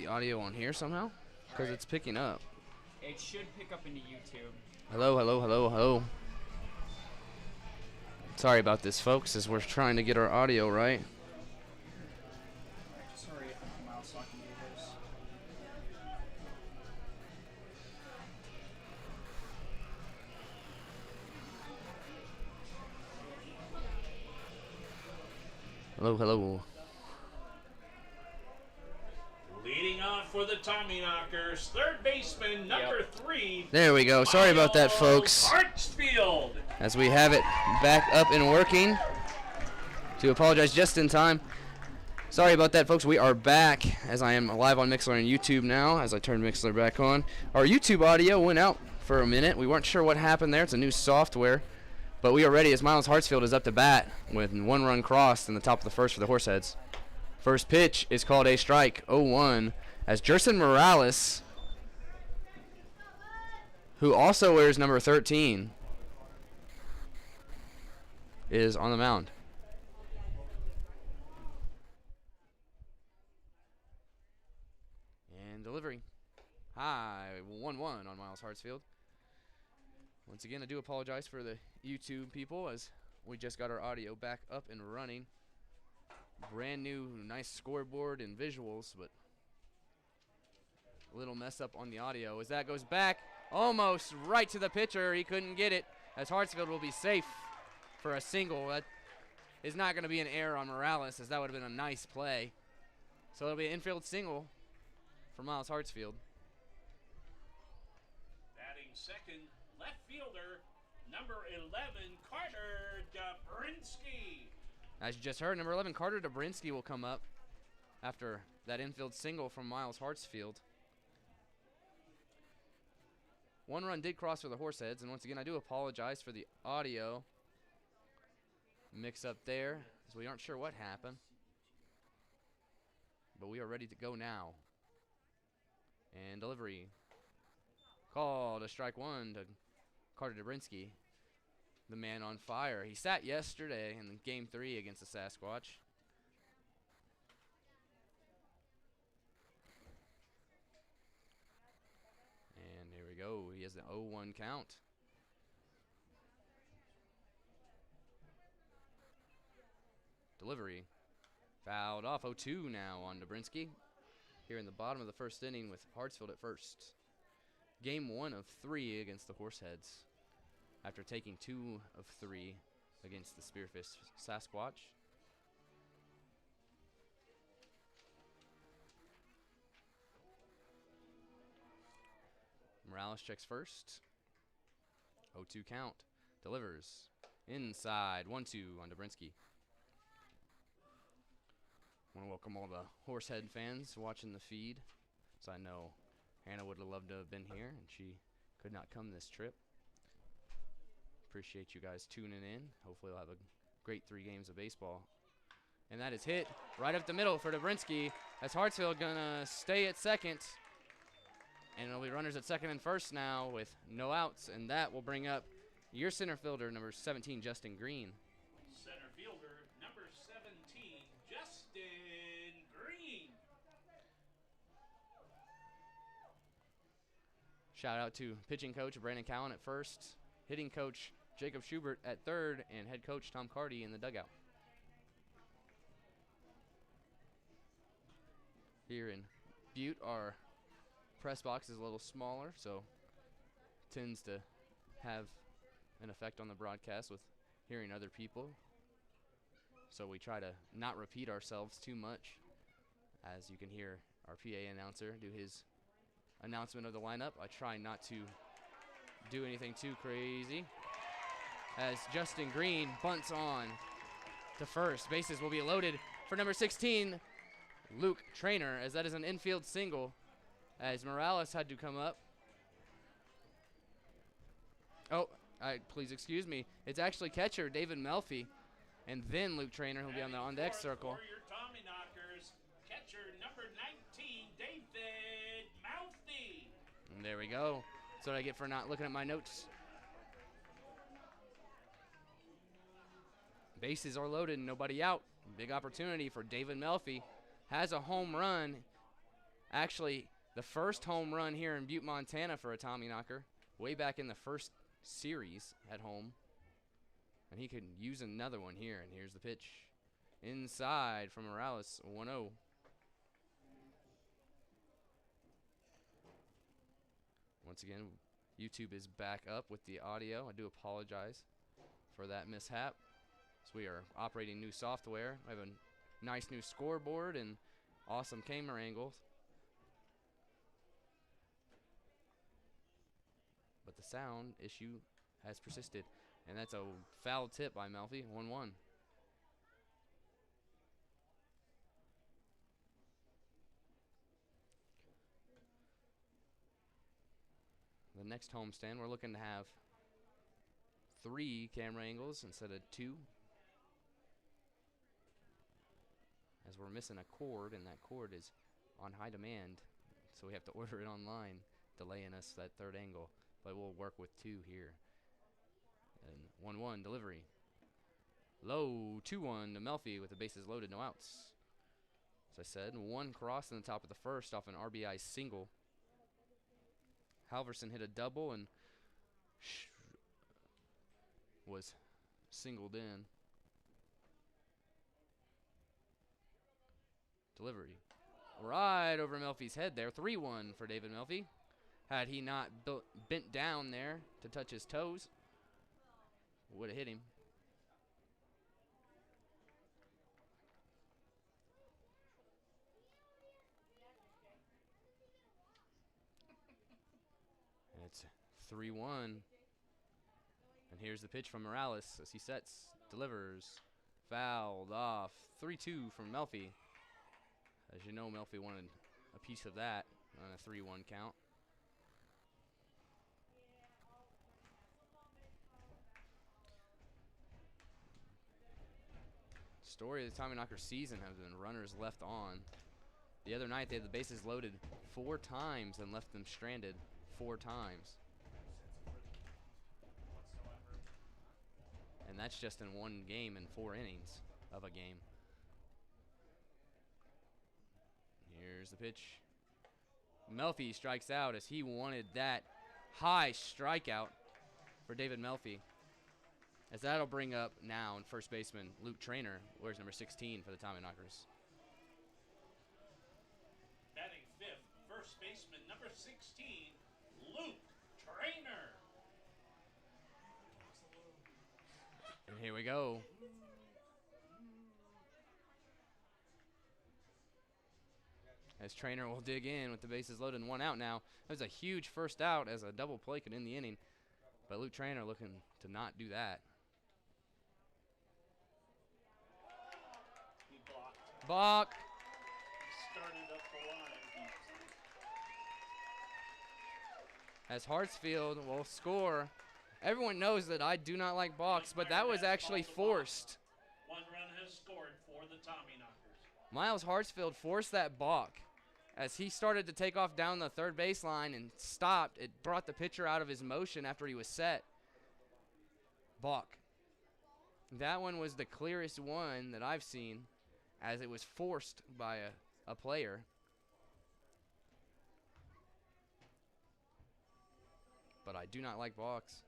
the audio on here somehow? Because it's picking up. It should pick up into YouTube. Hello, hello, hello, hello. Sorry about this, folks, as we're trying to get our audio right. Alright, just hurry up, Miles, so I can do this. Hello, hello. Leading off for the Tommyknockers, third baseman, number 3. There we go. Sorry about that, folks. Hartsfield. As we have it back up and working. To apologize just in time. Sorry about that, folks. We are back as I am live on Mixlr and YouTube now as I turn Mixlr back on. Our YouTube audio went out for a minute. We weren't sure what happened there. It's a new software. But we are ready as Miles Hartsfield is up to bat with 1 run crossed in the top of the first for the Horseheads. First pitch is called a strike, 0-1, as Jerson Morales, who also wears number 13, is on the mound. And delivery. High, 1-1 on Miles Hartsfield. Once again, I do apologize for the YouTube people as we just got our audio back up and running. Brand new, nice scoreboard and visuals, but a little mess up on the audio as that goes back almost right to the pitcher. He couldn't get it as Hartsfield will be safe for a single. That is not going to be an error on Morales as that would have been a nice play. So it'll be an infield single for Miles Hartsfield. Batting second, left fielder, number 11, Carter Dobrinsky. As you just heard, number 11, Carter Dobrinsky will come up after that infield single from Miles Hartsfield. 1 run did cross for the Horseheads, and once again, I do apologize for the audio mix up there, as we aren't sure what happened. But we are ready to go now. And delivery. Called a strike 1 to Carter Dobrinsky. The man on fire. He sat yesterday in Game 3 against the Sasquatch. And here we go. He has the 0-1 count. Delivery. Fouled off. 0-2 now on Dobrinsky. Here in the bottom of the first inning with Hartsfield at first. Game 1 of 3 against the Horseheads, after taking 2 of 3 against the Spearfish Sasquatch. Morales checks first. 0-2 count. Delivers. Inside. 1-2 on Dobrinsky. I want to welcome all the Horsehead fans watching the feed. So I know Hannah would have loved to have been here, and she could not come this trip. Appreciate you guys tuning in. Hopefully we'll have a great 3 games of baseball. And that is hit right up the middle for Dobrinsky. As Hartsfield gonna stay at second. And it'll be runners at second and first now with no outs. And that will bring up your center fielder, number 17, Justin Green. Center fielder, number 17, Justin Green. Shout out to pitching coach Brandon Cowan at first, hitting coach Jacob Schubert at third, and head coach Tom Carty in the dugout. Here in Butte, our press box is a little smaller, so tends to have an effect on the broadcast with hearing other people. So we try to not repeat ourselves too much, as you can hear our PA announcer do his announcement of the lineup. I try not to do anything too crazy. As Justin Green bunts on to first. Bases will be loaded for number 16, Luke Trainer, as that is an infield single, as Morales had to come up. Oh, please excuse me. It's actually catcher David Melfi, and then Luke Trainer, who'll be on the on-deck circle. For your Tommyknockers, catcher number 19, David Melfi. And there we go. That's what I get for not looking at my notes. Bases are loaded, nobody out. Big opportunity for David Melfi. Has a home run Actually, the first home run here in Butte, Montana for a Tommyknocker, way back in the first series at home. And he could use another one here, and here's the pitch. Inside from Morales, 1-0. Once again, YouTube is back up with the audio. I do apologize for that mishap. So we are operating new software. I have a nice new scoreboard and awesome camera angles. But the sound issue has persisted. And that's a foul tip by Melfi, 1-1. The next homestand, we're looking to have 3 camera angles instead of 2. As we're missing a cord, and that cord is on high demand. So we have to order it online, delaying us that 3rd angle. But we'll work with 2 here. And 1-1 delivery. Low, 2-1 to Melfi with the bases loaded, no outs. As I said, 1 cross in the top of the first off an RBI single. Halverson hit a double and was singled in. Delivery. Right over Melfi's head there. 3-1 for David Melfi. Had he not bent down there to touch his toes, would have hit him. And it's 3-1. And here's the pitch from Morales as he sets, delivers, fouled off. 3-2 from Melfi. As you know, Melfi wanted a piece of that on a 3-1 count. Story of the Tommyknocker season has been runners left on. The other night they had the bases loaded 4 times and left them stranded 4 times. And that's just in 1 game and 4 innings of a game. Here's the pitch. Melfi strikes out as he wanted that high strikeout for David Melfi. As that'll bring up now in first baseman Luke Trainer, wears number 16 for the Tommyknockers. Batting 5th, first baseman number 16, Luke Trainer. And here we go. As Trainer will dig in with the bases loaded and 1 out now. That was a huge first out as a double play could end the inning. But Luke Trainer looking to not do that. He blocked. Balk. He started up the line. As Hartsfield will score. Everyone knows that I do not like balks, but that was actually forced. 1 run has scored for the Tommyknockers. Miles Hartsfield forced that balk. As he started to take off down the 3rd baseline and stopped, it brought the pitcher out of his motion after he was set. Balk. That one was the clearest one that I've seen, as it was forced by a player. But I do not like balks.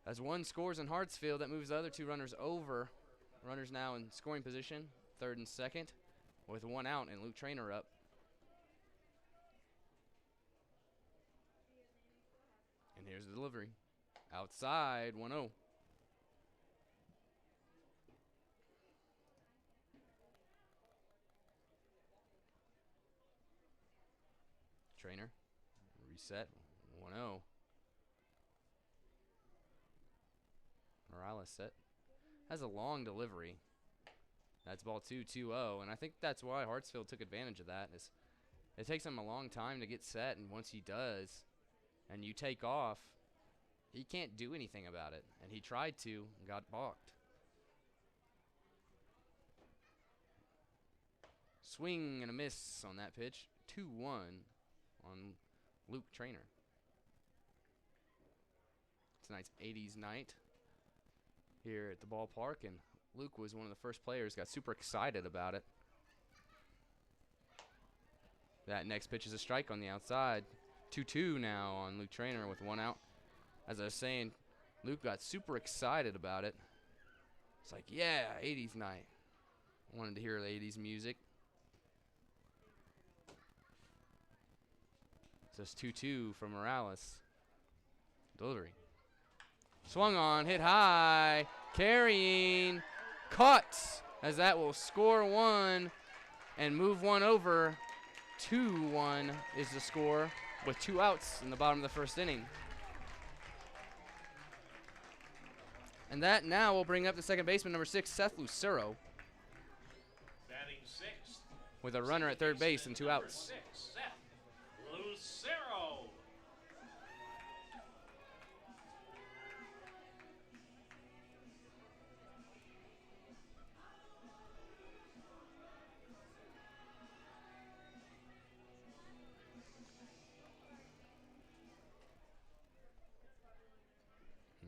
As 1 scores in Hartsfield, that moves the other 2 runners over. Runners now in scoring position, 3rd and 2nd, with 1 out and Luke Trainer up. And here's the delivery. Outside, 1-0. Trainer, reset, 1-0. Morales set. Has a long delivery. That's ball 2, 2-0, and I think that's why Hartsfield took advantage of that. Is it takes him a long time to get set, and once he does, and you take off, he can't do anything about it. And he tried to and got balked. Swing and a miss on that pitch. 2-1 on Luke Trainer. Tonight's 80s night here at the ballpark in Luke was one of the first players, got super excited about it. That next pitch is a strike on the outside. 2-2 now on Luke Trainer with 1 out. As I was saying, Luke got super excited about it. It's like, yeah, 80s night. Wanted to hear the 80s music. So it's 2-2 from Morales. Delivery. Swung on, hit high, carrying, caught, as that will score 1 and move 1 over. 2-1 is the score with 2 outs in the bottom of the first inning. And that now will bring up the second baseman, number 6, Seth Lucero, Batting sixth. with a runner at third base and 2 outs. 6, Seth Lucero.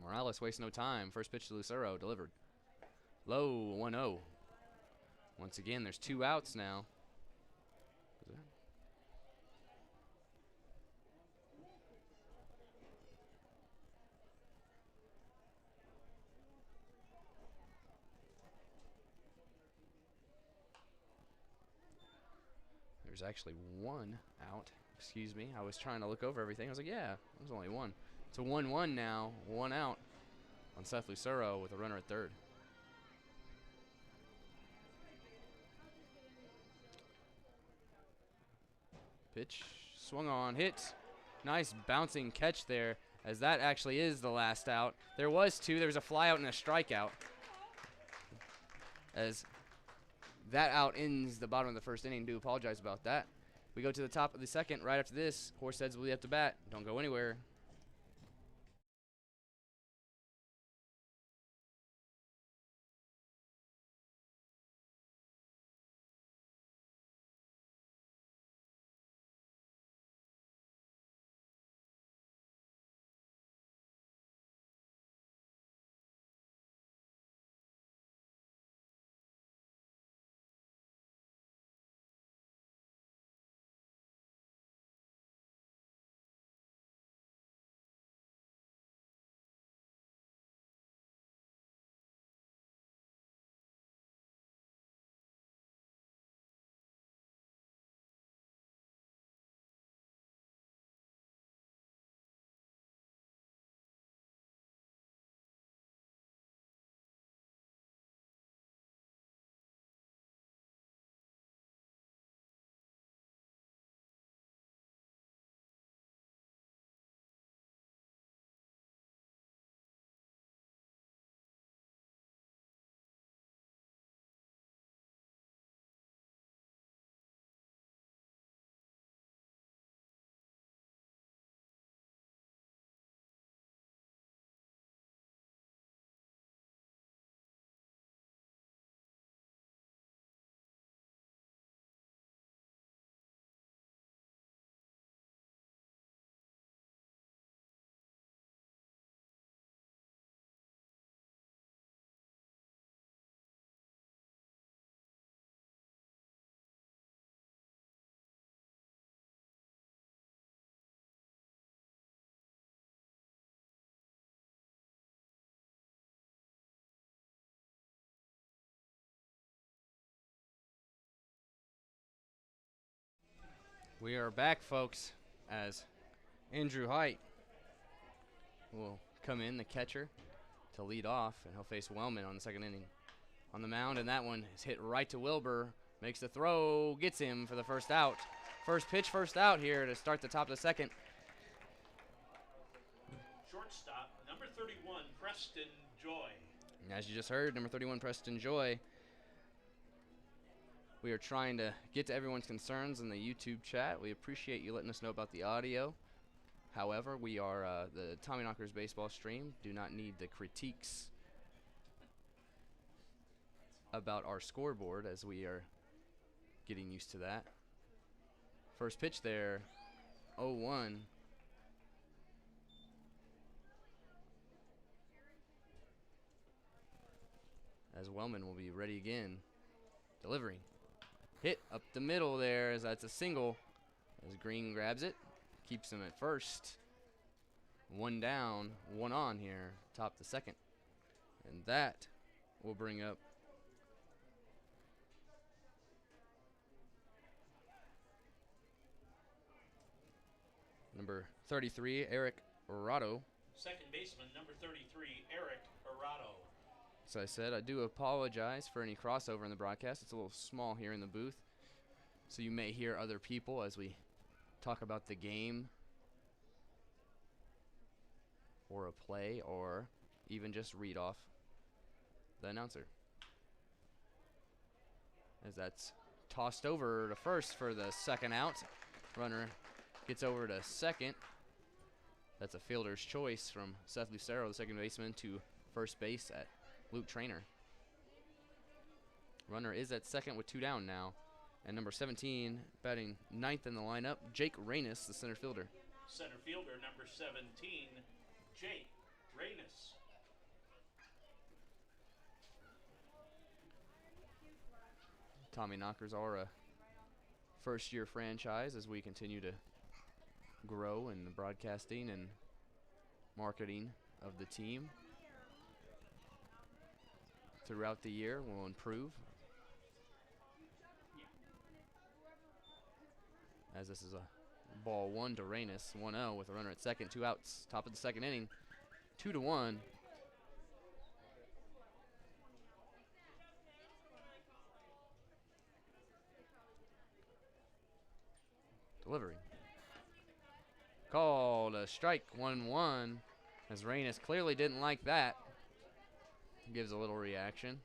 Morales wastes no time. First pitch to Lucero, delivered. Low, 1-0. Once again, there's 2 outs now. There's actually 1 out. Excuse me. I was trying to look over everything. I was like, yeah, there's only 1. It's a 1-1 now. 1 out on Seth Lucero with a runner at third. Pitch, swung on, hit. Nice bouncing catch there, as that actually is the last out. There was 2. There was a fly out and a strikeout. As that out ends the bottom of the first inning. Do apologize about that. We go to the top of the second. Right after this, Horseheads will be up to bat. Don't go anywhere. We are back, folks, as Andrew Height will come in, the catcher, to lead off, and he'll face Wellman on the second inning. On the mound, and that one is hit right to Wilbur. Makes the throw, gets him for the first out. First pitch, first out here to start the top of the second. Shortstop, number 31, Preston Joy. And as you just heard, number 31, Preston Joy. We are trying to get to everyone's concerns in the YouTube chat. We appreciate you letting us know about the audio. However, we are the Tommyknockers baseball stream. Do not need the critiques about our scoreboard, as we are getting used to that. First pitch there, 0-1. as Wellman will be ready again. Delivering. Hit up the middle there as that's a single. As Green grabs it. Keeps him at first. One down, one on here. Top the second. And that will bring up number 33, Eric Arado. Second baseman, number 33, Eric Arado. As I said, I do apologize for any crossover in the broadcast. It's a little small here in the booth, so you may hear other people as we talk about the game or a play or even just read off the announcer. As that's tossed over to first for the second out. Runner gets over to second. That's a fielder's choice from Seth Lucero, the second baseman, to first base at Luke Trainer. Runner is at second with 2 down now. And number 17, batting ninth in the lineup, Jake Reynes, the center fielder. Center fielder, number 17, Jake Reynes. Tommyknockers are a first-year franchise as we continue to grow in the broadcasting and marketing of the team. Throughout the year, we'll improve. As this is a ball 1 to Reynes, 1-0 with a runner at second, 2 outs. Top of the second inning, 2-1. Delivery. Called a strike, 1-1. As Reynes clearly didn't like that. Gives a little reaction.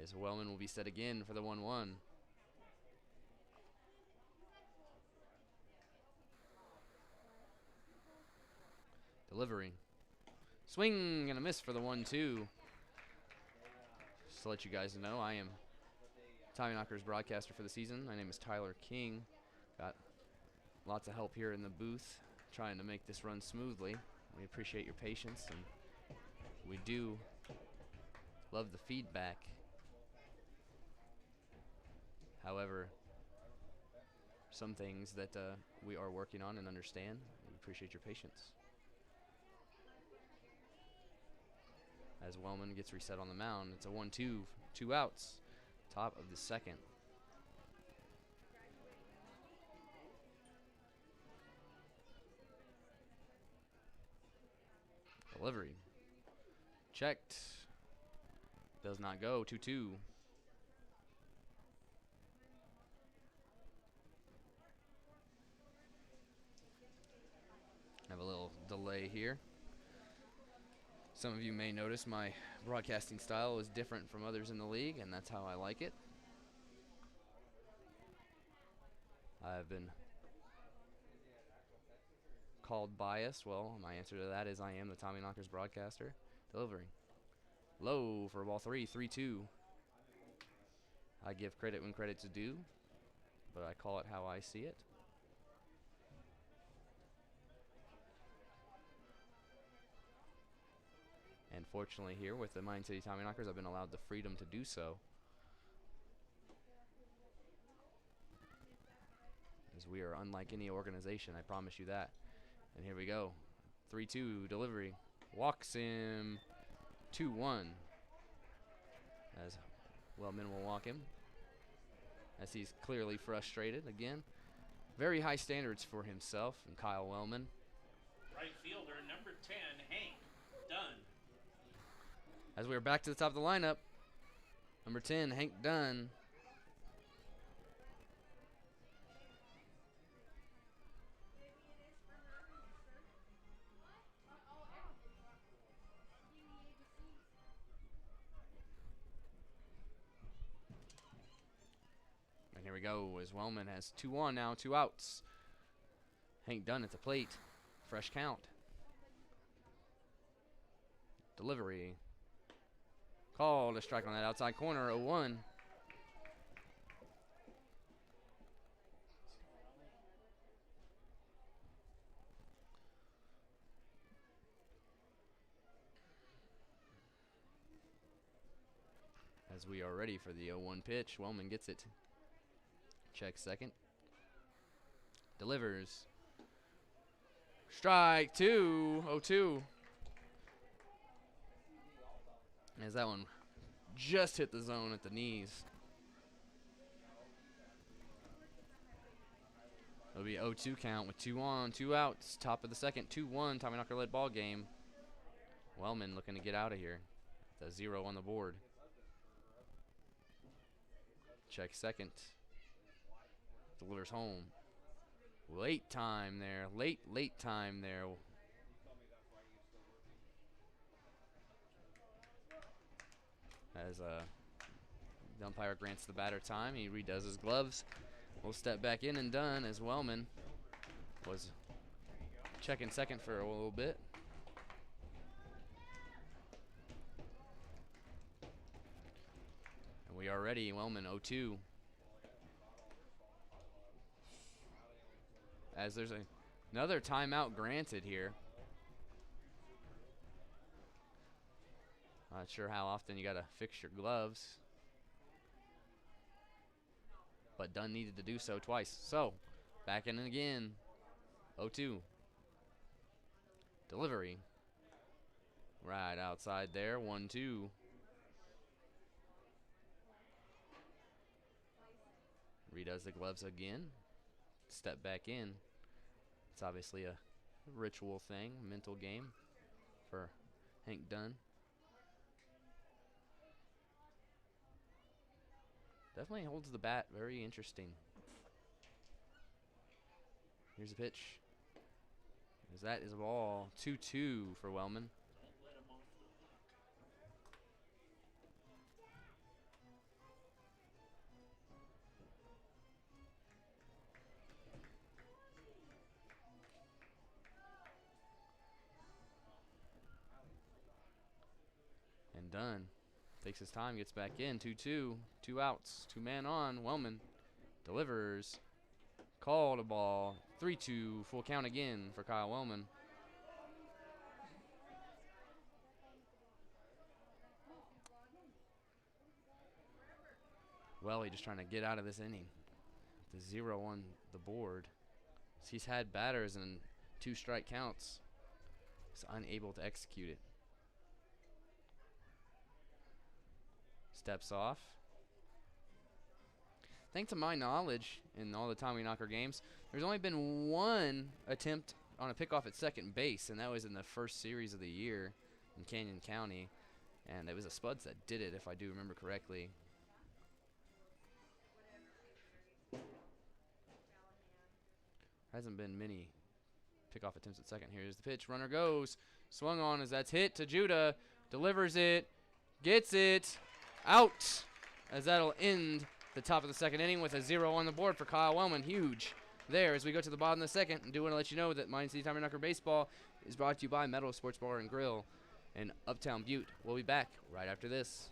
As Wellman will be set again for the 1-1. Delivering. Swing and a miss for the 1-2. Just to let you guys know, I am Tommyknockers broadcaster for the season. My name is Tyler King. Got lots of help here in the booth trying to make this run smoothly. We appreciate your patience, and we do love the feedback. However, some things that we are working on and understand. We appreciate your patience. As Wellman gets reset on the mound, it's a 1-2, 2 outs. Top of the second. Delivery. Checked. Does not go. 2-2. Have a little delay here. Some of you may notice my broadcasting style is different from others in the league, and that's how I like it. I've been called biased. Well, my answer to that is I am the Tommyknockers broadcaster. Delivering. Low for ball 3, 3-2. I give credit when credit's due, but I call it how I see it. And fortunately here with the Mine City Tommyknockers, I've been allowed the freedom to do so. As we are unlike any organization, I promise you that. And here we go. 3-2 delivery. Walks him. 2-1. As Wellman will walk him. As he's clearly frustrated again. Very high standards for himself and Kyle Wellman. Right fielder, number 10, Hank Dunn. As we are back to the top of the lineup, number 10, Hank Dunn. And here we go, as Wellman has 2-1 now, 2 outs. Hank Dunn at the plate, fresh count. Delivery. Called a strike on that outside corner, 0-1. we are ready for the 0-1 pitch. Wellman gets it. Check second. Delivers. Strike 2. 0-2. As that one just hit the zone at the knees. It'll be 0-2 count with 2 on, 2 outs. Top of the second, 2-1. Tommyknocker led ball game. Wellman looking to get out of here. The 0 on the board. Check second. Delivers home. Late time there. Late time there. As the umpire grants the batter time, he redoes his gloves. We'll step back in and done as Wellman was checking second for a little bit. And we are ready. Wellman 0-2. As there's another timeout granted here. Not sure how often you got to fix your gloves. But Dunn needed to do so twice. So, back in again. 0-2. Delivery. Right outside there. 1-2. Redoes the gloves again. Step back in. It's obviously a ritual thing, mental game for Hank Dunn. Definitely holds the bat very interesting. Here's a pitch. As that is a ball. 2-2 for Wellman. And Dunn takes his time, gets back in. 2-2. 2 outs. 2 man on. Wellman delivers. Called a ball. 3-2. Full count again for Kyle Wellman. Welly just trying to get out of this inning. The 0 on the board. He's had batters in 2 strike counts. He's unable to execute it. Steps off. I think to my knowledge, in all the Tommyknocker games, there's only been 1 attempt on a pickoff at second base, and that was in the first series of the year in Canyon County. And it was the Spuds that did it, if I do remember correctly. Hasn't been many pickoff attempts at second. Here's the pitch. Runner goes. Swung on as that's hit to Judah. Delivers it. Gets it. Out. As that'll end the top of the second inning with a 0 on the board for Kyle Wellman. Huge there as we go to the bottom of the second. And do want to let you know that Mine City Tommyknocker Baseball is brought to you by Meadow Sports Bar and Grill in Uptown Butte. We'll be back right after this.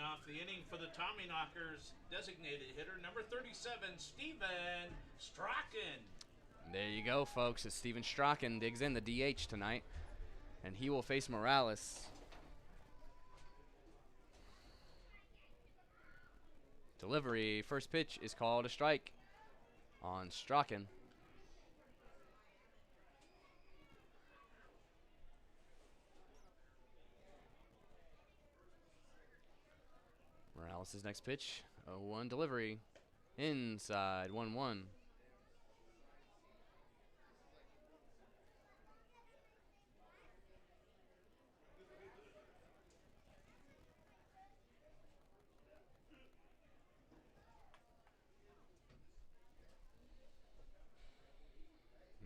Leading off the inning for the Tommyknockers, designated hitter number 37, Steven Strachan. There you go, folks. As Steven Strachan digs in the DH tonight, and he will face Morales. Delivery. First pitch is called a strike on Strachan. Morales' next pitch. 0-1 delivery. Inside 1-1.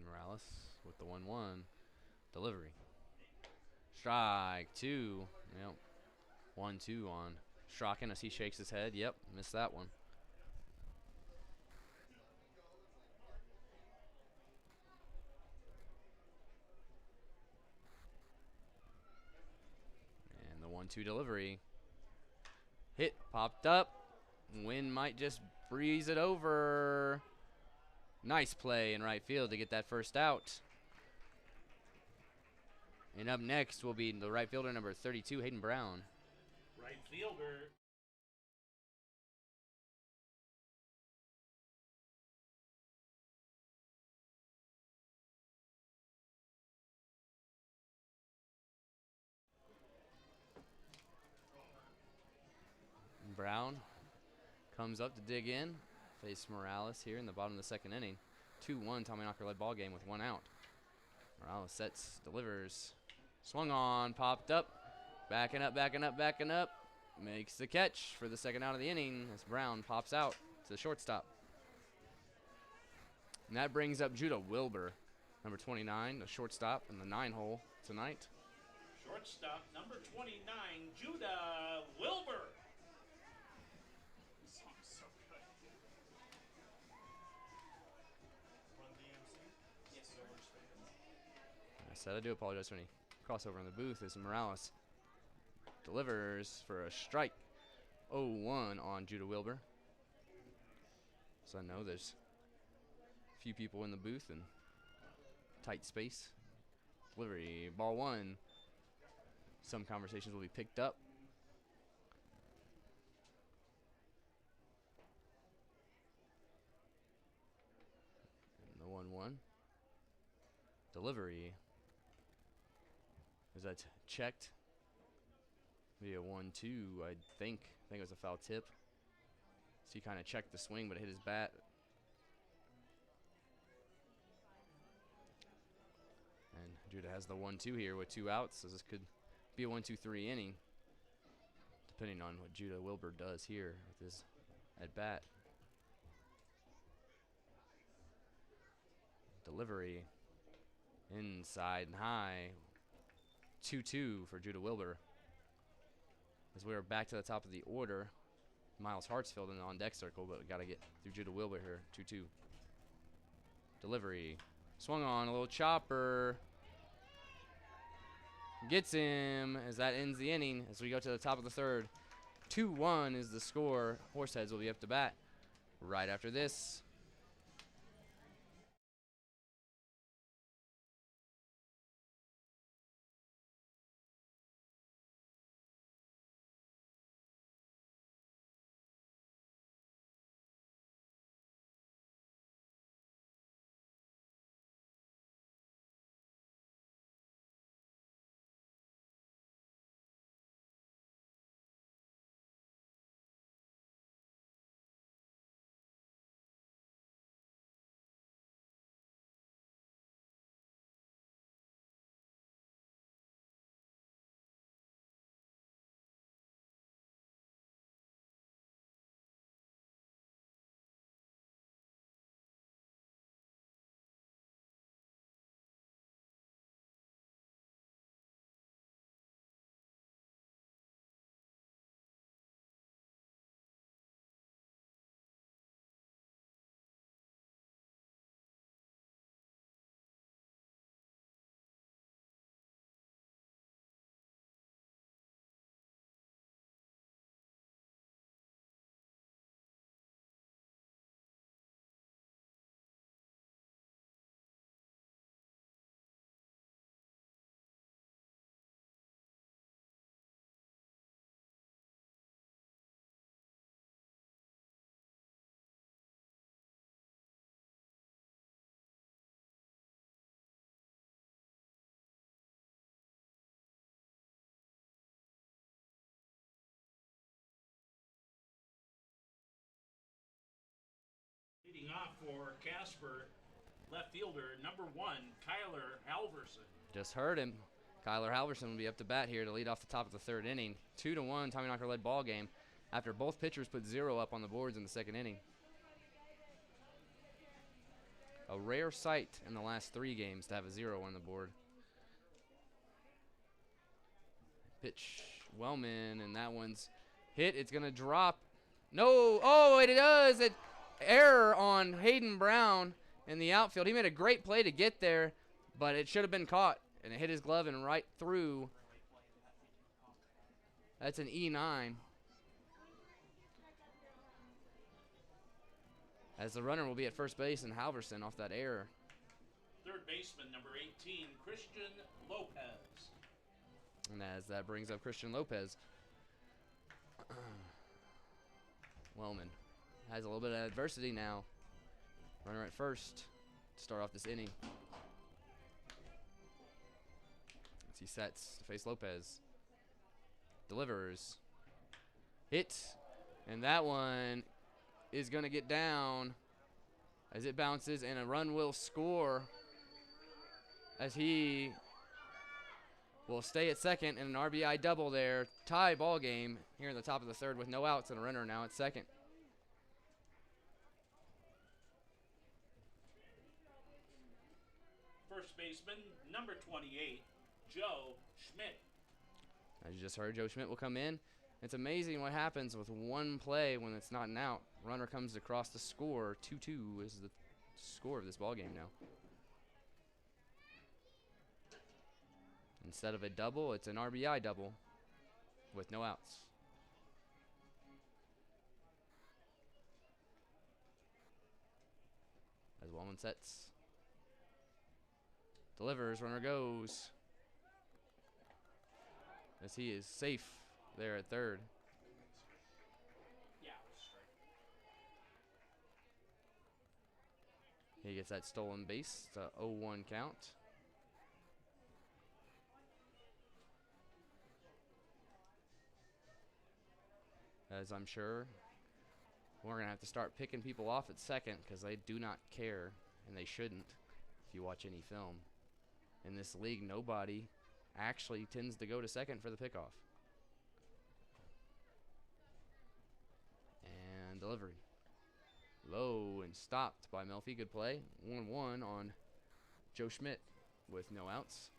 Morales with the 1-1 delivery. Strike 2. Yep. 1-2 on Strachan as he shakes his head. Yep, missed that one. And the 1-2 delivery. Hit, popped up. Wind might just breeze it over. Nice play in right field to get that first out. And up next will be the right fielder number 32, Hayden Brown. Right fielder. Brown comes up to dig in. Face Morales here in the bottom of the second inning. 2-1 Tommyknocker led ball game with 1 out. Morales sets, delivers. Swung on, popped up. Backing up, backing up, backing up. Makes the catch for the second out of the inning as Brown pops out to the shortstop. And that brings up Judah Wilbur, number 29, the shortstop in the 9-hole tonight. Shortstop number 29, Judah Wilbur. This song's so good. Run DMC? Yes, sir. I said I do apologize for any crossover in the booth as Morales delivers for a strike. 0-1 on Judah Wilbur. So I know there's a few people in the booth and tight space. Delivery, ball 1. Some conversations will be picked up. And the 1-1. Delivery. Is that checked? Maybe a 1-2, I think. I think it was a foul tip. So he kind of checked the swing, but it hit his bat. And Judah has the 1-2 here with 2 outs, so this could be a 1-2-3 inning, depending on what Judah Wilbur does here with his at bat. Delivery inside and high. 2-2 for Judah Wilbur. As we are back to the top of the order, Miles Hartsfield in the on-deck circle, but we got to get through Judah Wilbur here. 2-2. Delivery. Swung on, a little chopper. Gets him as that ends the inning as we go to the top of the third. 2-1 is the score. Horseheads will be up to bat right after this. Leading off for Casper, left fielder number 1, Kyler Halverson. Just heard him. Kyler Halverson will be up to bat here to lead off the top of the third inning. 2-1, Tommyknocker led ball game after both pitchers put 0 up on the boards in the second inning. A rare sight in the last 3 games to have a 0 on the board. Pitch, Wellman, and that one's hit. It's going to drop. No, oh, it does. Error on Hayden Brown in the outfield. He made a great play to get there, but it should have been caught, and it hit his glove and right through. That's an E9. As the runner will be at first base and Halverson off that error. Third baseman number 18, Christian Lopez. And as that brings up Christian Lopez, Wellman has a little bit of adversity now. Runner at first to start off this inning. As he sets to face Lopez. Delivers. Hit. And that one is going to get down as it bounces, and a run will score as he will stay at second, and an RBI double there. Tie ball game here in the top of the third with no outs and a runner now at second. First baseman number 28, Joe Schmidt. As you just heard, Joe Schmidt will come in. It's amazing what happens with one play when it's not an out. Runner comes across the score. 2-2 is the score of this ball game now. Instead of a double, it's an RBI double with no outs. As Wellman sets. Delivers, runner goes. As he is safe there at third. Yeah, it was straight. He gets that stolen base. It's a 0-1 count. As I'm sure we're going to have to start picking people off at second because they do not care, and they shouldn't if you watch any film. In this league, nobody actually tends to go to second for the pickoff. And delivery. Low and stopped by Melfi. Good play. 1-1 on Joe Schmidt with no outs.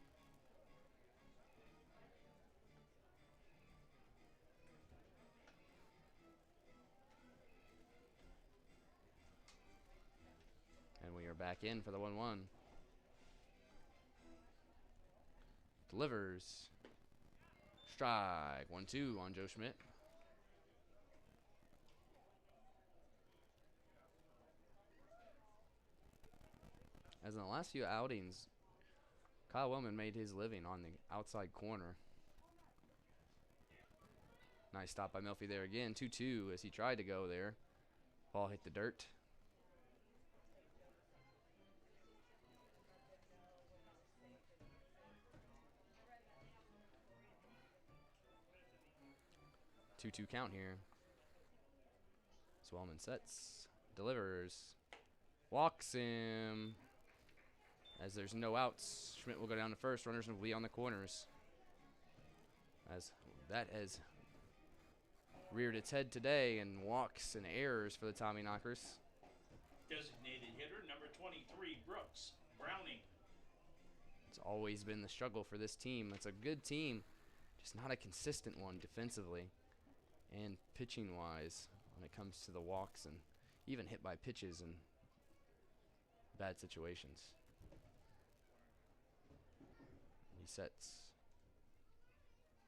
And we are back in for the 1-1. Delivers. Strike. 1-2 on Joe Schmidt. As in the last few outings, Kyle Wellman made his living on the outside corner. Nice stop by Melfi there again. 2-2 as he tried to go there. Ball hit the dirt. Two count here. Swellman sets, delivers, walks him. As there's no outs, Schmidt will go down to first. Runners will be on the corners. As that has reared its head today, and walks and errors for the Tommyknockers. Designated hitter number 23, Brooks Browning. It's always been the struggle for this team. It's a good team, just not a consistent one defensively and pitching wise when it comes to the walks and even hit by pitches and bad situations. He sets.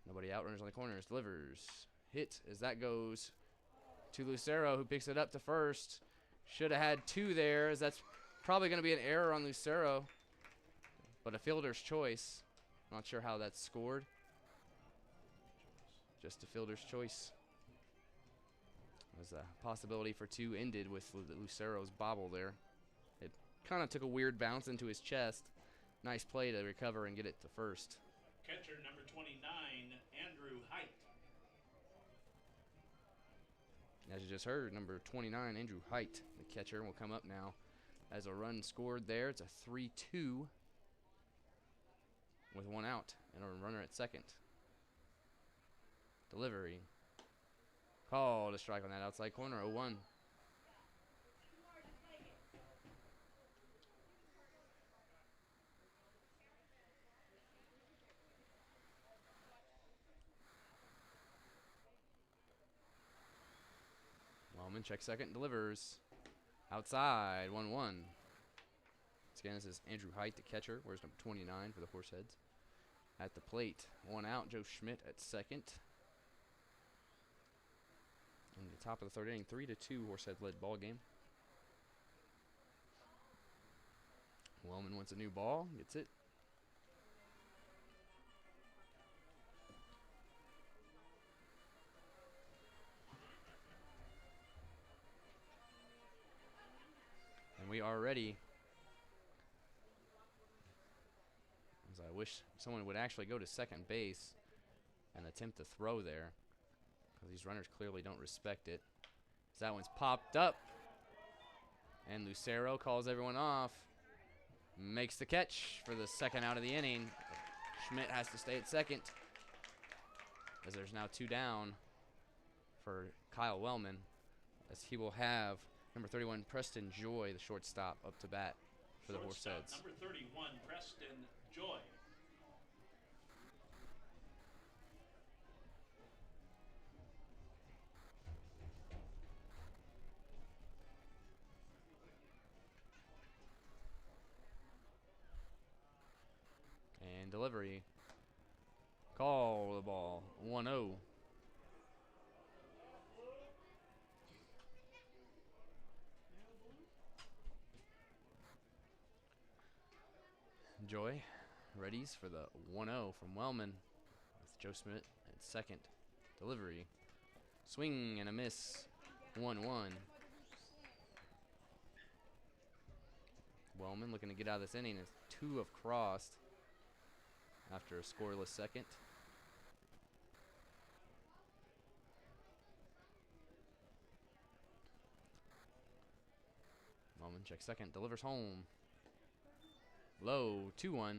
Nobody out, runners on the corners, delivers. Hit as that goes to Lucero, who picks it up to first. Should have had 2 there, as that's probably going to be an error on Lucero, but a fielder's choice. Not sure how that's scored. Just a fielder's choice. As the possibility for 2 ended with Lucero's bobble there. It kind of took a weird bounce into his chest. Nice play to recover and get it to first. Catcher number 29, Andrew Height. As you just heard, number 29, Andrew Height, the catcher, will come up now. As a run scored there, it's a 3-2 with 1 out and a runner at second. Delivery. Called a strike on that outside corner, 0-1. Wellman checks second, delivers. Outside, 1-1. Once again, this is Andrew Height, the catcher. Where's number 29 for the Horseheads? At the plate, 1 out. Joe Schmidt at second. In the top of the third inning, 3-2 Horsehead led ball game. Wellman wants a new ball, gets it. And we are ready. As I wish someone would actually go to second base and attempt to throw there, because these runners clearly don't respect it. As that one's popped up, and Lucero calls everyone off. Makes the catch for the second out of the inning. Schmidt has to stay at second, as there's now 2 down for Kyle Wellman, as he will have number 31, Preston Joy, the shortstop, up to bat for the Horseheads. Number 31, Preston Joy. And delivery. Call the ball. 1-0. Joy readies for the 1-0 from Wellman with Joe Schmidt at second. Delivery. Swing and a miss. 1-1. Wellman looking to get out of this inning as 2 have crossed after a scoreless second. Wellman checks second, delivers home. Low, 2-1.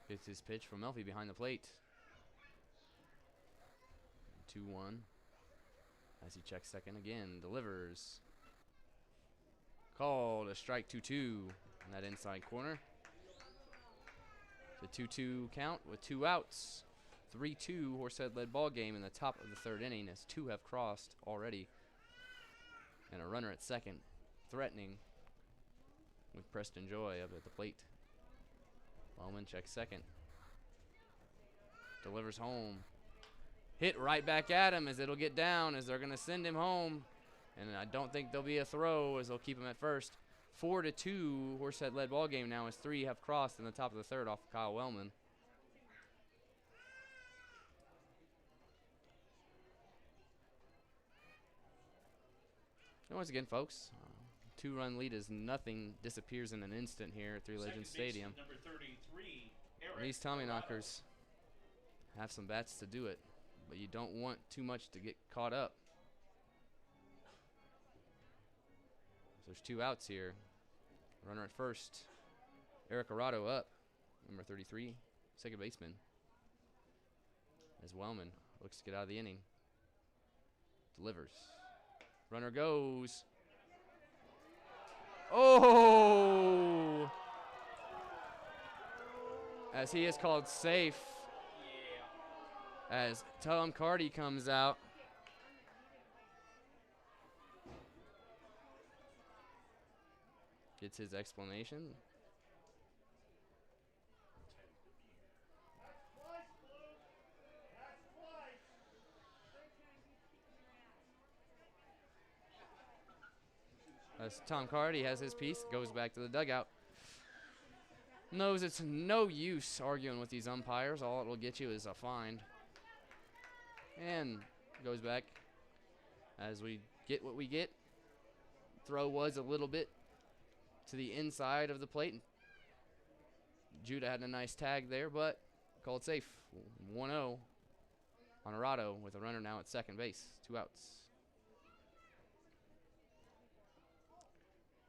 Gets his pitch from Melfi behind the plate. 2-1. As he checks second again, delivers. Called a strike, 2-2 in that inside corner. The 2-2 count with 2 outs. 3-2 Horsehead led ball game in the top of the third inning, as 2 have crossed already. And a runner at second, threatening with Preston Joy up at the plate. Wellman checks second. Delivers home. Hit right back at him, as it'll get down, as they're going to send him home. And I don't think there'll be a throw, as they'll keep him at first. 4-2 Horsehead led ball game now, as 3 have crossed in the top of the third off of Kyle Wellman. And once again, folks, 2-run lead is nothing. Disappears in an instant here at Three Legends Stadium. Number 33, And these Tommyknockers have some bats to do it, but you don't want too much to get caught up. So there's 2 outs here. Runner at first. Eric Arado up, number 33, second baseman. As Wellman looks to get out of the inning. Delivers. Runner goes. Oh! As he is called safe. As Tom Carty comes out. Gets his explanation. As Tom Carty has his piece, goes back to the dugout. Knows it's no use arguing with these umpires. All it will get you is a fine. And goes back as we get what we get. Throw was a little bit to the inside of the plate. Judah had a nice tag there, but called safe. 1-0. Honorado with a runner now at second base. 2 outs.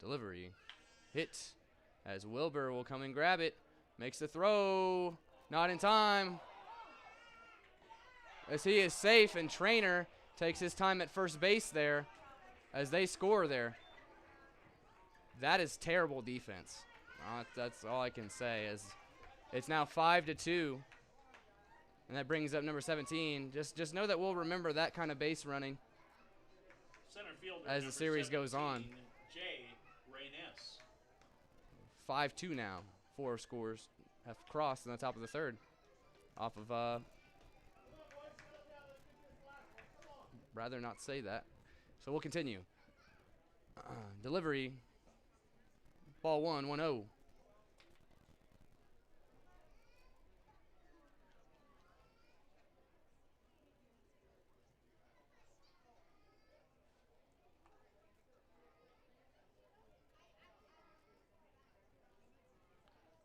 Delivery. Hit as Wilbur will come and grab it. Makes the throw. Not in time. As he is safe, and Trainer takes his time at first base there as they score there. That is terrible defense. That's all I can say. As it's now 5-2. And that brings up number 17. Just know that we'll remember that kind of base running Center fielder as the series goes on. Jay Reynes. 5-2 now. 4 scores have crossed in the top of the third. Off of, rather not say that. So we'll continue. Delivery. Ball 1, 1-0.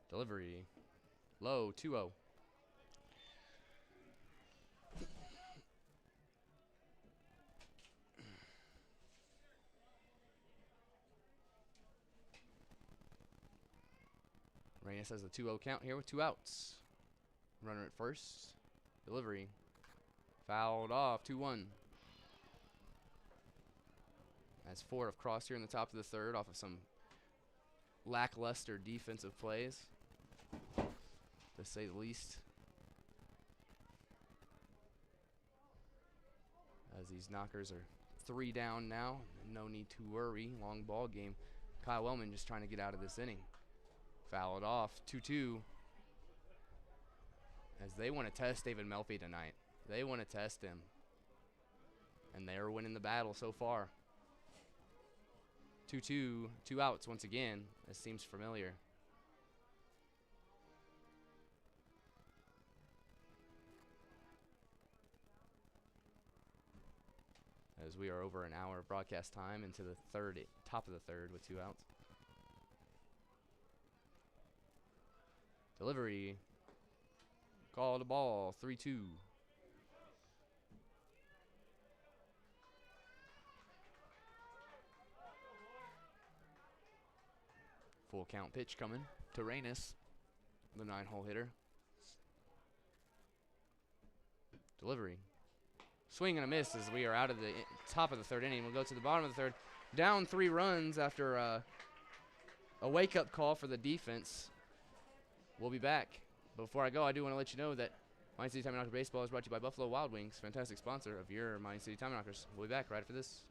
Delivery. Low, 2-0. Reyes has a 2-0 count here with 2 outs. Runner at first. Delivery. Fouled off, 2-1. As 4 have crossed here in the top of the third off of some lackluster defensive plays, to say the least. As these Knockers are 3 down now. No need to worry. Long ball game. Kyle Wellman just trying to get out of this inning. Fouled off, 2-2. As they want to test David Melfi tonight. They want to test him. And they're winning the battle so far. 2-2, 2 outs once again. This seems familiar. As we are over an hour of broadcast time into the third, top of the third with 2 outs. Delivery. Called a ball, 3-2. Full count pitch coming to Reynes, the 9-hole hitter. Delivery. Swing and a miss as we are out of the top of the third inning. We'll go to the bottom of the third. Down 3 runs after a wake-up call for the defense. We'll be back. Before I go, I do want to let you know that Mine City Tommyknockers Baseball is brought to you by Buffalo Wild Wings, fantastic sponsor of your Mine City Tommyknockers. We'll be back right after this.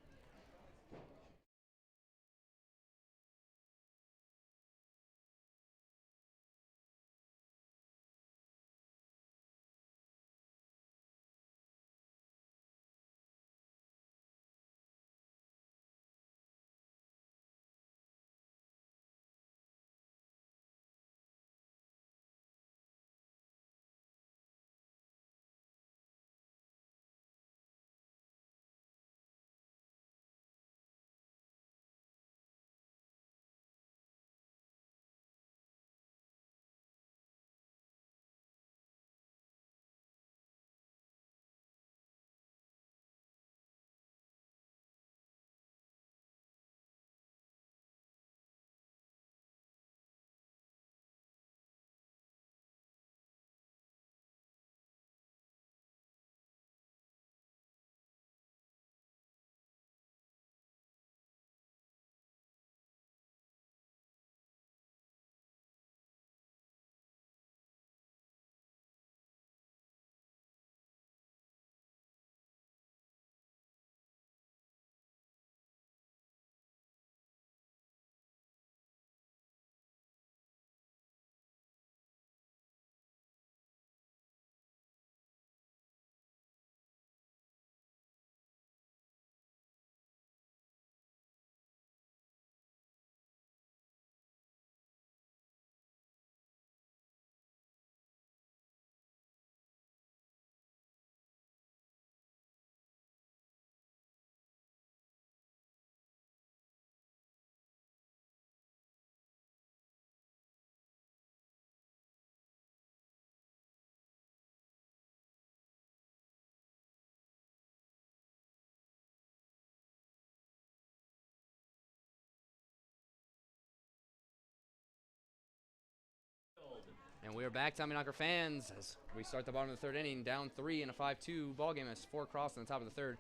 And we are back, Tommyknocker fans, as we start the bottom of the third inning, down 3 in a 5-2 ball game. As 4 across on the top of the third.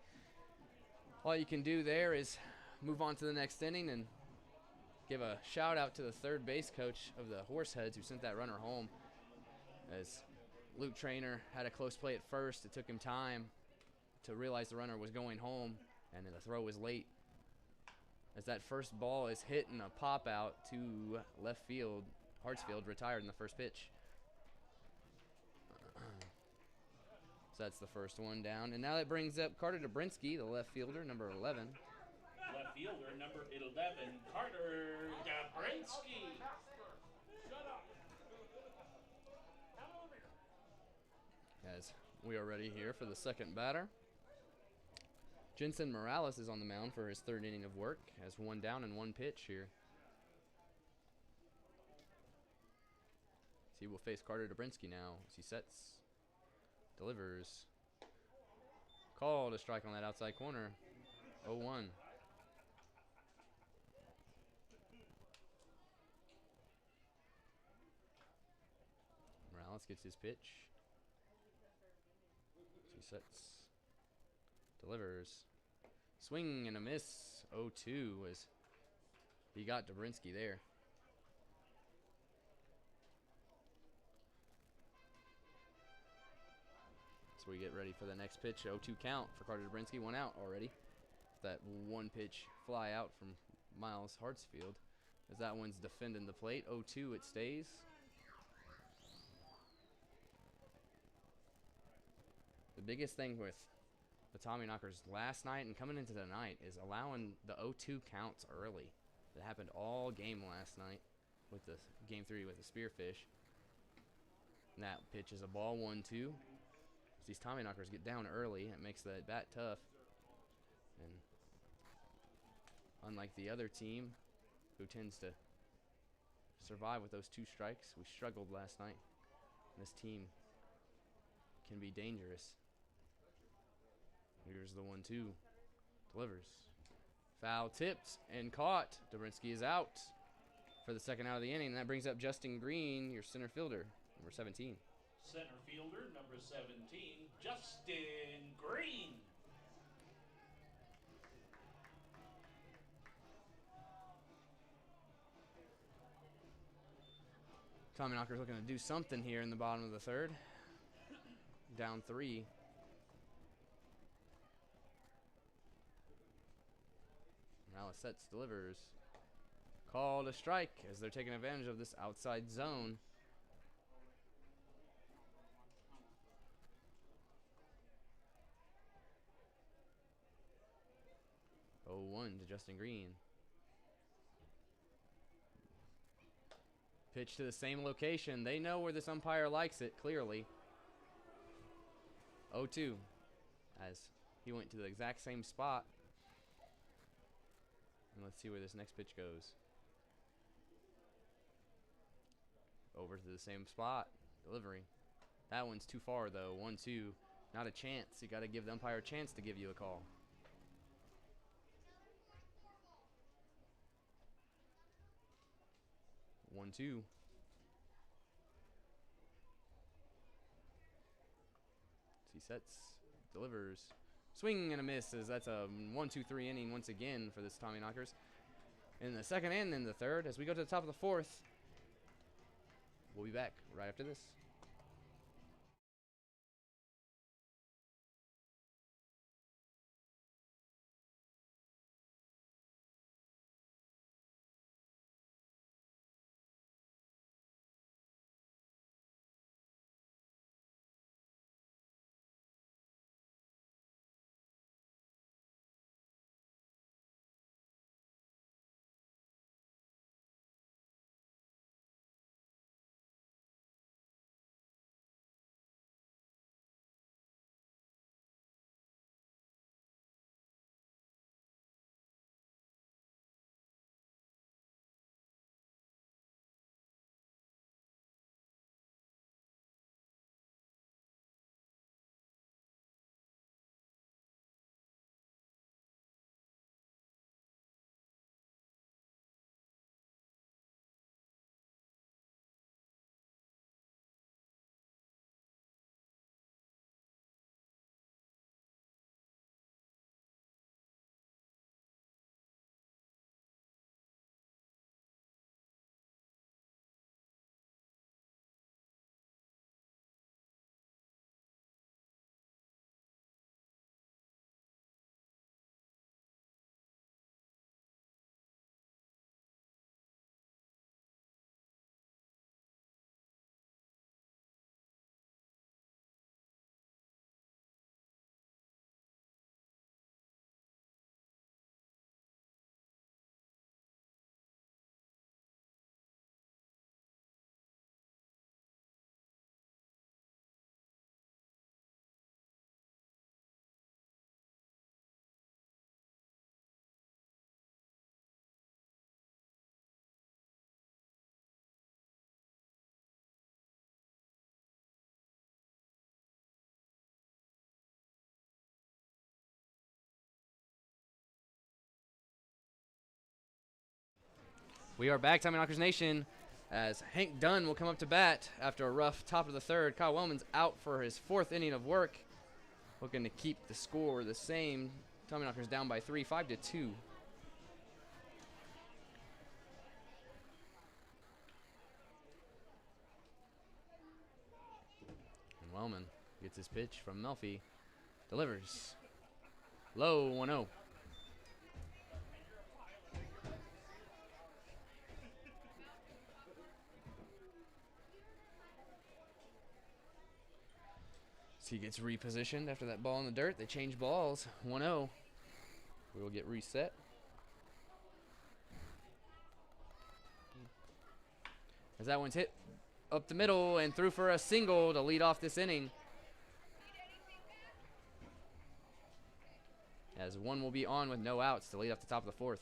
All you can do there is move on to the next inning and give a shout out to the third base coach of the Horseheads who sent that runner home. As Luke Trainer had a close play at first, it took him time to realize the runner was going home, and then the throw was late. As that first ball is hit in a pop out to left field, Hartsfield retired in the first pitch. So that's the first one down. And now that brings up Carter Dobrinsky, the left fielder, number 11. Left fielder, number 11, Carter Dobrinsky. As we are ready here for the second batter. Jensen Morales is on the mound for his third inning of work. Has 1 down and 1 pitch here. He will face Carter Dobrinsky now as he sets. Delivers. Called a strike on that outside corner. 0-1. Morales gets his pitch. He sets. Delivers. Swing and a miss. 0-2 as he got Dobrinsky there. So we get ready for the next pitch. 0-2 count for Carter Dobrinsky. 1 out already. That 1 pitch fly out from Miles Hartsfield. As that one's defending the plate. 0-2 it stays. The biggest thing with the Tommyknockers last night and coming into the night is allowing the 0-2 counts early. It happened all game last night with the game 3 with the Spearfish. And that pitch is a ball 1-2. These Tommyknockers get down early. It makes that bat tough. And unlike the other team, who tends to survive with those 2 strikes, we struggled last night. This team can be dangerous. Here's the 1-2. Delivers. Foul tipped and caught. Dobrinsky is out for the second out of the inning. And that brings up Justin Green, your center fielder, number 17. Center fielder, number 17, Justin Green. Tommyknockers looking to do something here in the bottom of the third. Down 3. Morales sets, delivers. Called a strike as they're taking advantage of this outside zone. 0-1 to Justin Green. Pitch to the same location. They know where this umpire likes it, clearly. 0-2 as he went to the exact same spot. And let's see where this next pitch goes. Over to the same spot. Delivery. That one's too far, though. 1-2. Not a chance. You got to give the umpire a chance to give you a call. One, two. He sets, delivers, swing and a miss. As that's a 1-2-3 inning once again for this Tommyknockers. In the second and in the third, as we go to the top of the fourth, we'll be back right after this. We are back, Tommyknockers Nation, as Hank Dunn will come up to bat after a rough top of the third. Kyle Wellman's out for his 4th inning of work, looking to keep the score the same. Tommyknockers down by 3, 5-2. And Wellman gets his pitch from Melfi, delivers low, 1-0. He gets repositioned after that ball in the dirt. They change balls. 1-0. We will get reset. As that one's hit up the middle and through for a single to lead off this inning. As one will be on with no outs to lead off the top of the 4th.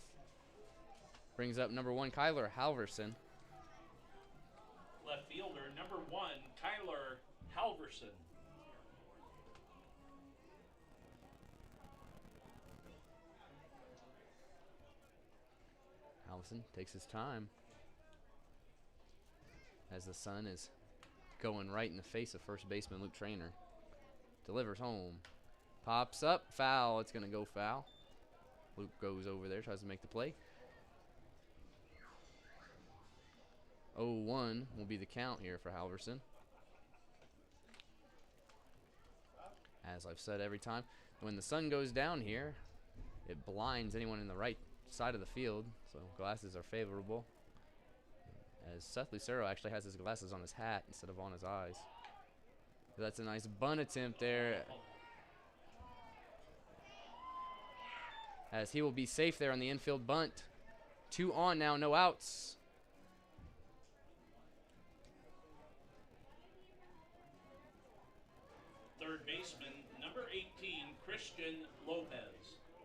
Brings up number 1, Kyler Halverson. Left fielder, number 1, Kyler Halverson. Halverson takes his time as the sun is going right in the face of first baseman Luke Trainer. Delivers home. Pops up. Foul. It's going to go foul. Luke goes over there, tries to make the play. 0-1 will be the count here for Halverson. As I've said every time, when the sun goes down here, it blinds anyone in the right side of the field, so glasses are favorable. As Seth Lucero actually has his glasses on his hat instead of on his eyes. That's a nice bunt attempt there. As he will be safe there on the infield bunt. 2 on now, no outs. Third baseman, number 18, Christian Lopez.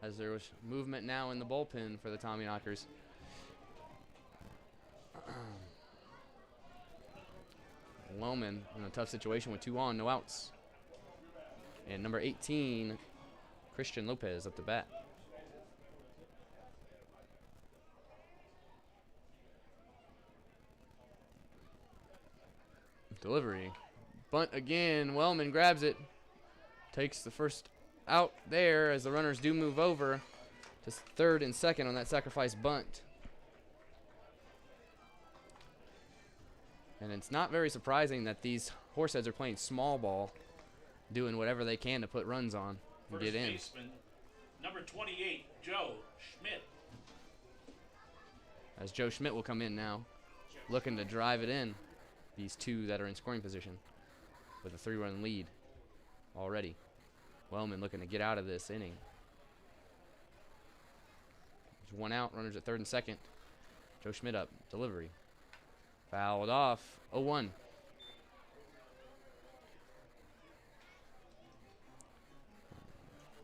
As there was movement now in the bullpen for the Tommyknockers. Wellman in a tough situation with 2 on, no outs. And number 18, Christian Lopez up to bat. Delivery. Bunt again. Wellman grabs it. Takes the first out there as the runners do move over to 3rd and 2nd on that sacrifice bunt. And it's not very surprising that these Horseheads are playing small ball, doing whatever they can to put runs on and get in. First baseman, number 28, Joe Schmidt. As Joe Schmidt will come in now, looking to drive it in. These 2 that are in scoring position with a 3-run lead already. Wellman looking to get out of this inning. There's 1 out, runners at 3rd and 2nd. Joe Schmidt up, delivery. Fouled off, 0-1.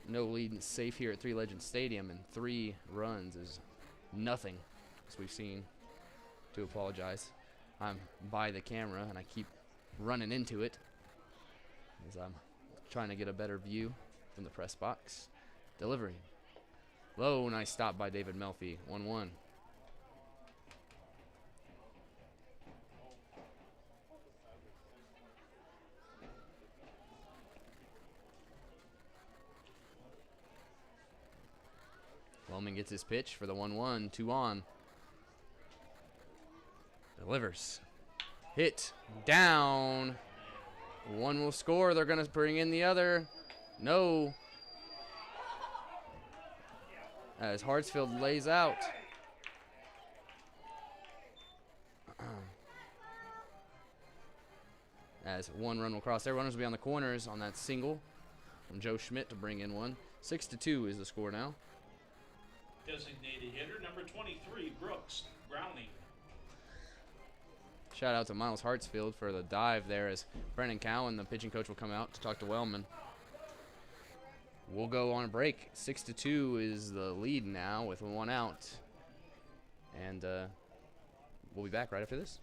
No lead safe here at Three Legends Stadium, and 3 runs is nothing, as we've seen. To apologize. I'm by the camera, and I keep running into it as I'm trying to get a better view from the press box. Delivery. Low, nice stop by David Melfi. 1-1. Wellman gets his pitch for the 1-1, 2 on. Delivers. Hit. Down. 1 will score. They're going to bring in the other. No. As Hartsfield lays out. As 1 run will cross there. Runners will be on the corners on that single from Joe Schmidt to bring in 1. 6-2 is the score now. Designated hitter, number 23, Brooks Browning. Shout out to Miles Hartsfield for the dive there as Brennan Cowan, the pitching coach, will come out to talk to Wellman. We'll go on a break. 6-2 is the lead now with 1 out. And we'll be back right after this.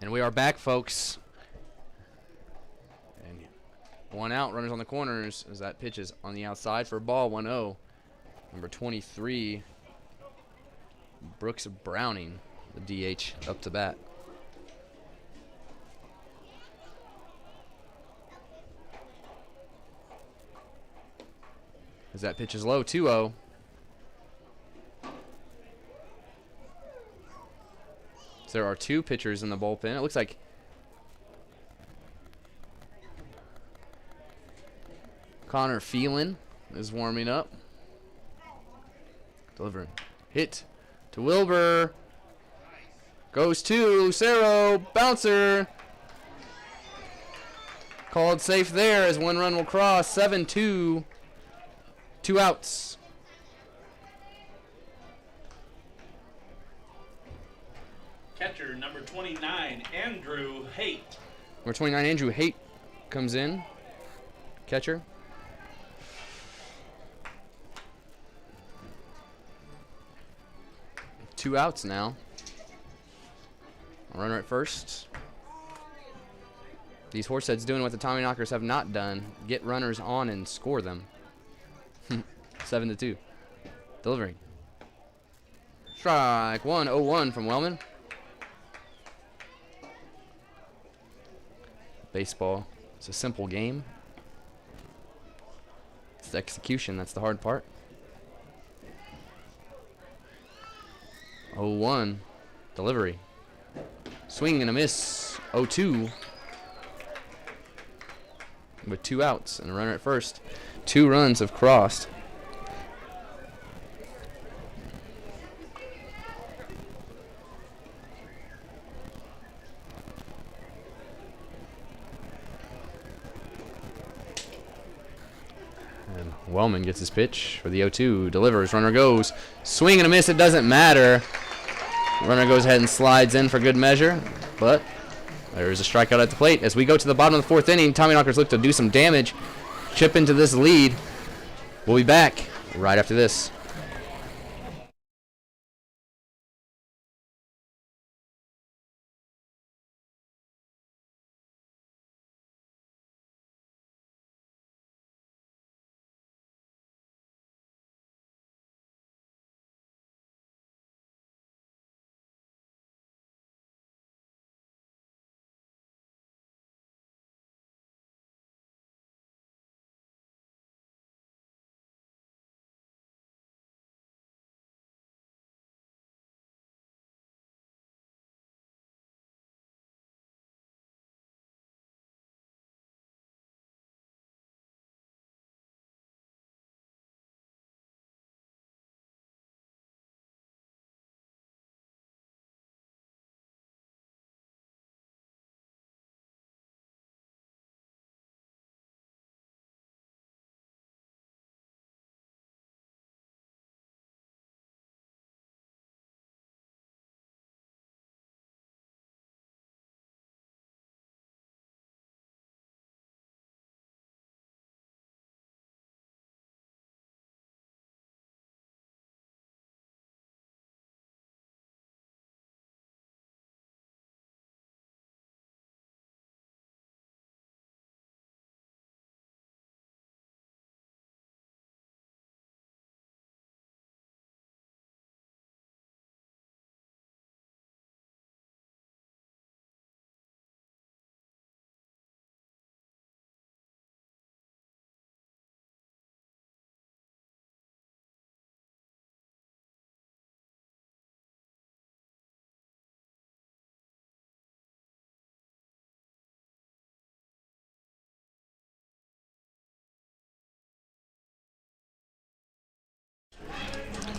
And we are back, folks. And 1 out, runners on the corners as that pitch is on the outside for a ball, 1-0. Number 23, Brooks Browning, the DH, up to bat. As that pitch is low, 2-0. So there are 2 pitchers in the bullpen. It looks like Connor Phelan is warming up. Delivering. Hit to Wilbur. Goes to Lucero. Bouncer. Called safe there as 1 run will cross. 7-2. 2 outs. Catcher number 29, Andrew Haight. Number 29, Andrew Haight comes in. Catcher. Two outs now. A runner at first. These Horseheads doing what the Tommyknockers have not done. Get runners on and score them. 7-2. Delivering. Strike one, 0-1 from Wellman. Baseball. It's a simple game. It's the execution that's the hard part. 0-1. Delivery. Swing and a miss. 0-2. With 2 outs and a runner at first. 2 runs have crossed. And Wellman gets his pitch for the 0-2. Delivers. Runner goes. Swing and a miss. It doesn't matter. Runner goes ahead and slides in for good measure. But there's a strikeout at the plate. As we go to the bottom of the 4th inning, Tommyknockers look to do some damage. Chip into this lead. We'll be back right after this.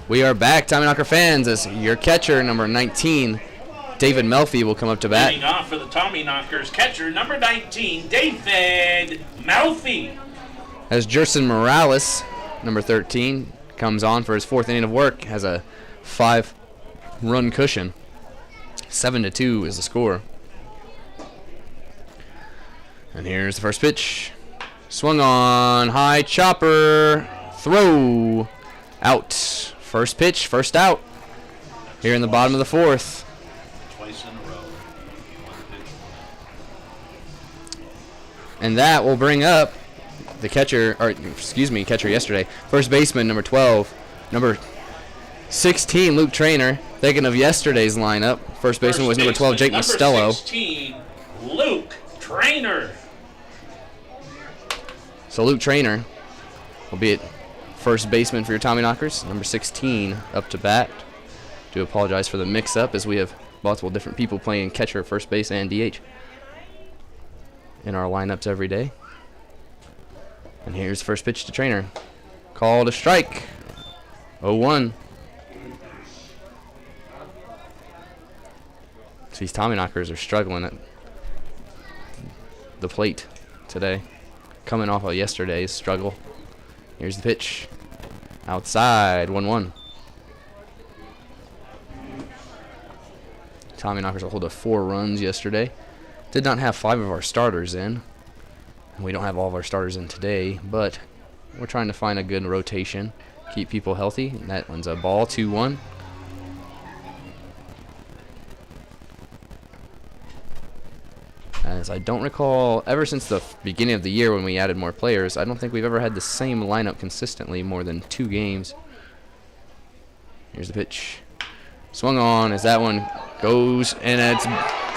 We are back, Tommyknocker fans, as your catcher, number 19, David Melfi, will come up to bat. Leading off for the Tommyknockers, catcher number 19, David Melfi. As Jerson Morales, number 13, comes on for his 4th inning of work, has a 5-run cushion. 7-2 is the score. And here's the first pitch. Swung on, high chopper, throw, out. First pitch, first out. Here in the bottom of the 4th. Twice in a row. 1 pitch And that will bring up the catcher, or excuse me, catcher yesterday. First baseman, number 12. Number 16, Luke Trainer. Thinking of yesterday's lineup. First baseman was number 12, Jake Mostello. Number 16, Luke Trainer. So Luke Trainer will be at first baseman for your Tommyknockers. Number 16 up to bat. Do apologize for the mix-up as we have multiple different people playing catcher, first base, and DH in our lineups every day. And here's the first pitch to Trainer. Called a strike. 0-1. These Tommyknockers are struggling at the plate today. Coming off of yesterday's struggle. Here's the pitch. Outside, 1-1. Tommyknockers will hold of 4 runs yesterday. Did not have 5 of our starters in. And we don't have all of our starters in today, but we're trying to find a good rotation. Keep people healthy. And that one's a ball, 2-1. As I don't recall, ever since the beginning of the year when we added more players, I don't think we've ever had the same lineup consistently more than 2 games. Here's the pitch. Swung on as that one goes, and it's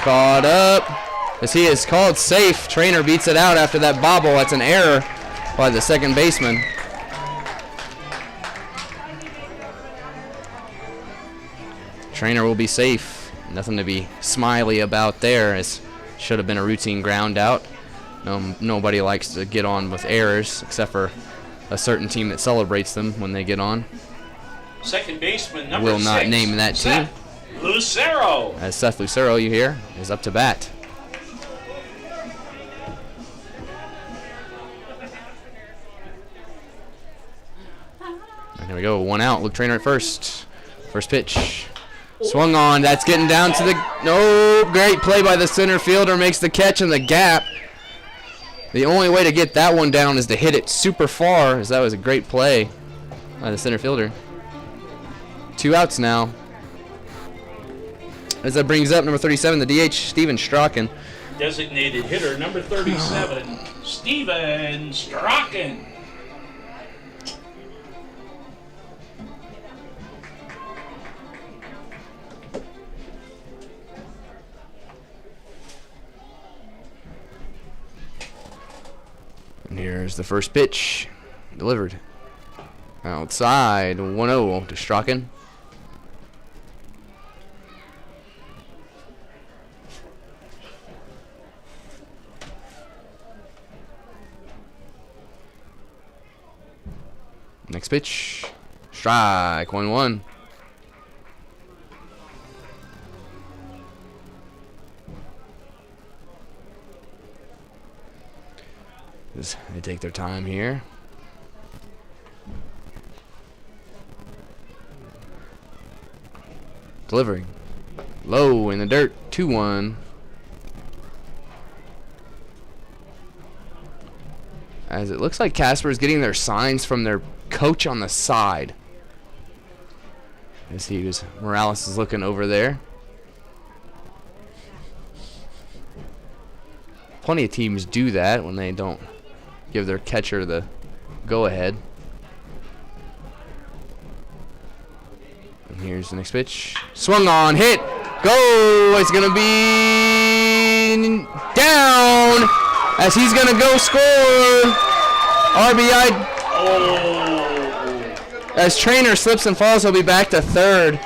caught up. As he is called safe. Trainer beats it out after that bobble. That's an error by the second baseman. Trainer will be safe. Nothing to be smiley about there, as should have been a routine ground out. Nobody likes to get on with errors except for a certain team that celebrates them when they get on. Second baseman, number 6. Will not name that team. Lucero. As Seth Lucero, you hear, is up to bat. And here we go, 1 out. Luke Trainer at first. First pitch. Swung on. That's getting down to the... No, great play by the center fielder. Makes the catch in the gap. The only way to get that one down is to hit it super far, as that was a great play by the center fielder. 2 outs now. As that brings up number 37, the DH, Steven Strachan. Designated hitter, number 37, Steven Strachan. And here's the first pitch. Delivered. Outside, 1-0 to Strachan. Next pitch. Strike, 1-1. They take their time here. Delivering. Low in the dirt, 2-1. As it looks like Casper is getting their signs from their coach on the side. As Morales is looking over there. Plenty of teams do that when they don't give their catcher the go-ahead. And here's the next pitch. Swung on, hit, go! It's going to be down as he's going to go score. RBI. Oh. As Trainer slips and falls, he'll be back to third.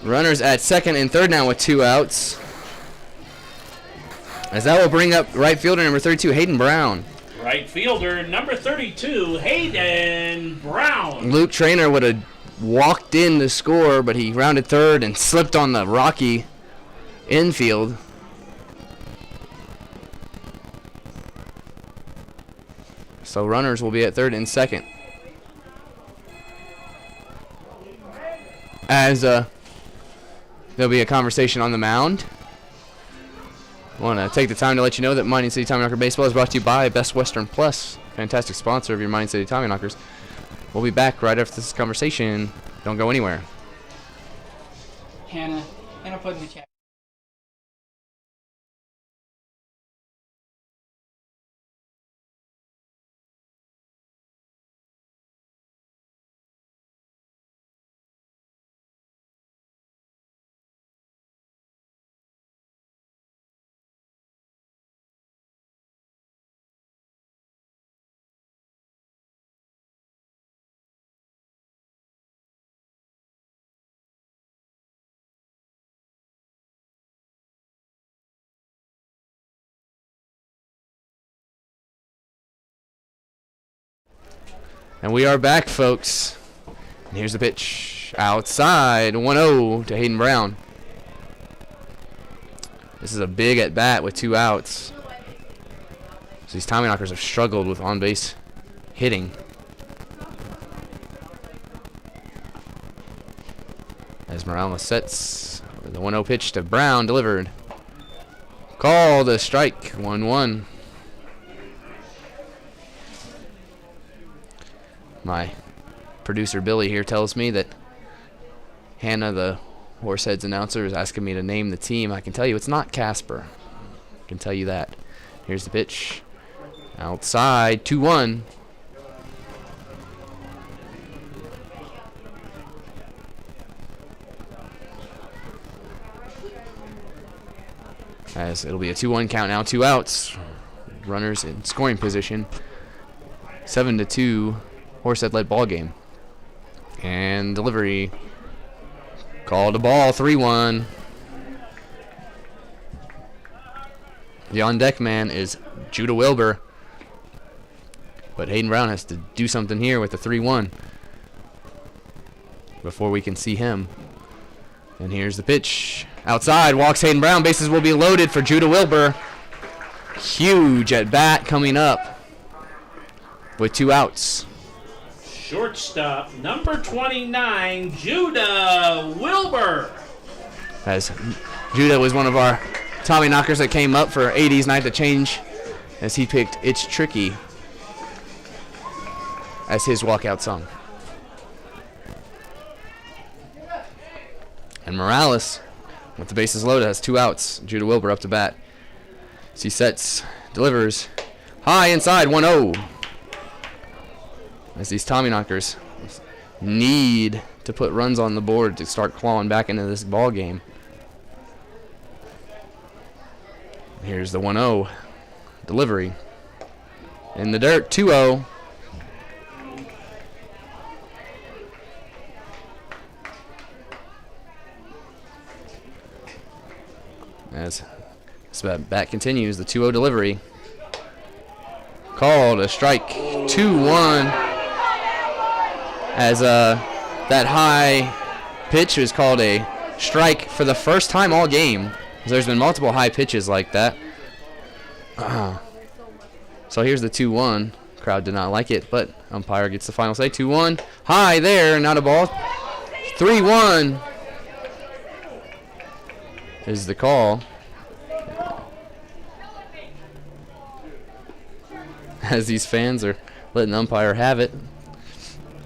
Runners at second and third now with 2 outs. As that will bring up right fielder number 32, Hayden Brown. Right fielder number 32, Hayden Brown. Luke Trainer would have walked in to score, but he rounded third and slipped on the rocky infield. So runners will be at third and second. As there'll be a conversation on the mound. I want to take the time to let you know that Mining City Tommyknocker Baseball is brought to you by Best Western Plus, fantastic sponsor of your Mining City Tommyknockers. We'll be back right after this conversation. Don't go anywhere. Hannah put in the chat. And we are back, folks. And here's the pitch. Outside, 1-0 to Hayden Brown. This is a big at-bat with 2 outs. So these Tommyknockers have struggled with on-base hitting. As Morales sets the 1-0 pitch to Brown, delivered. Called a strike, 1-1. My producer Billy here tells me that Hannah, the Horseheads announcer, is asking me to name the team. I can tell you it's not Casper. I can tell you that. Here's the pitch. Outside, 2-1. As it'll be a 2-1 count now, 2 outs. Runners in scoring position. 7-2. Horsehead-led ball game. And delivery. Called a ball, 3-1. The on-deck man is Judah Wilbur. But Hayden Brown has to do something here with the 3-1 before we can see him. And here's the pitch. Outside, walks Hayden Brown. Bases will be loaded for Judah Wilbur. Huge at-bat coming up with 2 outs. Shortstop, number 29, Judah Wilbur. As Judah was one of our Tommyknockers that came up for 80s Night to Change, as he picked It's Tricky as his walkout song. And Morales, with the bases loaded, has 2 outs. Judah Wilbur up to bat. As he sets, delivers, high inside, 1-0. As these Tommyknockers need to put runs on the board to start clawing back into this ball game. Here's the 1-0 delivery. In the dirt, 2-0. As this bat continues, the 2-0 delivery. Called a strike, 2-1. As that high pitch is called a strike for the first time all game. There's been multiple high pitches like that. So here's the 2-1. Crowd did not like it, but umpire gets the final say. 2-1. High there, not a ball. 3-1 is the call. As these fans are letting the umpire have it.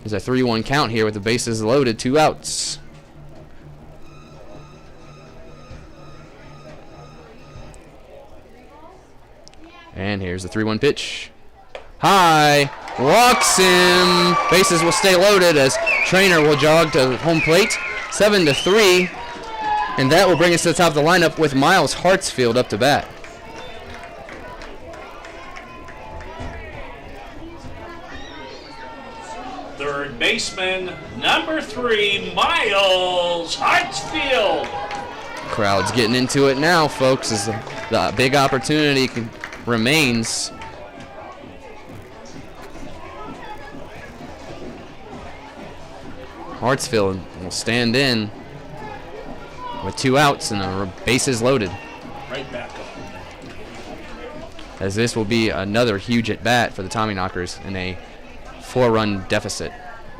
There's a 3-1 count here with the bases loaded, 2 outs. And here's the 3-1 pitch. High, walks him. Bases will stay loaded as Trainer will jog to home plate. 7-3. And that will bring us to the top of the lineup with Miles Hartsfield up to bat. Third baseman, number 3, Miles Hartsfield. Crowd's getting into it now, folks, as the big opportunity remains. Hartsfield will stand in with 2 outs and the bases loaded. Right back up. As this will be another huge at bat for the Tommyknockers in a 4-run deficit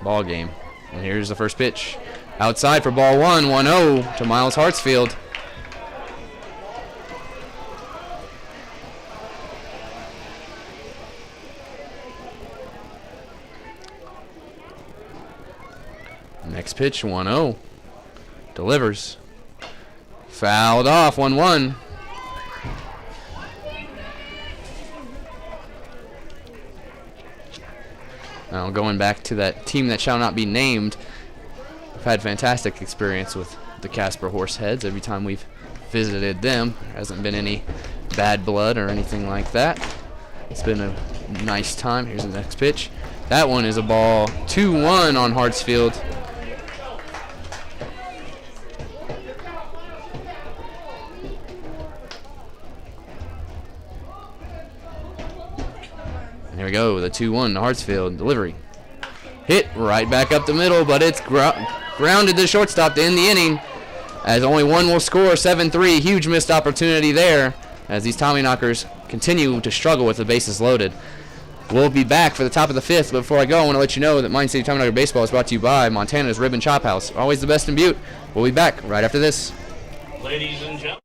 ball game. And here's the first pitch. Outside for ball 1, 1-0 to Miles Hartsfield. Next pitch, 1-0. Delivers. Fouled off, 1-1. Now going back to that team that shall not be named, I've had fantastic experience with the Casper Horseheads every time we've visited them. There hasn't been any bad blood or anything like that. It's been a nice time. Here's the next pitch. That one is a ball. 2-1 on Hartsfield. And here we go, the 2-1 to Hartsfield. Delivery. Hit right back up the middle, but it's grounded to shortstop to end the inning, as only one will score. 7-3. Huge missed opportunity there, as these Tommyknockers continue to struggle with the bases loaded. We'll be back for the top of the fifth, but before I go, I want to let you know that Mine City Tommyknocker Baseball is brought to you by Montana's Rib and Chop House. Always the best in Butte. We'll be back right after this. Ladies and gentlemen.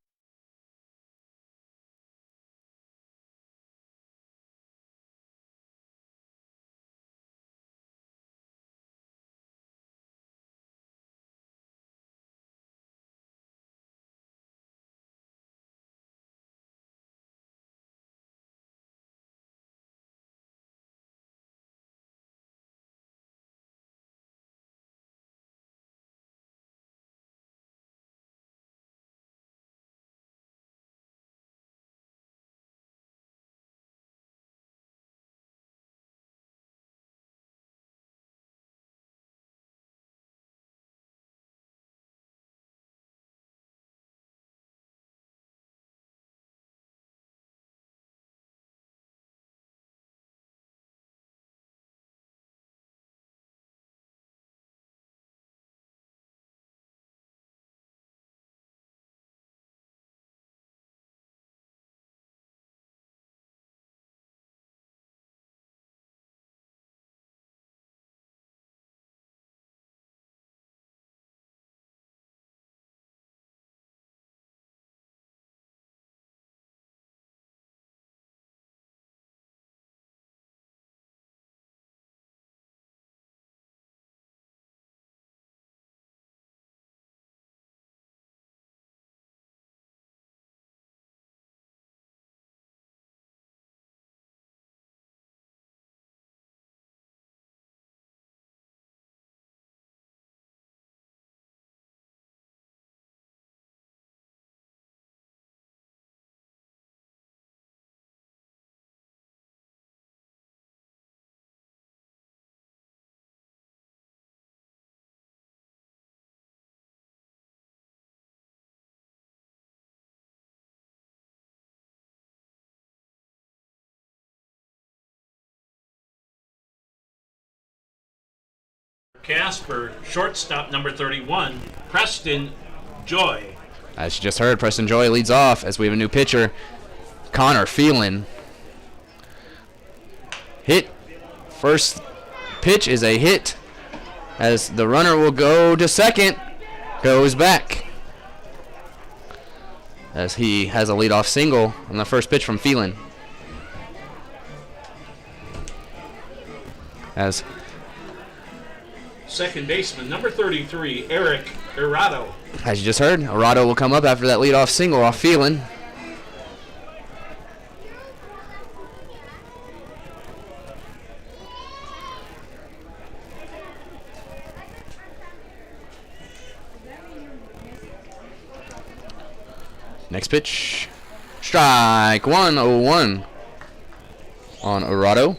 Casper, shortstop number 31, Preston Joy. As you just heard, Preston Joy leads off as we have a new pitcher, Connor Phelan. Hit. First pitch is a hit, as the runner will go to second, goes back, as he has a leadoff single on the first pitch from Phelan. As second baseman number 33, Eric Irado. As you just heard, Irado will come up after that leadoff single off Phelan. Next pitch, strike one, 0-1 on Irado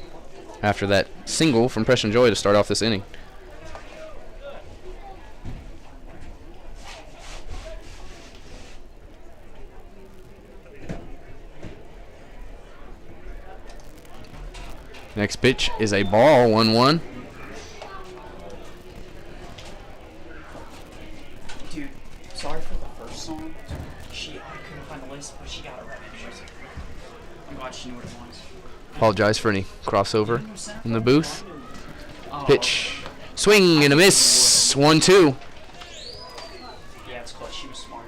after that single from Preston Joy to start off this inning. Next pitch is a ball, 1-1. Dude, sorry for the first song. I couldn't find the list, but she got it right. I'm glad she knew what it was. Apologize for any crossover in the booth. Pitch, swing and a miss, 1-2. Yeah, it's close. She was smart.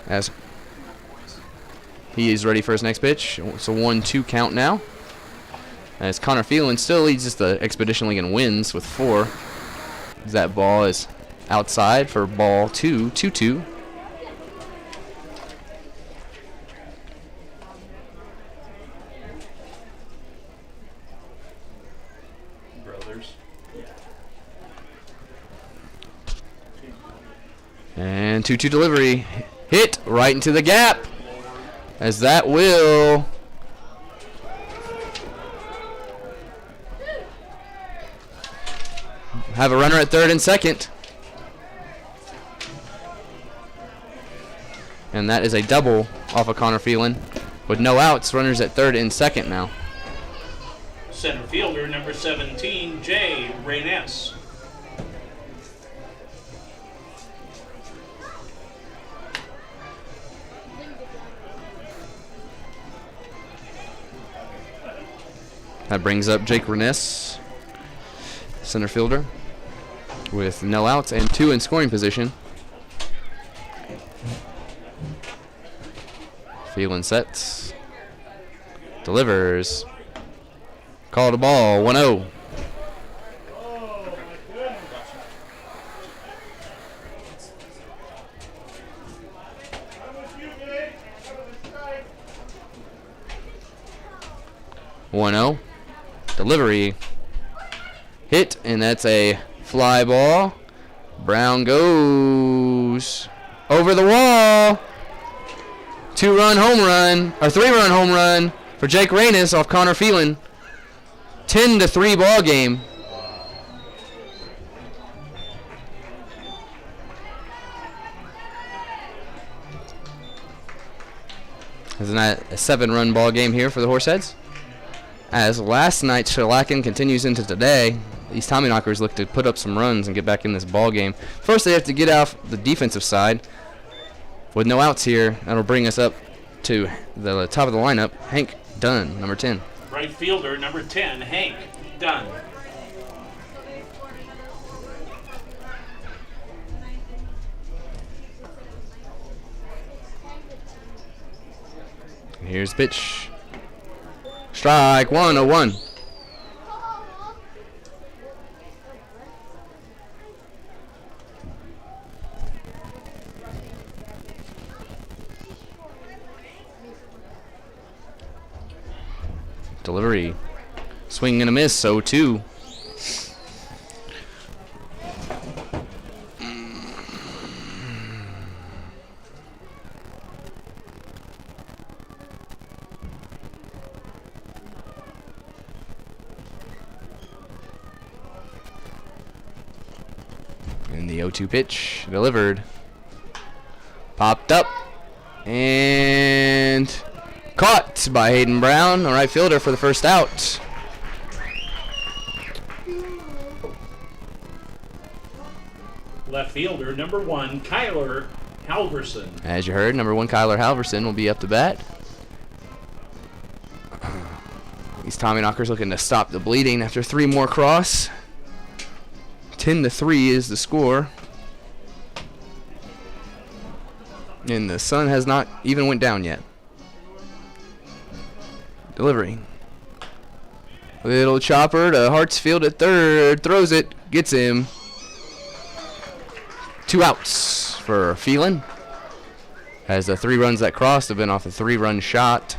As He is ready for his next pitch. It's a 1-2 count now. As Connor Phelan still leads just the Expedition League in wins with 4. That ball is outside for ball 2, 2-2. Brothers. And 2-2 delivery. Hit right into the gap. As that will have a runner at third and second. And that is a double off of Connor Phelan. With no outs, runners at third and second now. Center fielder number 17, Jay Reynes. That brings up Jake Reness, center fielder, with no outs and 2 in scoring position. Phelan sets, delivers, called a ball, 1-0. Delivery, hit, and that's a fly ball. Brown goes over the wall. 2-run home run, or 3-run home run for Jake Reynes off Connor Phelan. 10-3 ball game. Isn't that a 7-run ball game here for the Horseheads? As last night's shellacking continues into today, these Tommyknockers look to put up some runs and get back in this ball game. First, they have to get off the defensive side. With no outs here, that'll bring us up to the top of the lineup. Hank Dunn, number 10. Right fielder number 10, Hank Dunn. Here's pitch. Strike 1-0-1. Delivery. Swing and a miss, 0-2. And the 0-2 pitch delivered. Popped up. And caught by Hayden Brown, the right fielder, for the first out. Left fielder number 1, Kyler Halverson. As you heard, number 1 Kyler Halverson will be up to bat. These Tommyknockers looking to stop the bleeding after 3 more cross. 10-3 is the score. And the sun has not even went down yet. Delivery. Little chopper to Hartsfield at third. Throws it. Gets him. 2 outs for Phelan. As the 3 runs that crossed have been off a 3-run shot.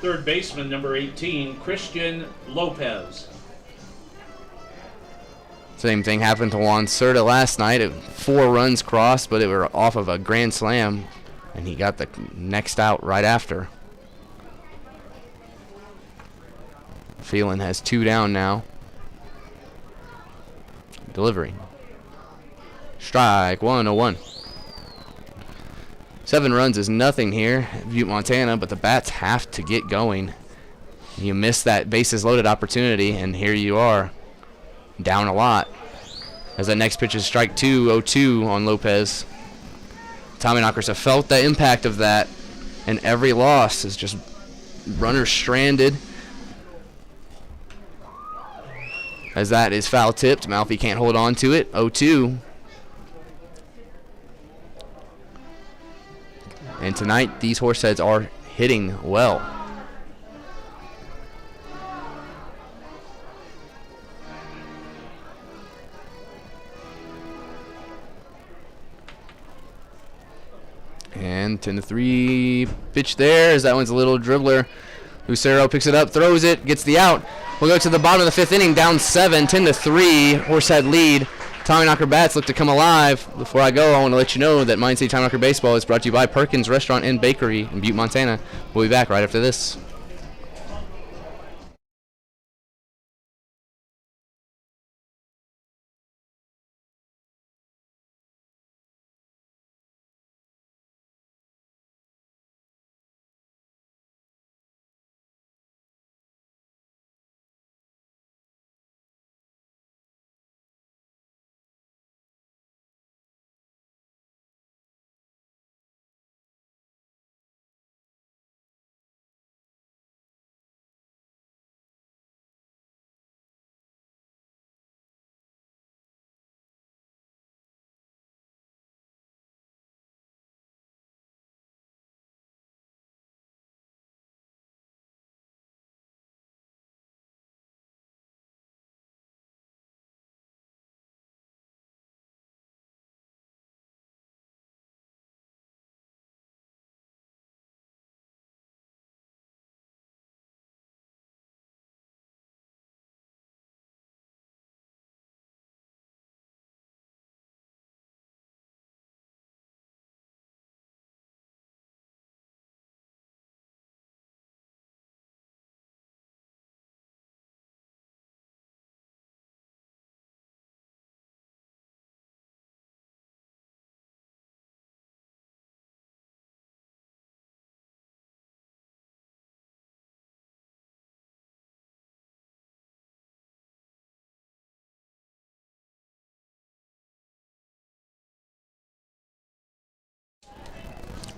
Third baseman number 18, Christian Lopez. Same thing happened to Juan Cerda last night. 4 runs crossed, but it were off of a grand slam, and he got the next out right after. Phelan has 2 down now. Delivery. Strike 1-0-1. 7 runs is nothing here at Butte, Montana, but the bats have to get going. You missed that bases loaded opportunity, and here you are, down a lot. As that next pitch is strike 2, 0-2 on Lopez. Tommyknockers have felt the impact of that, and every loss is just runners stranded. As that is foul tipped, Malfi can't hold on to it, 0-2. And tonight, these Horseheads are hitting well. And 10-3 pitch there as that one's a little dribbler. Lucero picks it up, throws it, gets the out. We'll go to the bottom of the fifth inning, down 7, 10-3, Horsehead lead. Tommyknocker bats look to come alive. Before I go, I want to let you know that Mine City Tommyknocker Baseball is brought to you by Perkins Restaurant and Bakery in Butte, Montana. We'll be back right after this.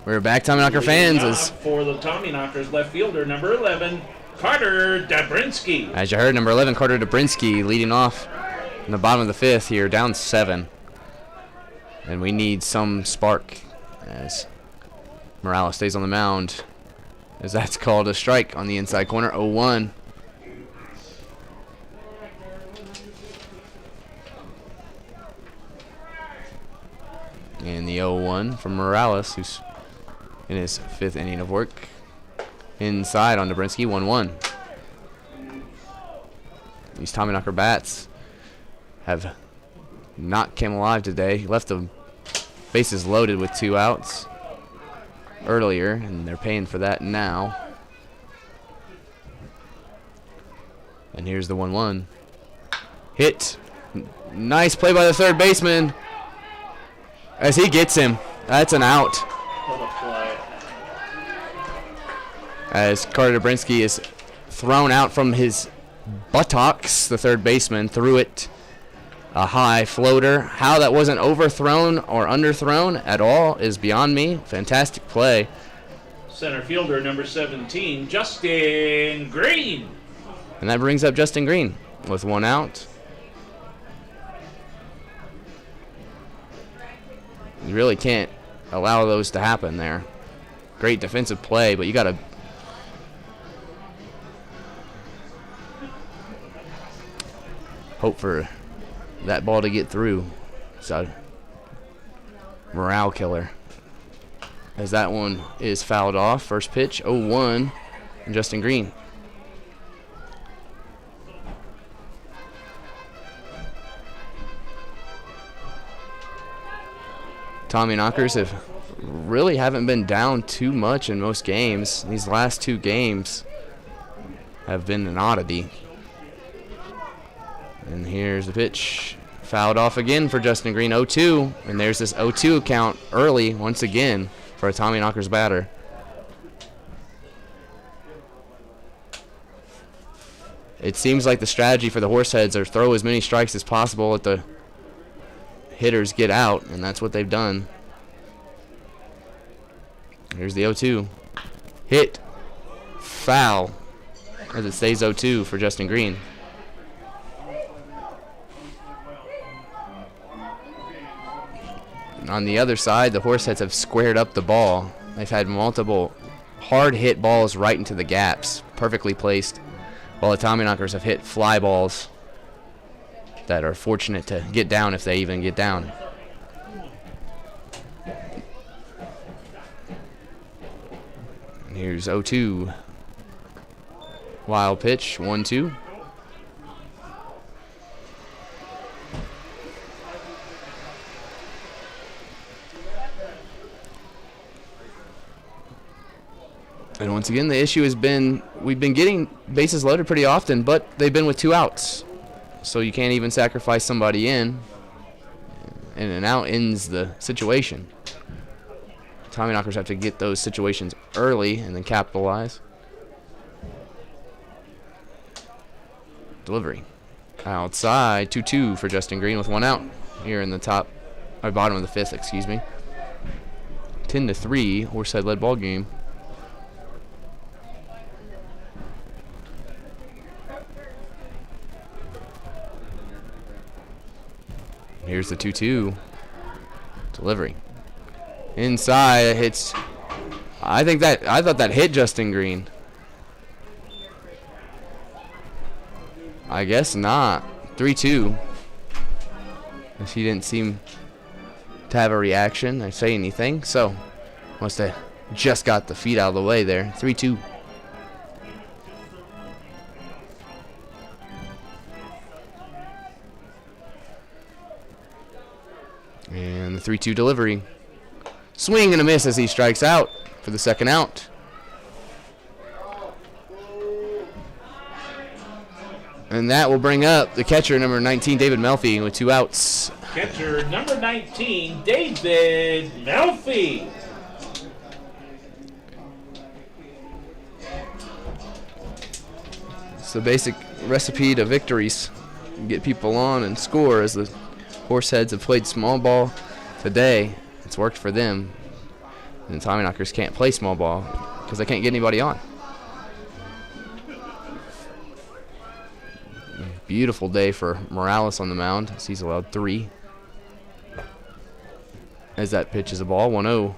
We're back, Tommyknocker fans. As for the Tommyknockers, left fielder number 11, Carter Dabrinsky. As you heard, number 11, Carter Dabrinsky, leading off in the bottom of the fifth here, down 7. And we need some spark as Morales stays on the mound, as that's called a strike on the inside corner, 0-1. And the 0-1 from Morales, who's in his 5th inning of work. Inside on Dabrinsky, 1-1. These Tommyknocker bats have not come alive today. He left the bases loaded with 2 outs earlier, and they're paying for that now. And here's the 1-1. Hit. Nice play by the third baseman as he gets him. That's an out. As Carter Dabrinsky is thrown out from his buttocks, the third baseman threw it a high floater. How that wasn't overthrown or underthrown at all is beyond me. Fantastic play. Center fielder number 17, Justin Green. And that brings up Justin Green with 1 out. You really can't allow those to happen there. Great defensive play, but you got to hope for that ball to get through. So, morale killer. As that one is fouled off. First pitch, 0-1, and Justin Green. Tommyknockers really haven't been down too much in most games. These last 2 games have been an oddity. And here's the pitch. Fouled off again for Justin Green, 0-2. And there's this 0-2 count early once again for a Tommyknockers batter. It seems like the strategy for the Horseheads are throw as many strikes as possible, let the hitters get out, and that's what they've done. Here's the 0-2. Hit. Foul. As it stays 0-2 for Justin Green. On the other side, the Horseheads have squared up the ball They've had multiple hard hit balls right into the gaps, perfectly placed, while the Tommyknockers have hit fly balls that are fortunate to get down if they even get down. And here's 0-2. Wild pitch, 1-2. And once again, the issue has been we've been getting bases loaded pretty often, but they've been with 2 outs. So you can't even sacrifice somebody in, and an out ends the situation. Tommyknockers have to get those situations early and then capitalize. Delivery. Outside, 2-2 for Justin Green with 1 out here in the bottom of the 5th, excuse me. 10-3, Horsehead led ball game. Here's the 2-2. Delivery. Inside, it hits. I thought that hit Justin Green. I guess not. 3-2. He didn't seem to have a reaction or say anything, so must have just got the feet out of the way there. 3-2. And the 3-2 delivery. Swing and a miss as he strikes out for the second out. And that will bring up the catcher, number 19, David Melfi, with 2 outs. Catcher number 19, David Melfi. It's the basic recipe to victories. Get people on and score. As the Horseheads have played small ball today, it's worked for them. And the Tommyknockers can't play small ball because they can't get anybody on. Beautiful day for Morales on the mound as he's allowed 3. As that pitch is a ball, 1-0.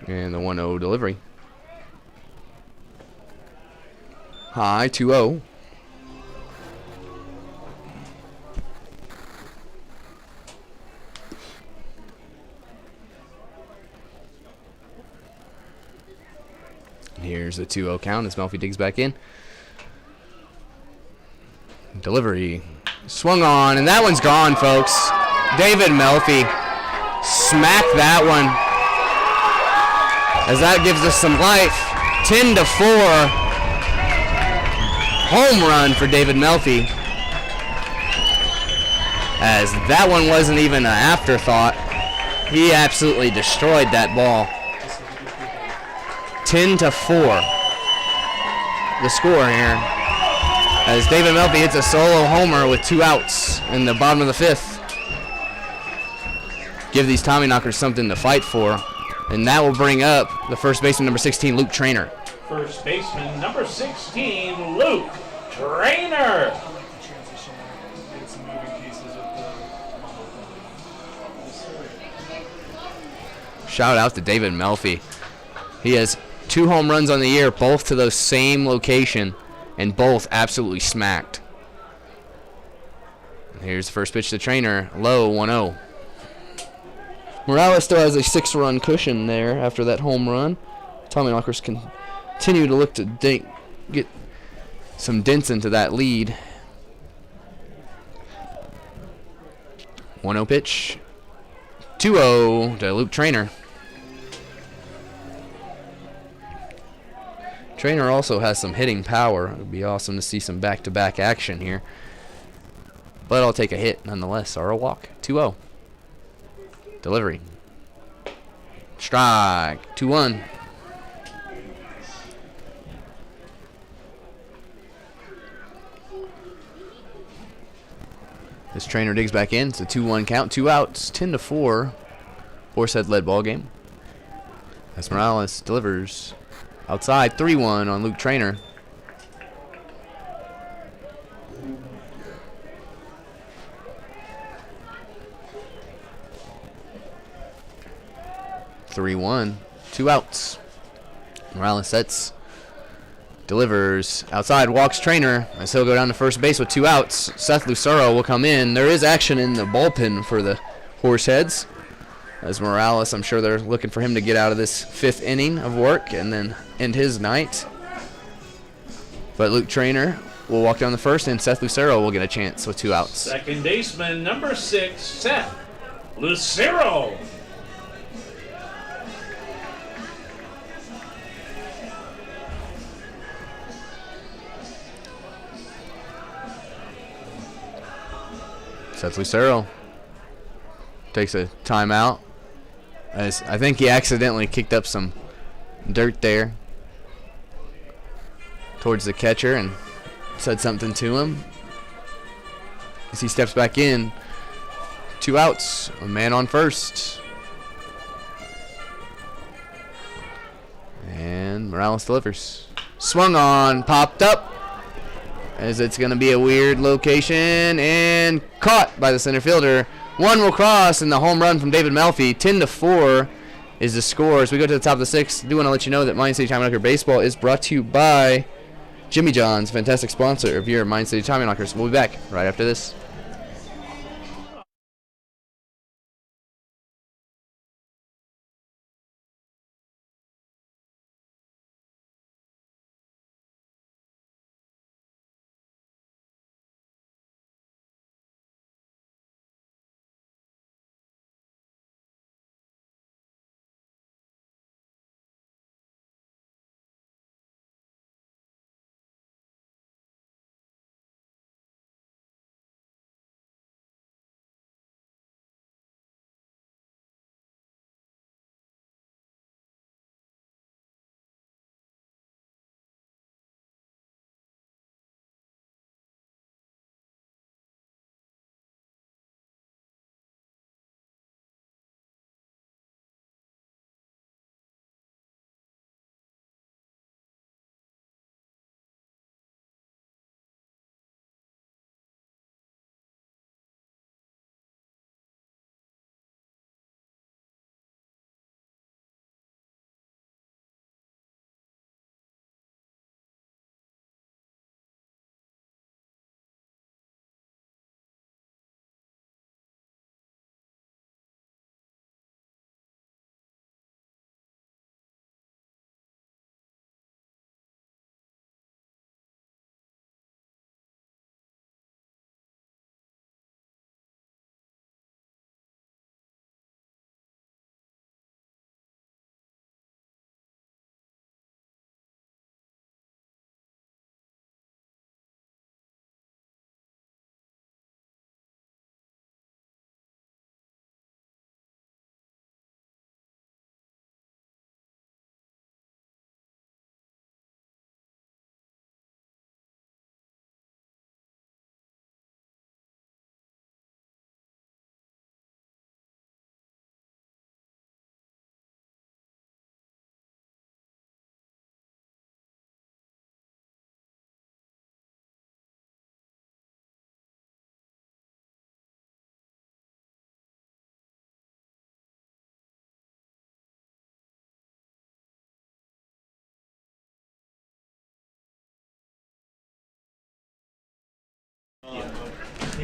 And the 1-0 delivery. High, 2-0. Here's the 2-0 count as Melfi digs back in. Delivery. Swung on, and that one's gone, folks. David Melfi smacked that one. As that gives us some life. 10-4. Home run for David Melfi. As that one wasn't even an afterthought. He absolutely destroyed that ball. 10-4. The score here. As David Melfi hits a solo homer with 2 outs in the bottom of the 5th. Give these Tommyknockers something to fight for. And that will bring up the first baseman, number 16, Luke Trainer. First baseman, number 16, Luke Trainer. Shout out to David Melfi. He has 2 home runs on the year, both to the same location, and both absolutely smacked. Here's the first pitch to Trainer, low, 1-0. Morales still has a 6-run cushion there after that home run. Tommyknockers continue to look to get some dents into that lead. 1-0 pitch. 2-0 to Luke Trainer. Trainer also has some hitting power. It would be awesome to see some back-to-back action here. But I'll take a hit nonetheless, or a walk. 2-0. Delivery. Strike. 2-1. This Trainer digs back in. It's a 2-1 count. 2 outs. 10-4. Horsehead led ball game. As Morales delivers outside. 3-1 on Luke Trainer. 3-1. 2 outs. Morales sets. Delivers. Outside. Walks trainer. As he'll go down to first base with 2 outs. Seth Lucero will come in. There is action in the bullpen for the Horseheads. As Morales, I'm sure they're looking for him to get out of this 5th inning of work and then end his night. But Luke Trainer will walk down the first, and Seth Lucero will get a chance with 2 outs. Second baseman, number 6, Seth Lucero. Seth Lucero takes a timeout. As I think he accidentally kicked up some dirt there towards the catcher and said something to him. As he steps back in, 2 outs, a man on first. And Morales delivers. Swung on, popped up. As it's going to be a weird location and caught by the center fielder. One will cross, and the home run from David Melfi. 10-4 is the score. As we go to the top of the 6th, I do want to let you know that Mine City Tommyknocker Baseball is brought to you by Jimmy John's, fantastic sponsor of your Mine City Tommyknockers. We'll be back right after this.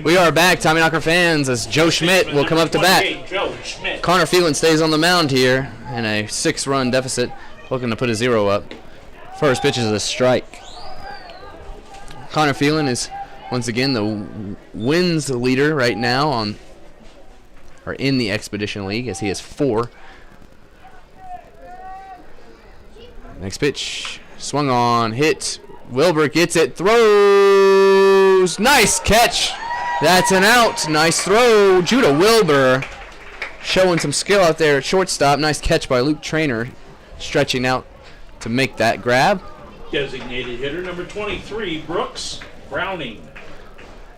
We are back, Tommyknocker fans, as Joe Schmidt will come up to bat. Connor Phelan stays on the mound here in a 6-run deficit, looking to put a 0 up. First pitch is a strike. Connor Phelan is once again the wins leader right now in the Expedition League, as he has 4. Next pitch, swung on, hit. Wilbur gets it, throws. Nice catch. That's an out. Nice throw. Judah Wilbur showing some skill out there at shortstop. Nice catch by Luke Trainer, stretching out to make that grab. Designated hitter number 23, Brooks Browning.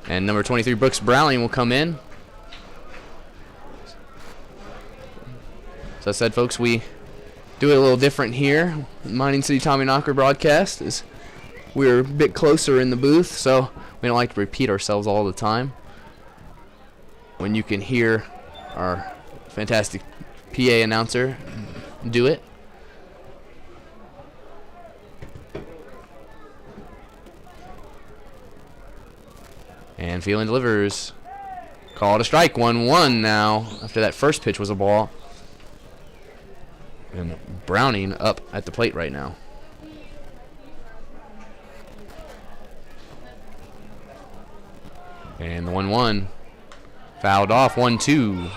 And number 23, Brooks Browning, will come in. As I said, folks, we do it a little different here. Mining City Tommyknocker broadcast is we're a bit closer in the booth, so we don't like to repeat ourselves all the time. When you can hear our fantastic PA announcer do it. And Phelan delivers. Call to strike. 1-1 now after that first pitch was a ball. And Browning up at the plate right now. And the 1-1 fouled off. 1-2.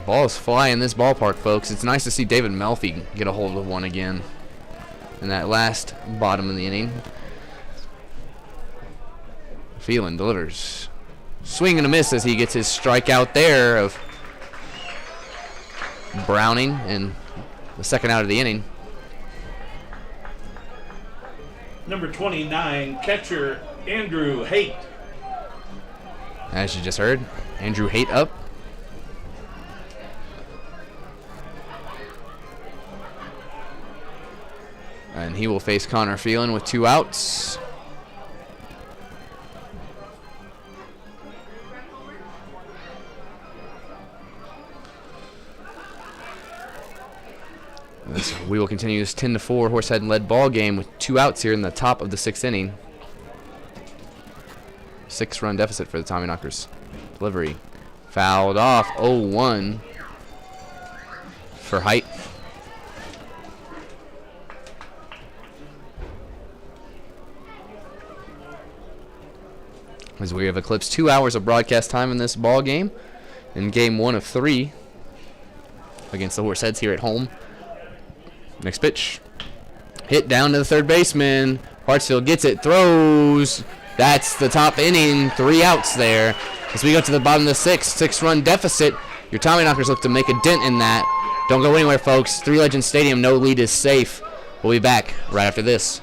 Balls fly in this ballpark, folks. It's nice to see David Melfi get a hold of one again in that last bottom of the inning. Phelan delivers. Swing and a miss as he gets his strikeout there of Browning in the second out of the inning. Number 29, catcher Andrew Haight. As you just heard, Andrew Haight up. And he will face Connor Phelan with 2 outs. We will continue this 10-4 Horsehead-led ball game with 2 outs here in the top of the 6th inning. 6-run deficit for the Tommyknockers. Delivery fouled off. 0-1 for Haight. As we have eclipsed 2 hours of broadcast time in this ball game, in game 1 of 3 against the Horseheads here at home. Next pitch, hit down to the third baseman. Hartsfield gets it, throws. That's the top inning. 3 outs there. As we go to the bottom of the 6-run deficit, your Tommyknockers look to make a dent in that. Don't go anywhere, folks. Three Legends Stadium, no lead is safe. We'll be back right after this.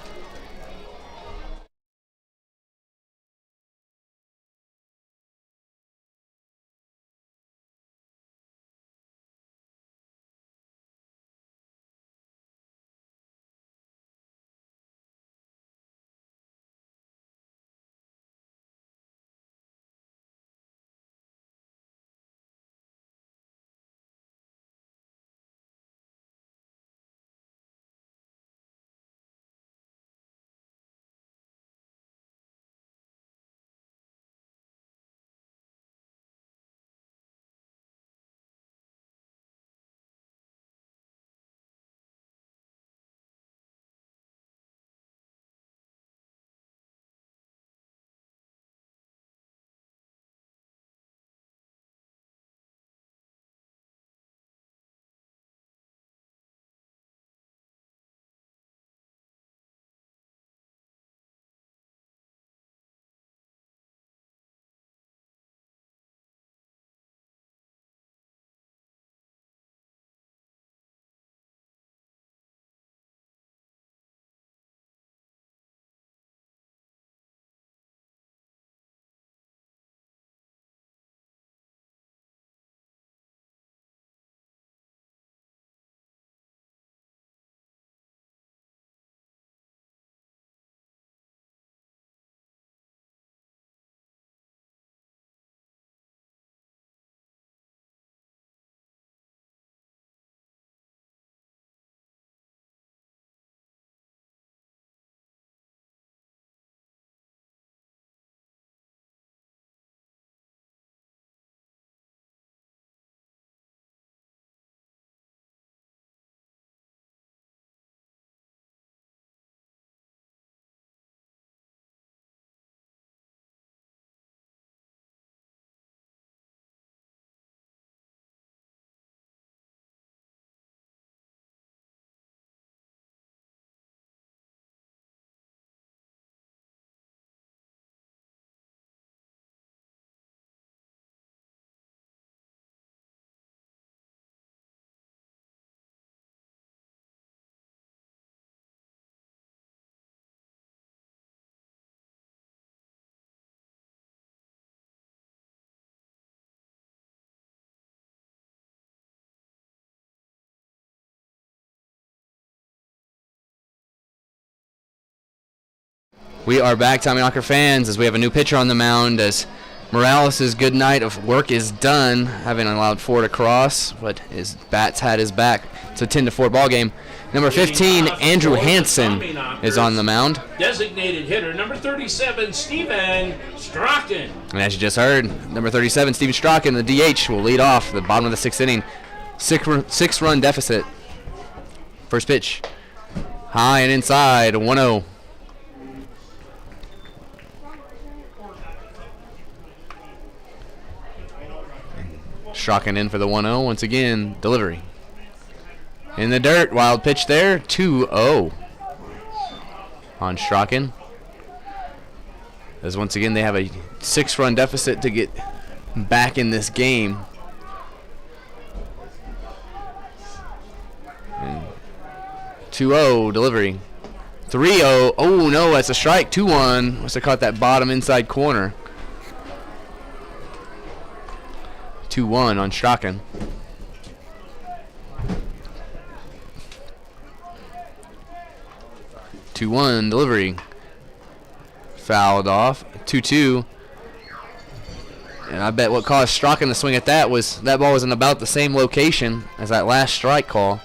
We are back, Tommyknocker fans, as we have a new pitcher on the mound as Morales' good night of work is done, having allowed 4 to cross, but his bats had his back. It's a 10-4 ball game. Number 15, Andrew Hansen, is on the mound. Designated hitter, number 37, Steven Strachan. And as you just heard, number 37, Steven Strachan, the DH, will lead off the bottom of the 6th inning. Six-run deficit. First pitch. High and inside, 1-0. Strachan in for the 1-0 once again. Delivery. In the dirt. Wild pitch there. 2-0 on Strachan. As once again they have a 6-run deficit to get back in this game. And 2-0 delivery. 3-0. Oh no, that's a strike. 2-1. Must have caught that bottom inside corner. 2-1 on Strachan. Two-one delivery. Fouled off. 2-2. And I bet what caused Strachan to swing at that was that ball was in about the same location as that last strike call.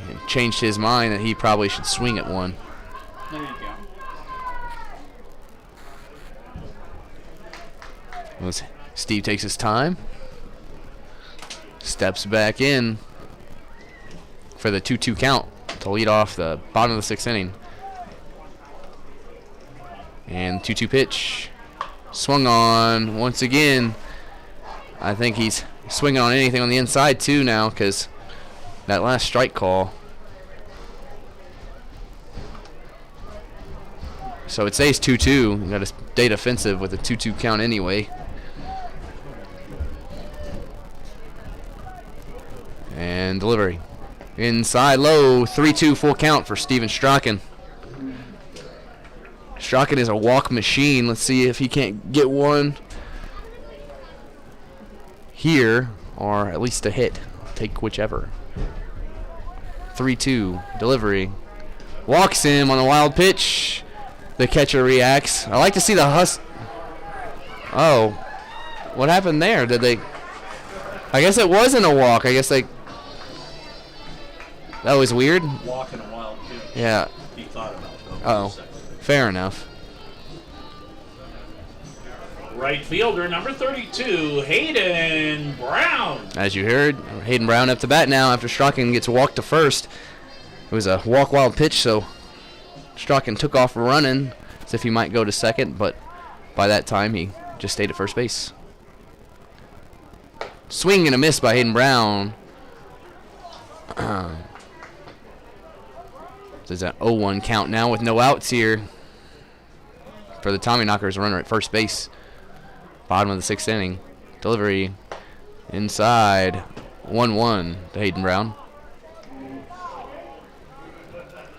He changed his mind that he probably should swing at one. There you go. Steve takes his time. Steps back in for the 2-2 count to lead off the bottom of the 6th inning. And 2-2 pitch. Swung on once again. I think he's swinging on anything on the inside too now because that last strike call. So it says 2-2. You got to stay defensive with a 2-2 count anyway. And delivery. Inside low, 3-2 full count for Steven Strachan. Strachan is a walk machine. Let's see if he can't get one here, or at least a hit. Take whichever. 3-2 delivery. Walks him on a wild pitch. The catcher reacts. I like to see the Oh, what happened there? Did they? I guess it wasn't a walk. I guess they. That was weird. Walking a wild pitch. Yeah. He thought about it. Oh, fair enough. Right fielder, number 32, Hayden Brown. As you heard, Hayden Brown up to bat now after Strachan gets walked to first. It was a walk wild pitch, so Strachan took off running as if he might go to second, but by that time he just stayed at first base. Swing and a miss by Hayden Brown. There's an 0-1 count now with no outs here for the Tommyknockers. Runner at first base. Bottom of the 6th inning. Delivery inside. 1-1 to Hayden Brown.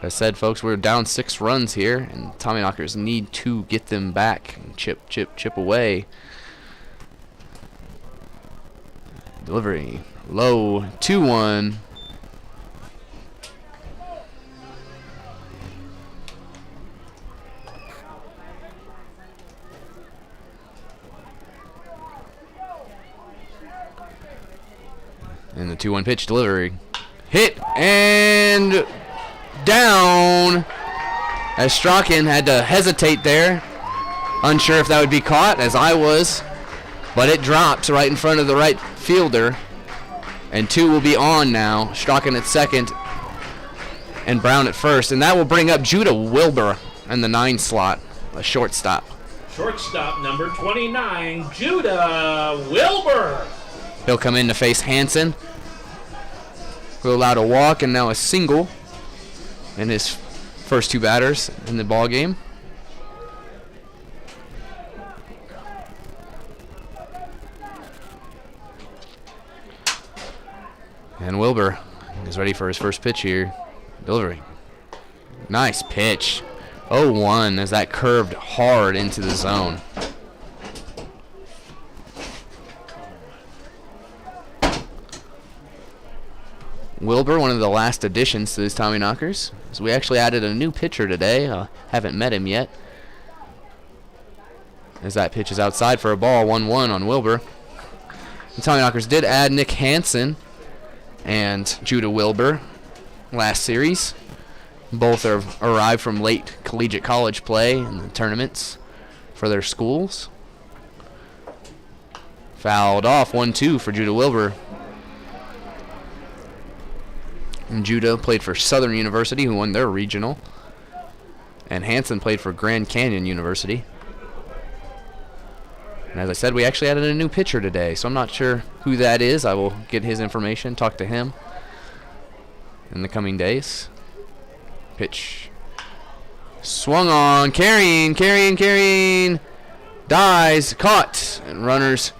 As I said, folks, we're down 6 runs here, and Tommyknockers need to get them back. Chip, chip, chip away. Delivery low. 2-1. And the 2-1 pitch delivery. Hit and down. As Strachan had to hesitate there. Unsure if that would be caught, as I was. But it drops right in front of the right fielder. And 2 will be on now. Strachan at second. And Brown at first. And that will bring up Judah Wilbur in the 9 slot. A shortstop. Shortstop number 29, Judah Wilbur. He'll come in to face Hansen. Who allowed a walk and now a single in his first 2 batters in the ball game. And Wilbur is ready for his first pitch here. Delivery. Nice pitch. 0-1 as that curved hard into the zone. Wilbur, one of the last additions to these Tommyknockers. So we actually added a new pitcher today. Haven't met him yet. As that pitch is outside for a ball, 1-1 on Wilbur. The Tommyknockers did add Nick Hansen and Judah Wilbur last series. Both are arrived from late collegiate college play in the tournaments for their schools. Fouled off, 1-2 for Judah Wilbur. And Judah played for Southern University, who won their regional. And Hansen played for Grand Canyon University. And as I said, we actually added a new pitcher today, so I'm not sure who that is. I will get his information, talk to him in the coming days. Pitch. Swung on, carrying. Dies, caught. And runners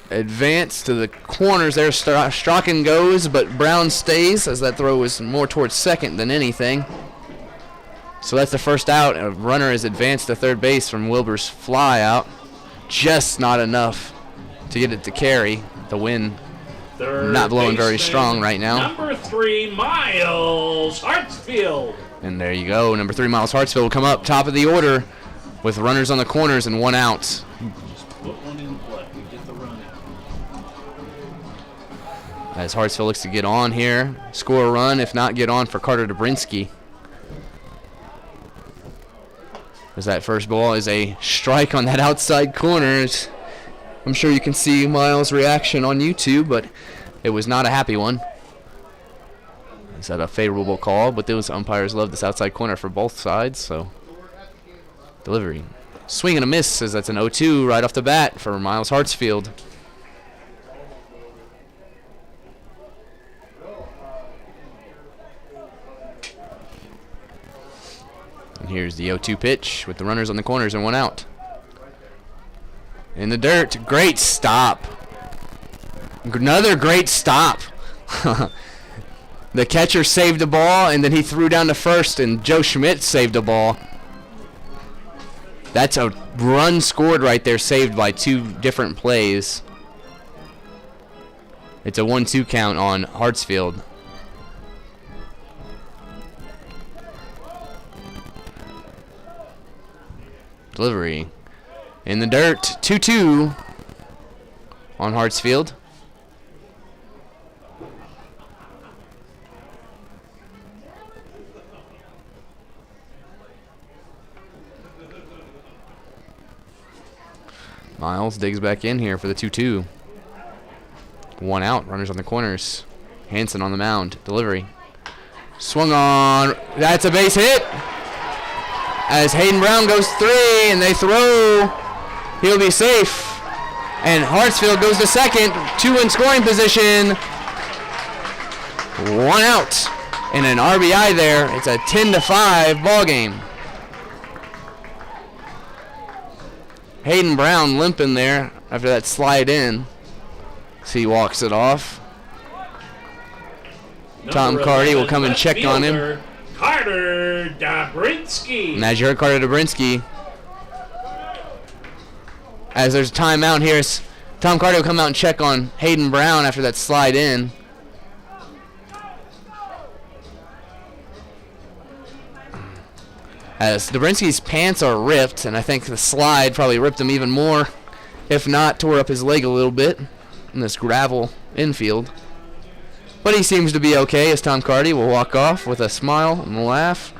advance to the corners there. Strachan goes, but Brown stays as that throw was more towards second than anything. So that's the first out. A runner is advanced to third base from Wilbur's fly out. Just not enough to get it to carry. The wind not blowing very strong right now. Number 3, Miles Hartsfield. And there you go. Number 3, Miles Hartsfield will come up top of the order with runners on the corners and 1 out. Just put one in play. Get the run in. As Hartsfield looks to get on here, score a run, if not get on for Carter Dobrinsky. As that first ball is a strike on that outside corner. I'm sure you can see Miles' reaction on YouTube, but it was not a happy one. Is that a favorable call? But those umpires love this outside corner for both sides, so delivery. Swing and a miss, as that's an 0-2 right off the bat for Miles Hartsfield. And here's the 0-2 pitch with the runners on the corners and 1 out. In the dirt, great stop. Another great stop. The catcher saved the ball, and then he threw down to first, and Joe Schmidt saved the ball. That's a run scored right there, saved by 2 different plays. It's a 1-2 count on Hartsfield. Delivery. In the dirt, 2-2 on Hartsfield. Miles digs back in here for the 2-2. 1 out, runners on the corners. Hansen on the mound, delivery. Swung on, that's a base hit. As Hayden Brown goes 3 and they throw, he'll be safe. And Hartsfield goes to second, 2 in scoring position. 1 out and an RBI there. It's a 10-5 ball game. Hayden Brown limping there after that slide in. So he walks it off. Tom Carty will come and check on him. Carter Dobrinsky. And as you heard, Carter Dobrinsky. As there's a timeout here, Tom Carty will come out and check on Hayden Brown after that slide in. As Dobrinsky's pants are ripped, and I think the slide probably ripped him even more, if not tore up his leg a little bit in this gravel infield. But he seems to be okay as Tom Carty will walk off with a smile and a laugh.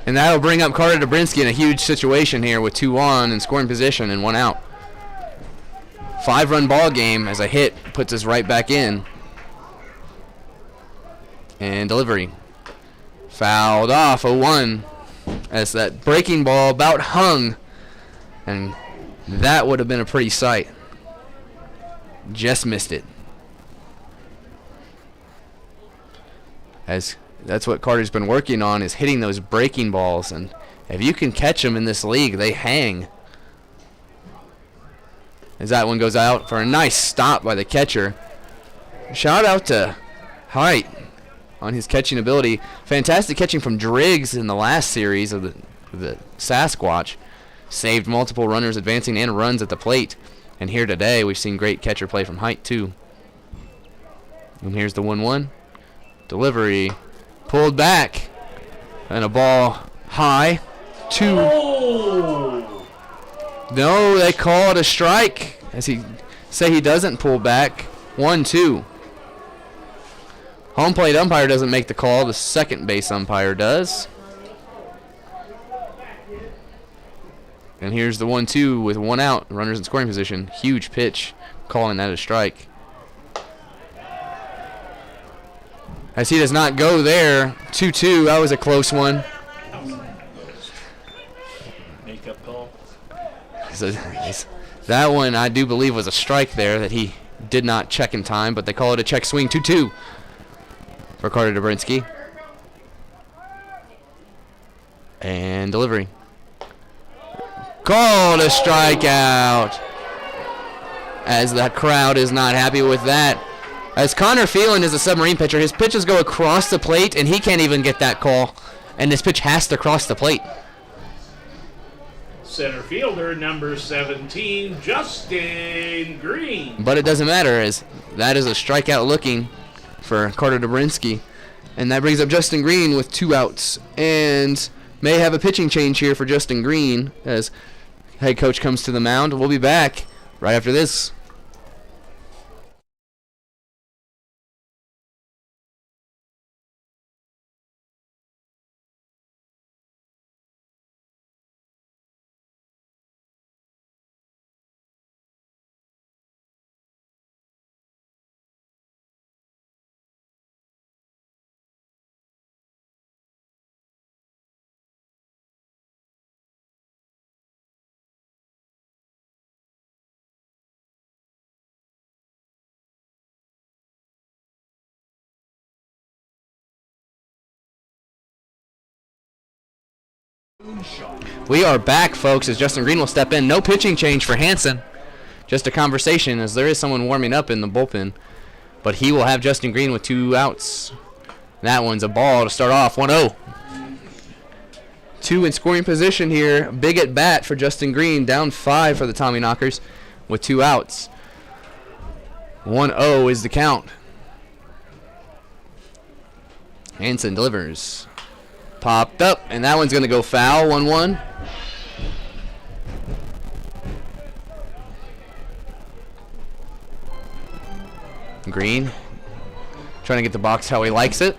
And that'll bring up Carter Dobrinsky in a huge situation here with 2 on in scoring position and 1 out. 5-run ball game as a hit puts us right back in. And delivery. Fouled off, 0-1. As that breaking ball about hung. And that would have been a pretty sight. Just missed it. As that's what Carter's been working on, is hitting those breaking balls. And if you can catch them in this league, they hang. As that one goes out for a nice stop by the catcher. Shout out to Height on his catching ability. Fantastic catching from Driggs in the last series of the Sasquatch. Saved multiple runners advancing and runs at the plate. And here today, we've seen great catcher play from height, too. And here's the 1-1. Delivery. Pulled back. And a ball high. 2. Oh! No, they call it a strike. As he say he doesn't pull back. 1-2. Home plate umpire doesn't make the call. The second base umpire does. And here's the 1-2 with 1 out. Runners in scoring position. Huge pitch. Calling that a strike. As he does not go there. 2-2. That was a close one. Makeup call. So, that one I do believe was a strike there that he did not check in time, but they call it a check swing. 2-2 for Carter Dobrinsky. And delivery. Called a strikeout. As that crowd is not happy with that. As Connor Phelan is a submarine pitcher, his pitches go across the plate, and he can't even get that call. And this pitch has to cross the plate. Center fielder, number 17, Justin Green. But it doesn't matter, as that is a strikeout looking for Carter Dobrinsky. And that brings up Justin Green with 2 outs. And may have a pitching change here for Justin Green as head coach comes to the mound. We'll be back right after this. We are back, folks, as Justin Green will step in. No pitching change for Hansen. Just a conversation, as there is someone warming up in the bullpen. But he will have Justin Green with 2 outs. That one's a ball to start off. 1-0. 2 in scoring position here. Big at bat for Justin Green. Down 5 for the Tommyknockers with 2 outs. 1-0 is the count. Hansen delivers. Popped up, and that one's going to go foul. 1-1. Green trying to get the box how he likes it.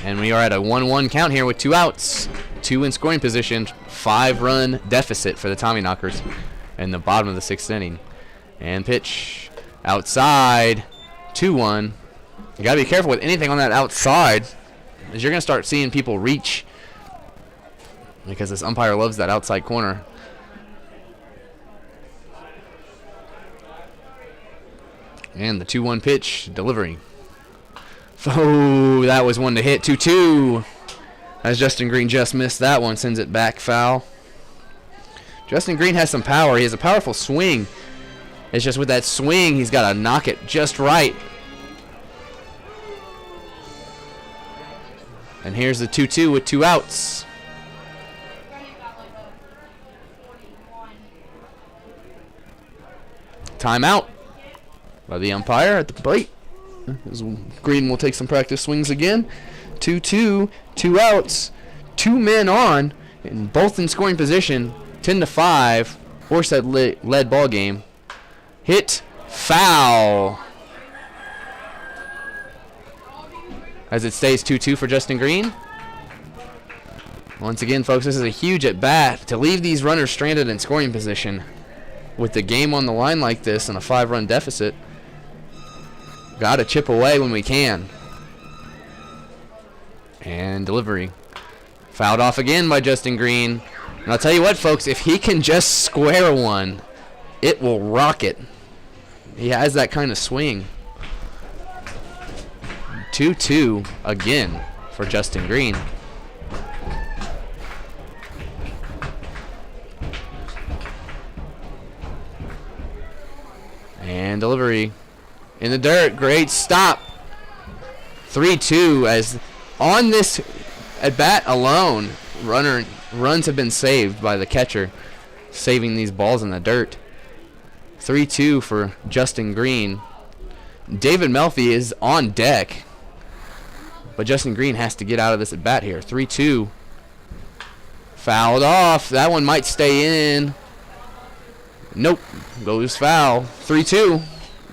And we are at a 1-1 count here with 2 outs. 2 in scoring position. 5-run deficit for the Tommyknockers in the bottom of the 6th inning. And pitch outside. 2-1. You got to be careful with anything on that outside, as you're going to start seeing people reach, because this umpire loves that outside corner. And the 2-1 pitch, delivery. Oh, that was one to hit. 2-2. As Justin Green just missed that one, sends it back foul. Justin Green has some power. He has a powerful swing. It's just with that swing, he's got to knock it just right. And here's the 2-2 with 2 outs. Timeout by the umpire at the plate. As Green will take some practice swings again. 2-2, 2 outs, 2 men on, and both in scoring position. 10-5, Horsehead led ball game. Hit, foul. As it stays 2-2 for Justin Green. Once again, folks, this is a huge at bat to leave these runners stranded in scoring position with the game on the line like this and a 5-run deficit. Got to chip away when we can. And delivery. Fouled off again by Justin Green. And I'll tell you what, folks, if he can just square one, it will rocket. He has that kind of swing. 2-2 again for Justin Green. And delivery in the dirt. Great stop. 3-2 as on this at bat alone, runs have been saved by the catcher, saving these balls in the dirt. 3-2 for Justin Green. David Melfi is on deck, but Justin Green has to get out of this at bat here. 3-2. Fouled off. That one might stay in. Nope. Goes foul. 3-2.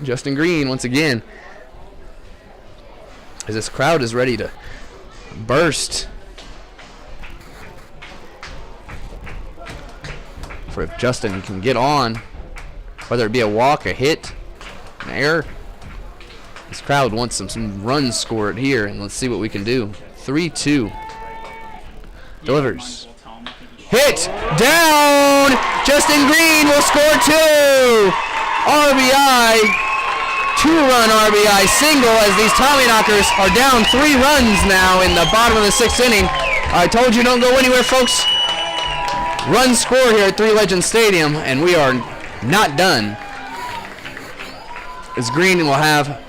Justin Green once again. As this crowd is ready to burst for if Justin can get on, whether it be a walk, a hit, an error. This crowd wants some runs scored here, and let's see what we can do. 3-2. Delivers. Hit! Down! Justin Green will score 2! RBI. 2-run RBI single as these Tommyknockers are down 3 runs now in the bottom of the 6th inning. I told you don't go anywhere, folks. Run score here at Three Legends Stadium, and we are not done. As Green will have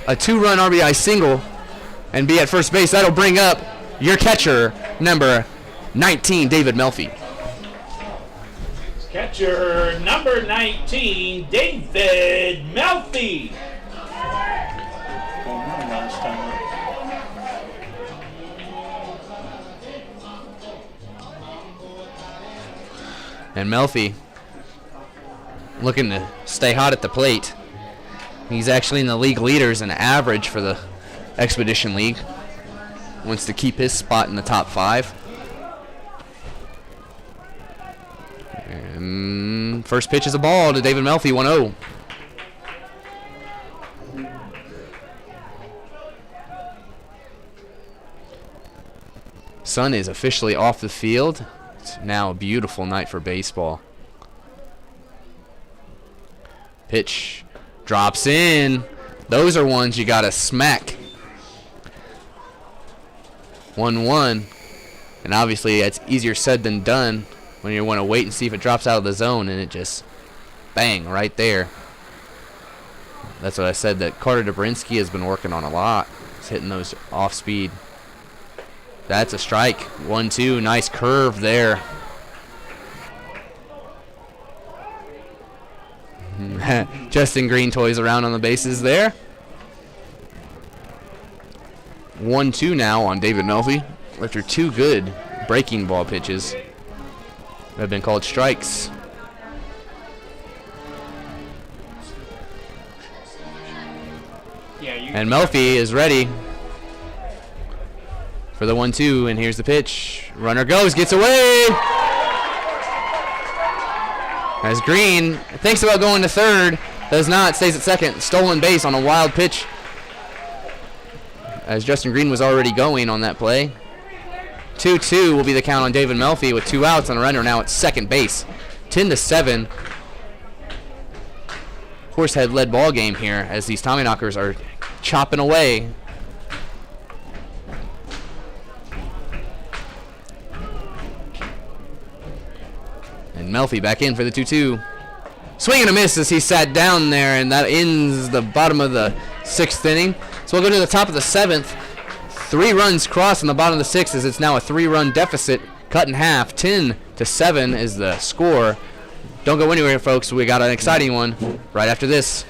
a 2-run RBI single and be at first base. That'll bring up your catcher, number 19, David Melfi. Catcher number 19, David Melfi. Last time. And Melfi looking to stay hot at the plate. He's actually in the league leaders in average for the Expedition League. Wants to keep his spot in the top 5. And first pitch is a ball to David Melfi, 1-0. Sun is officially off the field. It's now a beautiful night for baseball. Pitch drops in. Those are ones you gotta smack. 1-1. And obviously it's easier said than done when you want to wait and see if it drops out of the zone, and it just bang right there. That's what I said that Carter Dobrinsky has been working on a lot. He's hitting those off speed. That's a strike. 1-2. Nice curve there. Justin Green toys around on the bases there. 1-2 now on David Melfi after 2 good breaking ball pitches that have been called strikes. And Melfi is ready for the 1-2, and here's the pitch. Runner goes, gets away. As Green thinks about going to third, does not, stays at second. Stolen base on a wild pitch, as Justin Green was already going on that play. 2-2 will be the count on David Melfi with 2 outs and a runner now at second base. 10-7. Horsehead led ball game here as these Tommyknockers are chopping away. And Melfi back in for the 2-2. Swing and a miss as he sat down there, and that ends the bottom of the 6th inning. So we'll go to the top of the 7th. 3 runs crossed in the bottom of the 6th as it's now a 3-run deficit cut in half. 10-7 is the score. Don't go anywhere, folks. We got an exciting one right after this.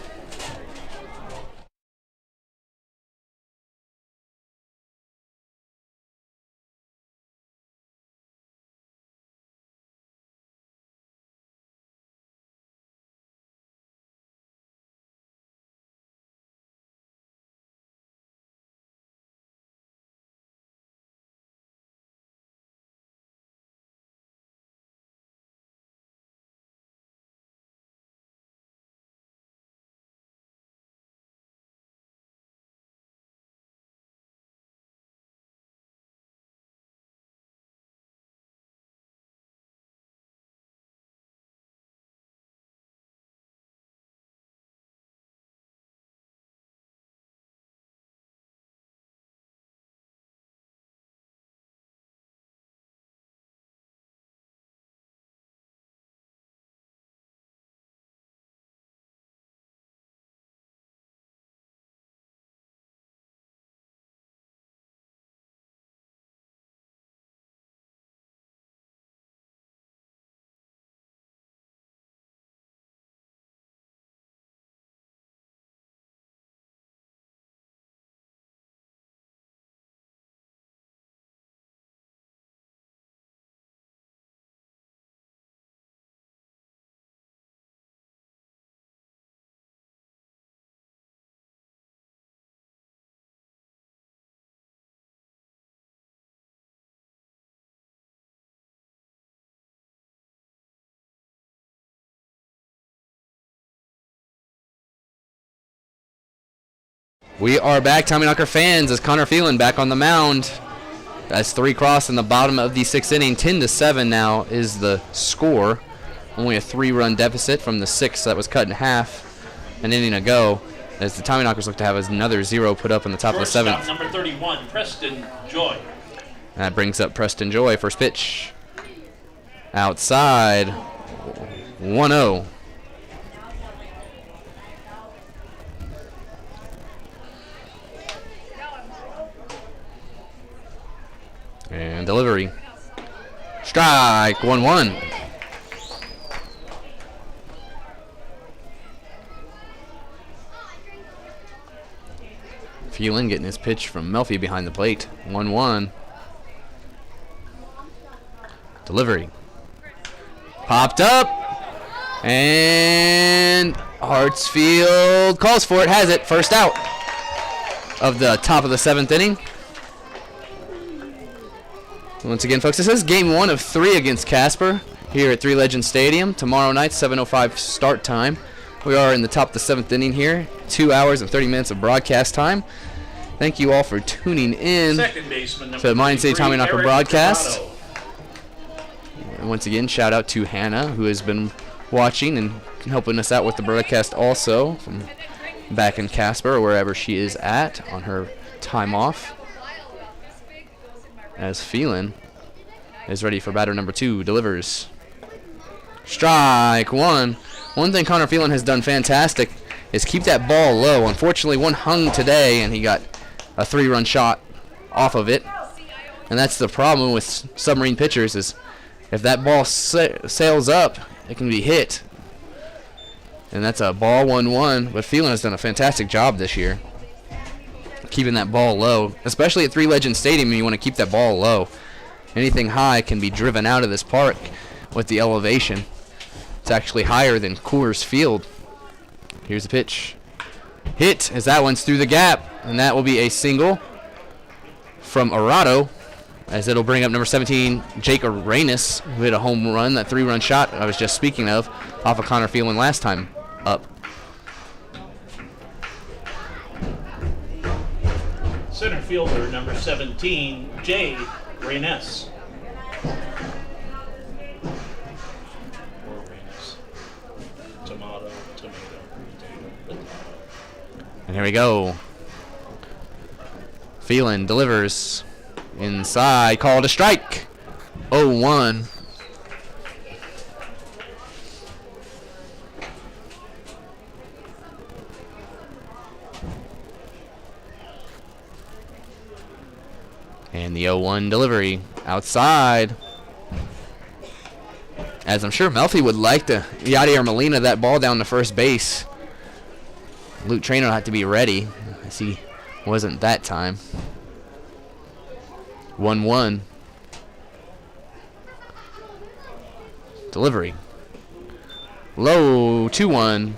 We are back, Tommyknocker fans, as Connor Phelan back on the mound. That's 3 cross in the bottom of the 6th inning. 10-7 now is the score. Only a 3-run deficit from the 6 that was cut in half an inning ago, as the Tommyknockers look to have another 0 put up in the top of the 7th. Number 31, Preston Joy. That brings up Preston Joy. First pitch. Outside. 1-0. And delivery. Strike. 1-1. Phelan getting his pitch from Melfi behind the plate. 1-1. Delivery. Popped up. And Hartsfield calls for it. Has it. First out of the top of the 7th inning. Once again, folks, this is game 1 of 3 against Casper here at Three Legends Stadium. Tomorrow night, 7:05 start time. We are in the top of the 7th inning here. 2 hours and 30 minutes of broadcast time. Thank you all for tuning in to the Mine City Tommyknocker broadcast. And once again, shout out to Hannah, who has been watching and helping us out with the broadcast also from back in Casper or wherever she is at on her time off. As Phelan is ready for batter number 2, delivers. Strike 1. One thing Connor Phelan has done fantastic is keep that ball low. Unfortunately, one hung today, and he got a 3-run shot off of it. And that's the problem with submarine pitchers is if that ball sails up, it can be hit. And that's a ball 1-1. But Phelan has done a fantastic job this year, keeping that ball low, especially at Three Legends Stadium. You want to keep that ball low. Anything high can be driven out of this park with the elevation. It's actually higher than Coors Field. Here's the pitch. Hit as that one's through the gap, and that will be a single from Arado, as it'll bring up number 17, Jake Arenas, who hit a home run, that 3-run shot I was just speaking of, off of Connor Phelan last time up. Center fielder, number 17, Jay Reynes. Or Reynes. Tomato. And here we go. Phelan delivers. Inside, called a strike. 0-1. And the 0-1 delivery outside. As I'm sure Melfi would like to Yadier Molina that ball down to first base. Luke Trainer will have to be ready, as he wasn't that time. 1-1. Delivery. Low, 2-1.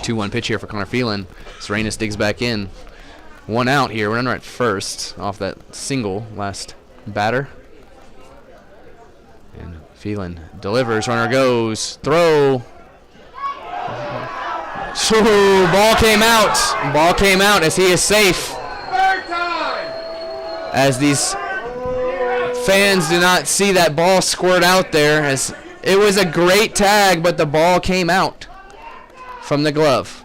Two-one pitch here for Connor Phelan. Serenas digs back in. 1 out here. Runner at first off that single last batter. And Phelan delivers. Runner goes. Throw. So ball came out. Ball came out as he is safe. As these fans do not see that ball squirt out there, as it was a great tag, but the ball came out from the glove.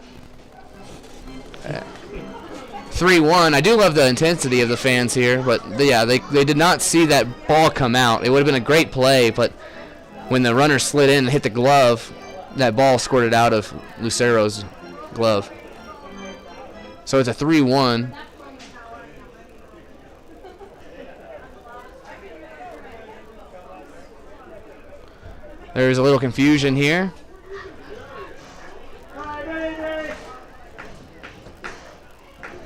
3-1. I do love the intensity of the fans here, but yeah, they did not see that ball come out. It would have been a great play, but when the runner slid in and hit the glove, that ball squirted out of Lucero's glove. So it's a 3-1. There's a little confusion here.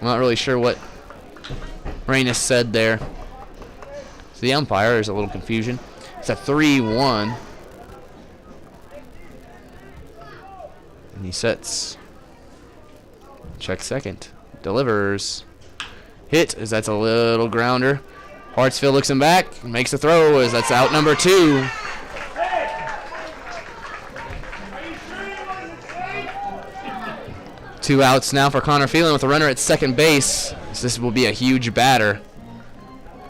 I'm not really sure what Reynes said there. So the umpire, there's a little confusion. It's a 3-1. And he sets. Check second. Delivers. Hit, as that's a little grounder. Hartsfield looks him back, makes a throw as that's out number 2. Two outs now for Connor Phelan with a runner at second base. So this will be a huge batter.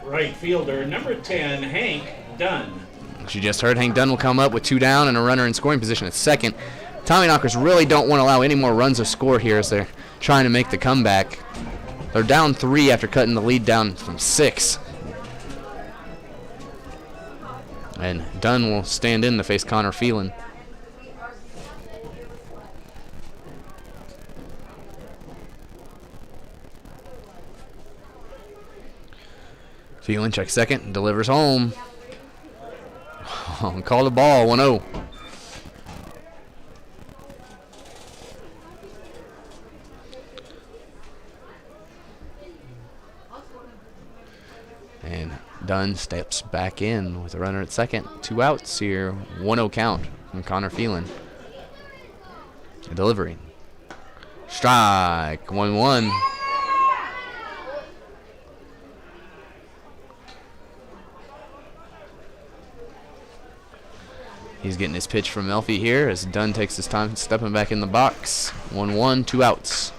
Right fielder, number 10, Hank Dunn. As you just heard, Hank Dunn will come up with 2 down and a runner in scoring position at second. Tommyknockers really don't want to allow any more runs of score here as they're trying to make the comeback. They're down 3 after cutting the lead down from 6. And Dunn will stand in to face Connor Phelan. Phelan checks second, delivers home. Call the ball, 1-0. And Dunn steps back in with a runner at second. 2 outs here, 1-0 count from Connor Phelan. A delivery. Strike, 1-1. He's getting his pitch from Melfi here as Dunn takes his time stepping back in the box. 1-1, 2 outs.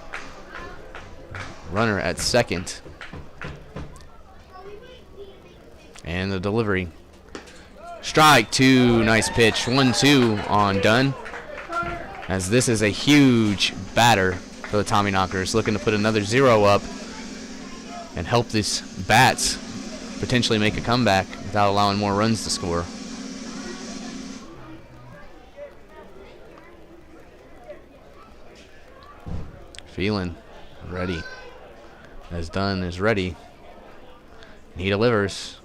Runner at second. And the delivery. Strike 2, nice pitch. 1-2 on Dunn. As this is a huge batter for the Tommyknockers, looking to put another 0 up and help these bats potentially make a comeback without allowing more runs to score. Phelan ready. As Dunn is ready. He delivers.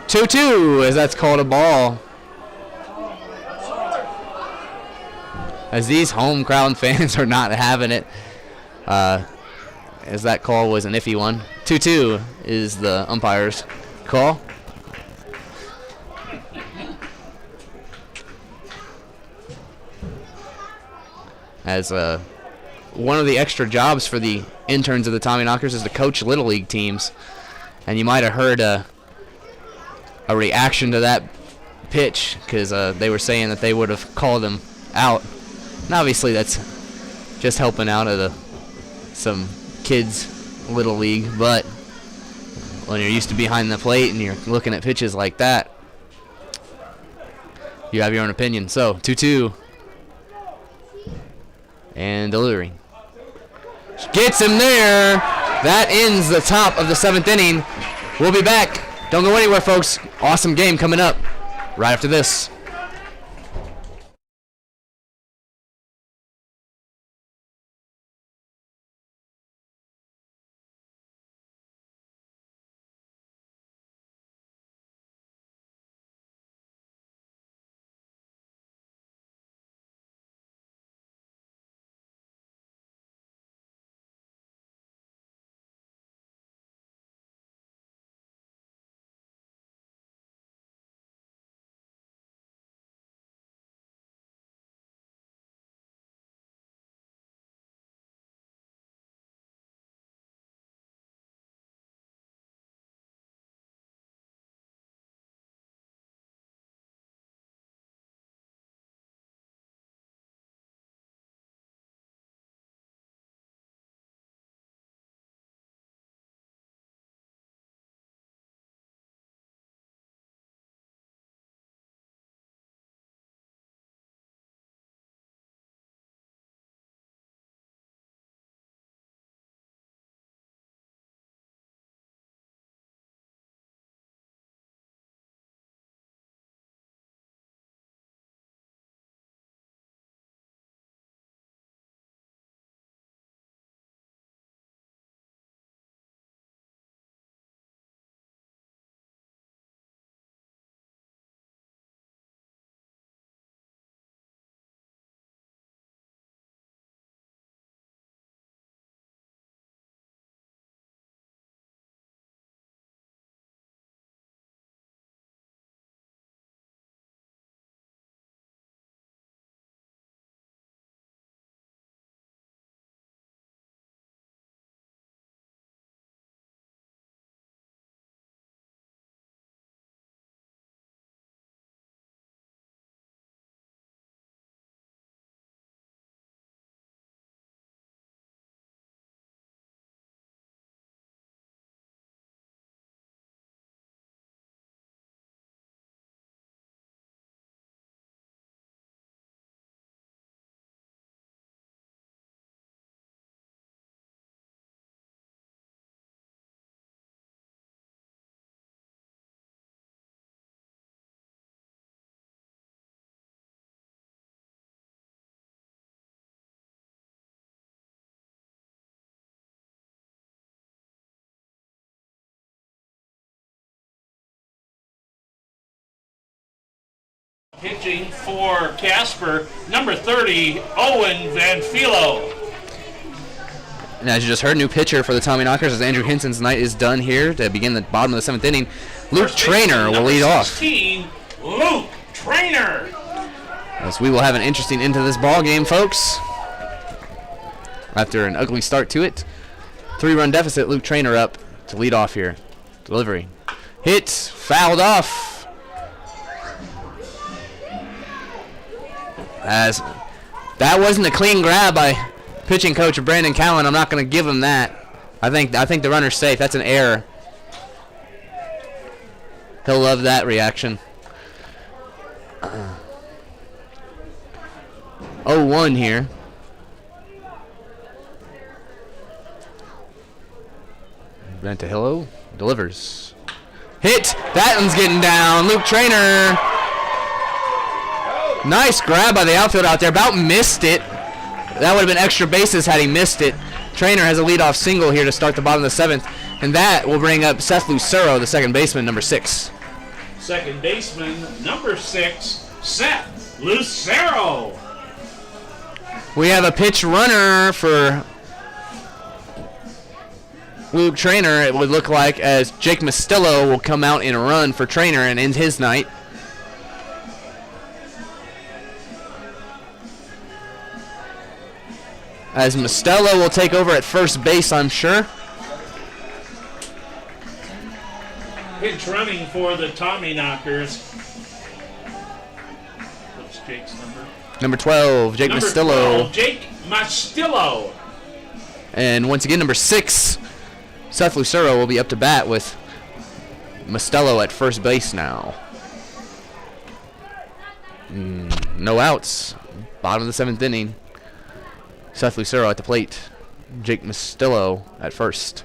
2-2 as that's called a ball. As these home crowd fans are not having it. As that call was an iffy one. 2-2 is the umpire's call. As one of the extra jobs for the interns of the Tommyknockers is to coach Little League teams. And you might have heard a reaction to that pitch because they were saying that they would have called him out. And obviously that's just helping out at some kids' Little League. But when you're used to behind the plate and you're looking at pitches like that, you have your own opinion. So 2-2. And delivery. Gets him there. That ends the top of the 7th inning. We'll be back. Don't go anywhere, folks. Awesome game coming up right after this. Pitching for Casper, number 30, Owen Van Philo. And as you just heard, new pitcher for the Tommyknockers as Andrew Hinson's night is done here to begin the bottom of the 7th inning. Luke Trainer will lead off. 16, Luke Trainer. As we will have an interesting end to this ball game, folks. After an ugly start to it. 3-run deficit, Luke Trainer up to lead off here. Delivery. Hit, fouled off. As that wasn't a clean grab by pitching coach Brandon Cowan. I'm not going to give him that. I think the runner's safe. That's an error. He'll love that reaction. 0-1 here. Ventahillo delivers. Hit! That one's getting down. Luke Trainer. Nice grab by the outfield out there. About missed it. That would have been extra bases had he missed it. Trainer has a leadoff single here to start the bottom of the 7th. And that will bring up Seth Lucero, the second baseman, number 6. Second baseman, number 6, Seth Lucero. We have a pitch runner for Luke Trainer, it would look like, as Jake Mastillo will come out and run for Trainer and end his night. As Mastillo will take over at first base, I'm sure. Pitch running for the Tommyknockers. What's Jake's number? Number 12, Jake Number Mastillo. 12, Jake Mastillo. And once again, number 6, Seth Lucero will be up to bat with Mastillo at first base now. No outs. Bottom of the 7th inning. Seth Lucero at the plate. Jake Mastillo at first.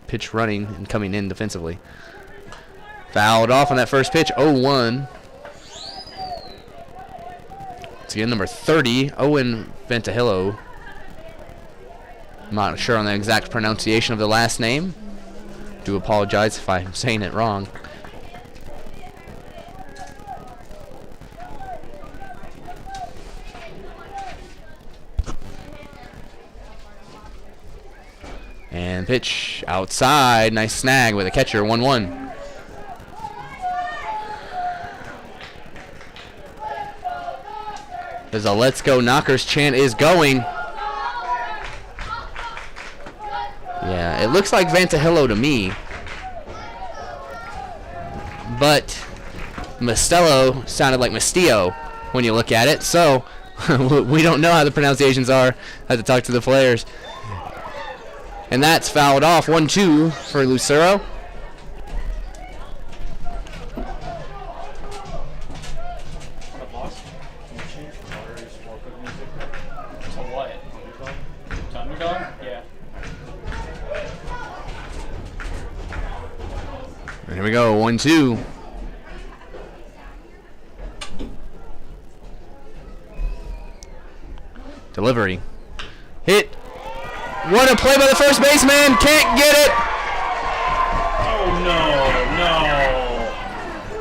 Pitch running and coming in defensively. Fouled off on that first pitch. 0-1. Once again, number 30, Owen Ventahillo. I'm not sure on the exact pronunciation of the last name. Do apologize if I'm saying it wrong. And pitch outside. Nice snag with a catcher. 1-1. As a Let's Go Knockers chant is going. Yeah, it looks like Ventahillo to me. But Mastillo sounded like Mastillo when you look at it. So we don't know how the pronunciations are. I have to talk to the players. And that's fouled off. 1-2 for Lucero. And here we go. 1-2. Delivery. Hit. What a play by the first baseman. Can't get it. Oh,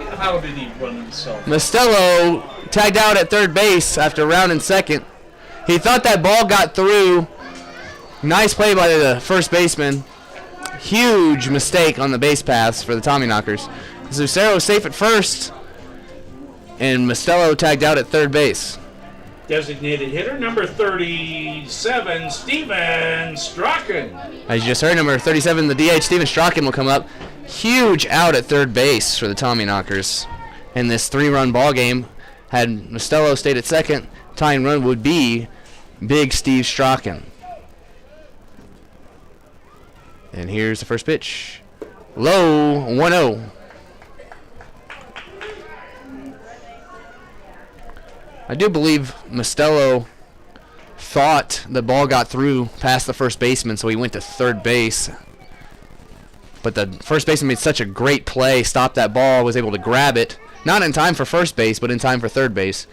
no. How did he run himself? Mastillo tagged out at third base after rounding second. He thought that ball got through. Nice play by the first baseman. Huge mistake on the base paths for the Tommyknockers. Lucero safe at first. And Mastillo tagged out at third base. Designated hitter, number 37, Steven Strachan. As you just heard, number 37, the DH, Steven Strachan, will come up. Huge out at third base for the Tommyknockers. In this 3-run ball game, had Mastillo stayed at second, tying run would be Big Steve Strachan. And here's the first pitch. Low, 1-0. I do believe Mastillo thought the ball got through past the first baseman, so he went to third base. But the first baseman made such a great play, stopped that ball, was able to grab it. Not in time for first base, but in time for third base.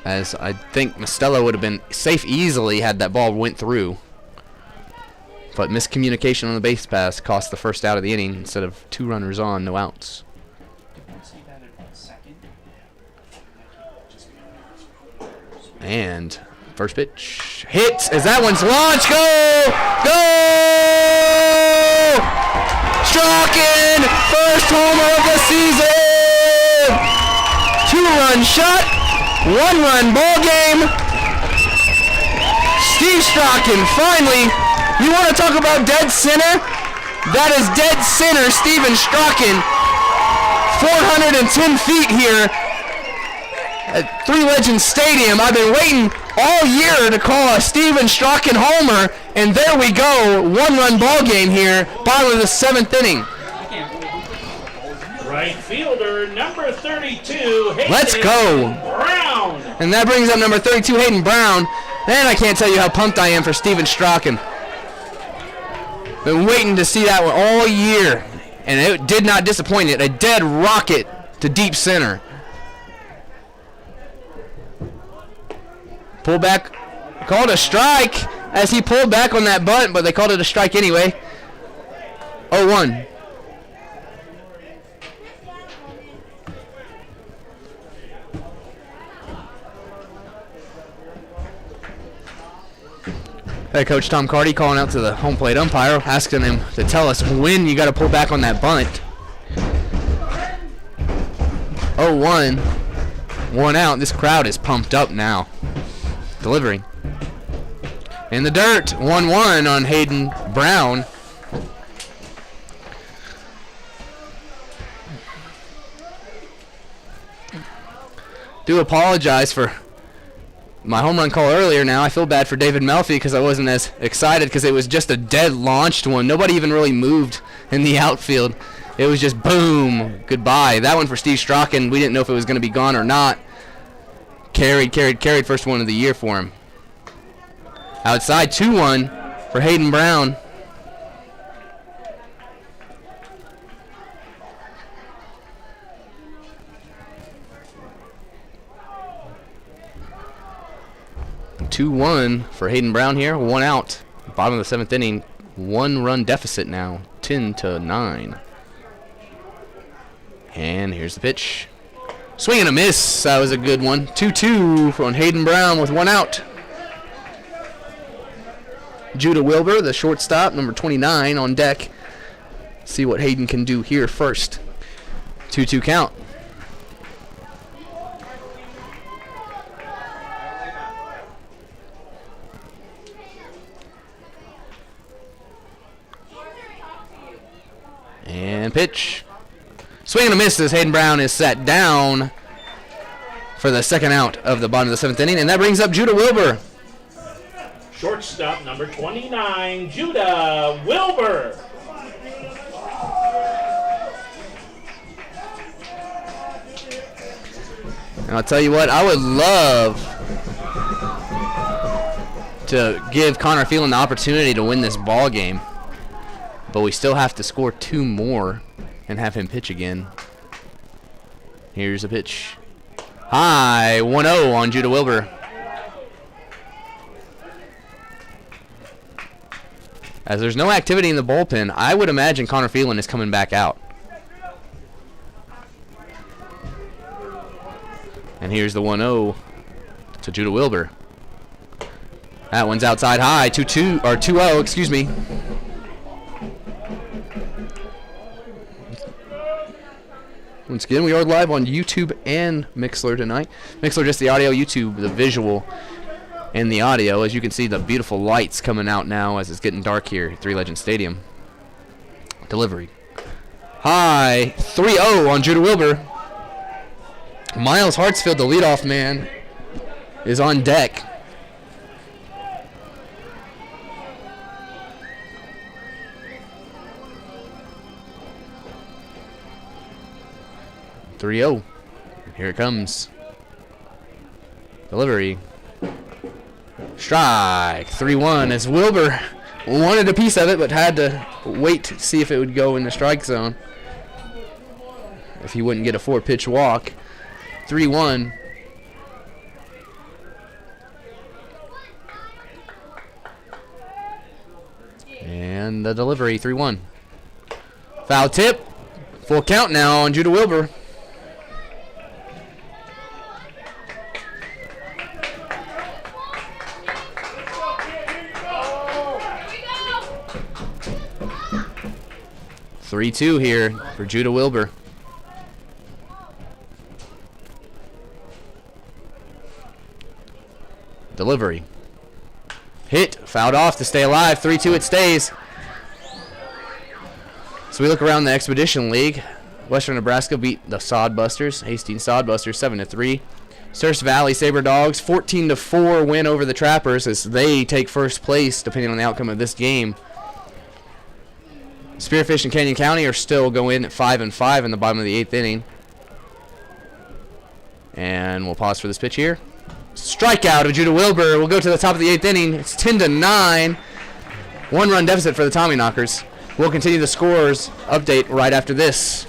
As I think Mastillo would have been safe easily had that ball went through. But miscommunication on the base pass cost the first out of the inning instead of 2 runners on, no outs. And first pitch hits as that one's launched. Go! Go! Strachan, first homer of the season! 2-run shot, 1-run ball game. Steve Strachan finally. You want to talk about dead center? That is dead center, Steven Strachan. 410 feet here at Three Legends Stadium. I've been waiting all year to call a Steven Strachan homer, and there we go. 1-run ball game here, bottom of the 7th inning. Right fielder, number 32, Hayden Let's go. Brown. And that brings up number 32, Hayden Brown. And I can't tell you how pumped I am for Steven Strachan. Been waiting to see that one all year, and it did not disappoint. It a dead rocket to deep center. Pull back, called a strike as he pulled back on that bunt, but they called it a strike anyway. 0-1. Head coach Tom Carty calling out to the home plate umpire, asking him to tell us when you got to pull back on that bunt. 0-1, 1 out. This crowd is pumped up now. Delivering. In the dirt, 1-1 on Hayden Brown. Do apologize for my home run call earlier. Now I feel bad for David Melfi because I wasn't as excited because it was just a dead launched one. Nobody even really moved in the outfield. It was just boom, goodbye. That one for Steve Strachan, we didn't know if it was going to be gone or not. Carried, first one of the year for him. Outside, 2-1 for Hayden Brown. (2-1) for Hayden Brown here. 1 out. Bottom of the 7th inning. 1-run deficit now. 10-9. And here's the pitch. Swing and a miss. That was a good one. 2-2 on Hayden Brown with 1 out. Judah Wilbur, the shortstop, number 29 on deck. See what Hayden can do here first. 2-2 count. And pitch. Swing and a miss as Hayden Brown is set down for the 2nd out of the bottom of the 7th inning. And that brings up Judah Wilbur. Shortstop, number 29, Judah Wilbur. And I'll tell you what, I would love to give Connor Phelan the opportunity to win this ball game. But we still have to score 2 more and have him pitch again. Here's a pitch. High, 1-0 on Judah Wilbur. As there's no activity in the bullpen, I would imagine Connor Phelan is coming back out. And here's the 1-0 to Judah Wilbur. That one's outside high, 2-2 or 2-0, excuse me. Once again, we are live on YouTube and Mixlr tonight. Mixlr just the audio, YouTube the visual and the audio. As you can see, the beautiful lights coming out now as it's getting dark here at Three Legends Stadium. Delivery. High, 3-0 on Judah Wilbur. Miles Hartsfield, the leadoff man, is on deck. (3-0). Here it comes. Delivery. Strike. 3-1 as Wilbur wanted a piece of it but had to wait to see if it would go in the strike zone. If he wouldn't get a 4-pitch walk. 3-1. And And the delivery, 3-1. Foul tip. Full count now on Judah Wilbur. Three-two here for Judah Wilbur. Delivery. Hit. Fouled off to stay alive. 3-2 it stays. So we look around the Expedition League. Western Nebraska beat the Sodbusters, Hastings Sodbusters, 7-3. Surst Valley Saber Dogs, 14-4 win over the Trappers as they take first place depending on the outcome of this game. Spearfish and Canyon County are still going at 5-5 in the bottom of the 8th inning. And we'll pause for this pitch here. Strikeout of Judah Wilbur. We'll go to the top of the 8th inning. It's 10-9. One-run deficit for the Tommyknockers. We'll continue the scores update right after this.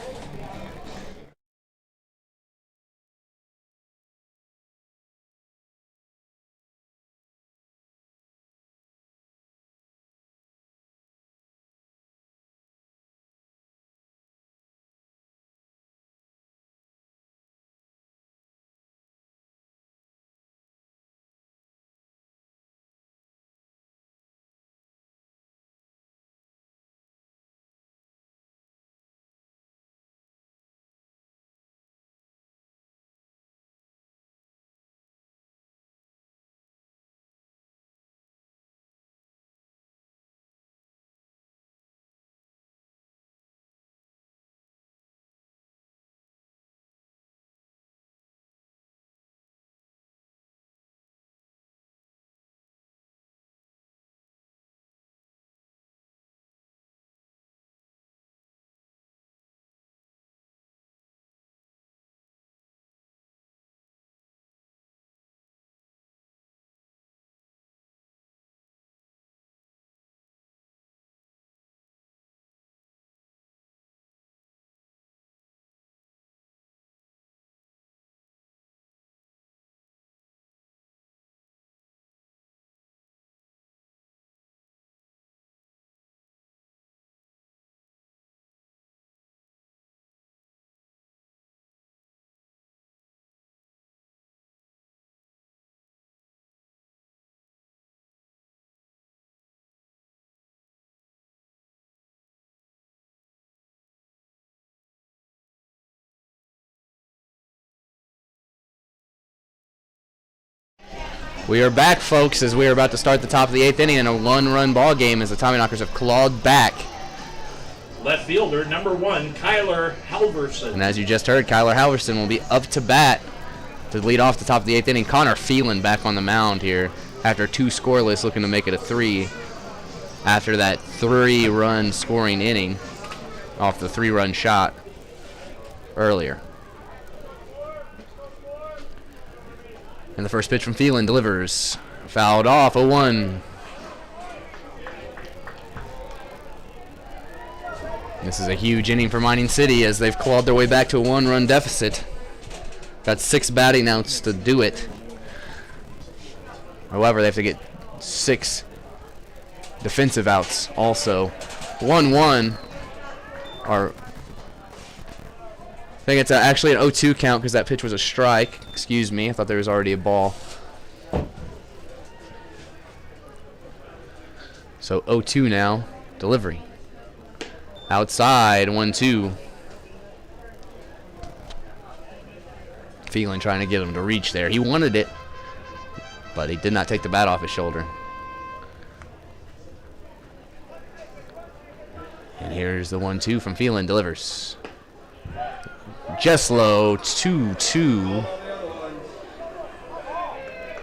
We are back, folks, as we are about to start the top of the 8th inning in a one-run ball game as the Tommyknockers have clawed back. Left fielder, number 1, Kyler Halverson. And as you just heard, Kyler Halverson will be up to bat to lead off the top of the 8th inning. Connor Phelan back on the mound here after 2 scoreless, looking to make it a 3 after that 3-run scoring inning off the 3-run shot earlier. And the first pitch from Phelan delivers. Fouled off, 0-1. This is a huge inning for Mining City as they've clawed their way back to a 1-run deficit. Got 6 batting outs to do it. However, they have to get 6 defensive outs also. 1-1 are... I think it's actually an 0-2 count because that pitch was a strike. Excuse me, I thought there was already a ball. So 0-2 now. Delivery. Outside, 1-2. Phelan trying to get him to reach there. He wanted it, but he did not take the bat off his shoulder. And here's the 1-2 from Phelan. Delivers. Jeslow, 2-2.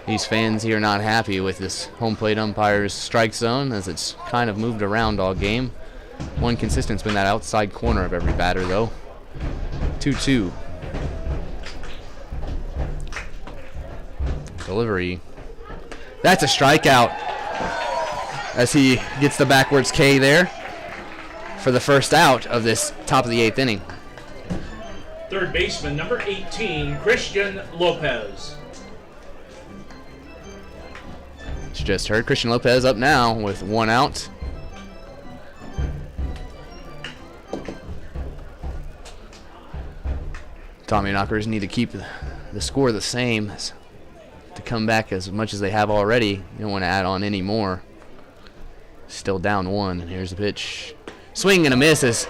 These fans here not happy with this home plate umpire's strike zone as it's kind of moved around all game. One consistent's been that outside corner of every batter, though. 2-2. Delivery. That's a strikeout as he gets the backwards K there for the first out of this top of the 8th inning. Third baseman, number 18, Christian Lopez. As you just heard, Christian Lopez up now with 1 out. Tommyknockers need to keep the score the same to come back as much as they have already. You don't want to add on any more. Still down 1, and here's the pitch. Swing and a miss as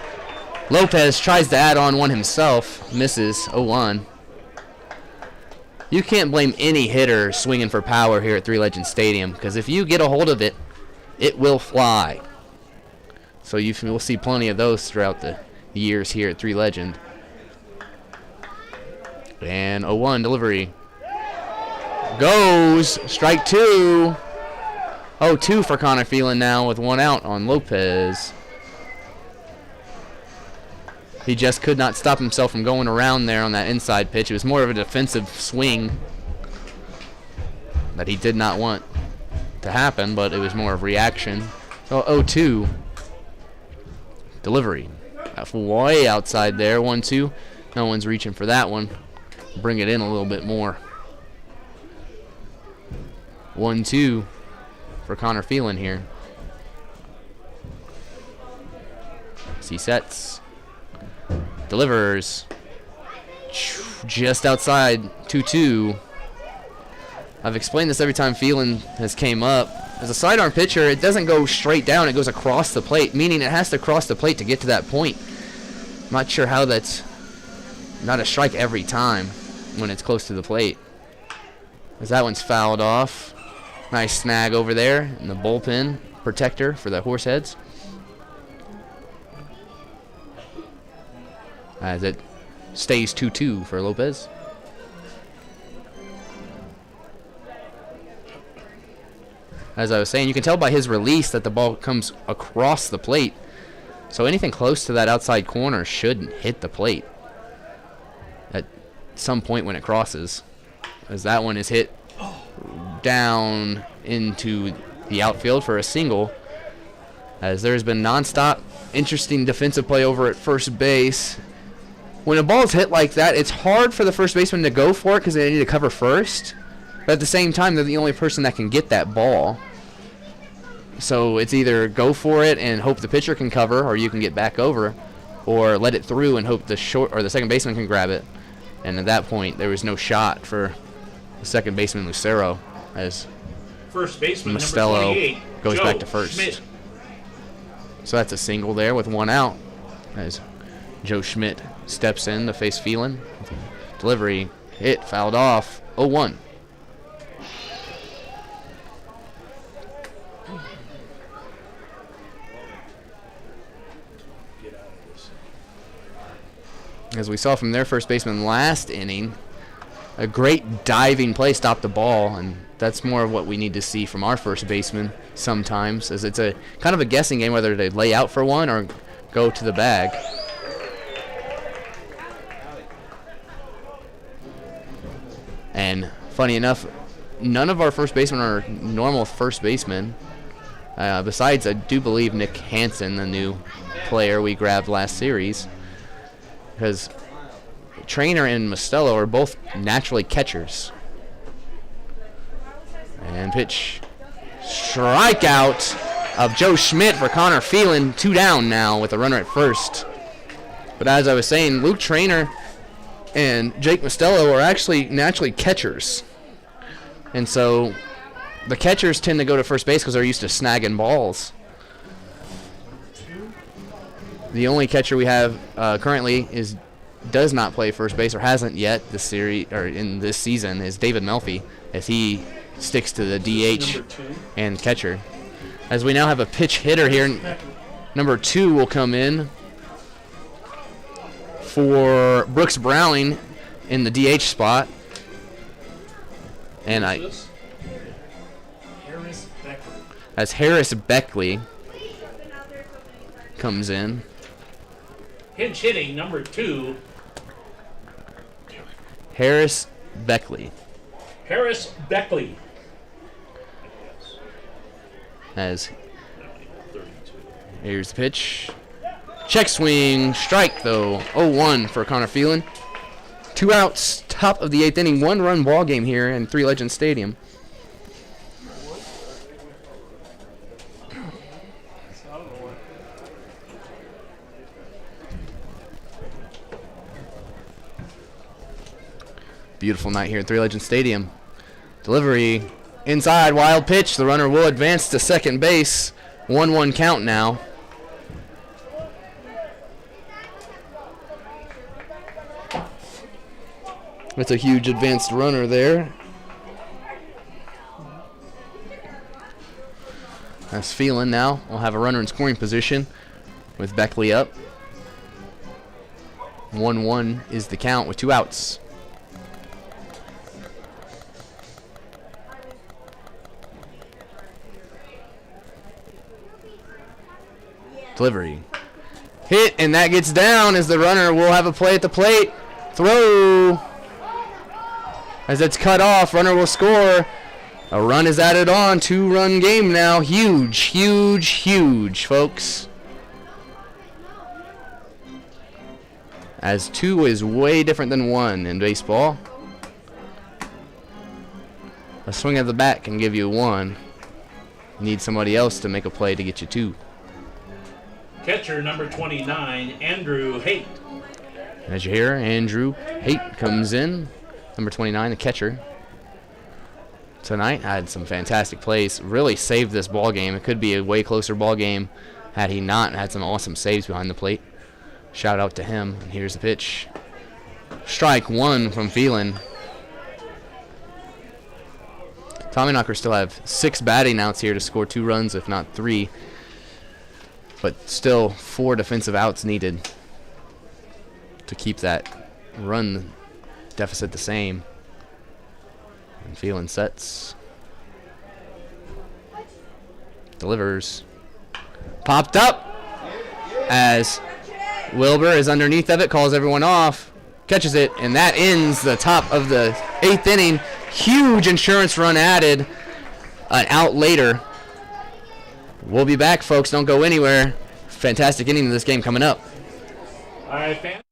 Lopez tries to add on one himself. Misses 0-1. You can't blame any hitter swinging for power here at Three Legends Stadium, because if you get a hold of it, it will fly. So we'll see plenty of those throughout the years here at Three Legend. And 0-1 delivery. Goes. Strike 2. 0-2 for Connor Phelan now with 1 out on Lopez. He just could not stop himself from going around there on that inside pitch. It was more of a defensive swing that he did not want to happen, but it was more of reaction. So 0-2 delivery. Way outside there. 1-2. No one's reaching for that one. Bring it in a little bit more. 1-2 for Connor Phelan here. As he sets. Delivers. Just outside. 2-2. I've explained this every time Phelan has came up. As a sidearm pitcher, it doesn't go straight down. It goes across the plate, meaning it has to cross the plate to get to that point. I'm not sure how that's not a strike every time when it's close to the plate. As that one's fouled off. Nice snag over there in the bullpen protector for the Horseheads. As it stays 2-2 for Lopez. As I was saying, you can tell by his release that the ball comes across the plate. So anything close to that outside corner shouldn't hit the plate at some point when it crosses. As that one is hit down into the outfield for a single. As there's been nonstop interesting defensive play over at first base. When a ball is hit like that, it's hard for the first baseman to go for it because they need to cover first. But at the same time, they're the only person that can get that ball. So it's either go for it and hope the pitcher can cover, or you can get back over, or let it through and hope the short or the second baseman can grab it. And at that point, there was no shot for the second baseman Lucero, as First baseman Mostello number 28, goes Joe back to first. Schmidt. So that's a single there with 1 out, as Joe Schmidt steps in to face Phelan. Delivery hit, fouled off. 0-1. As we saw from their first baseman last inning, a great diving play stopped the ball, and that's more of what we need to see from our first baseman sometimes, as it's a kind of a guessing game whether to lay out for one or go to the bag. And funny enough, none of our first basemen are normal first basemen. Besides, I do believe Nick Hansen, the new player we grabbed last series. Because Trainer and Mostello are both naturally catchers. And pitch. Strikeout of Joe Schmidt for Connor Phelan. 2 down now with a runner at first. But as I was saying, Luke Trainer and Jake Mostello are actually naturally catchers. And so the catchers tend to go to first base because they're used to snagging balls. The only catcher we have currently does not play first base or hasn't yet this series or in this season is David Melfi, as he sticks to the DH and catcher. As we now have a pitch hitter here, number 2 will come in for Brooks Browning in the DH spot. And as Harris Beckley comes in. Pinch hitting number 2. Harris Beckley. Harris Beckley. As here's the pitch. Check swing. Strike, though. 0-1 for Connor Phelan. 2 outs. Top of the 8th inning. 1-run ball game here in Three Legends Stadium. Beautiful night here at Three Legends Stadium. Delivery inside, wild pitch. The runner will advance to second base. 1-1 count now. That's a huge advanced runner there. That's Phelan now. We'll have a runner in scoring position with Beckley up. 1-1 is the count with 2 outs. Delivery. Hit, and that gets down as the runner will have a play at the plate. Throw. As it's cut off, runner will score. A run is added on. 2-run game now. Huge, huge, huge, folks. As 2 is way different than 1 in baseball. A swing at the bat can give you 1. You need somebody else to make a play to get you 2. Catcher number 29, Andrew Haight. As you hear, Andrew Haight comes in. Number 29, the catcher. Tonight had some fantastic plays. Really saved this ball game. It could be a way closer ball game had he not had some awesome saves behind the plate. Shout out to him. And here's the pitch. Strike 1 from Phelan. Tommyknockers still have 6 batting outs here to score 2 runs, if not 3. But still 4 defensive outs needed to keep that run deficit the same. And Phelan sets. Delivers. Popped up as Wilbur is underneath of it, calls everyone off, catches it, and that ends the top of the 8th inning. Huge insurance run added an out later. We'll be back, folks. Don't go anywhere. Fantastic inning of this game coming up. All right, fans.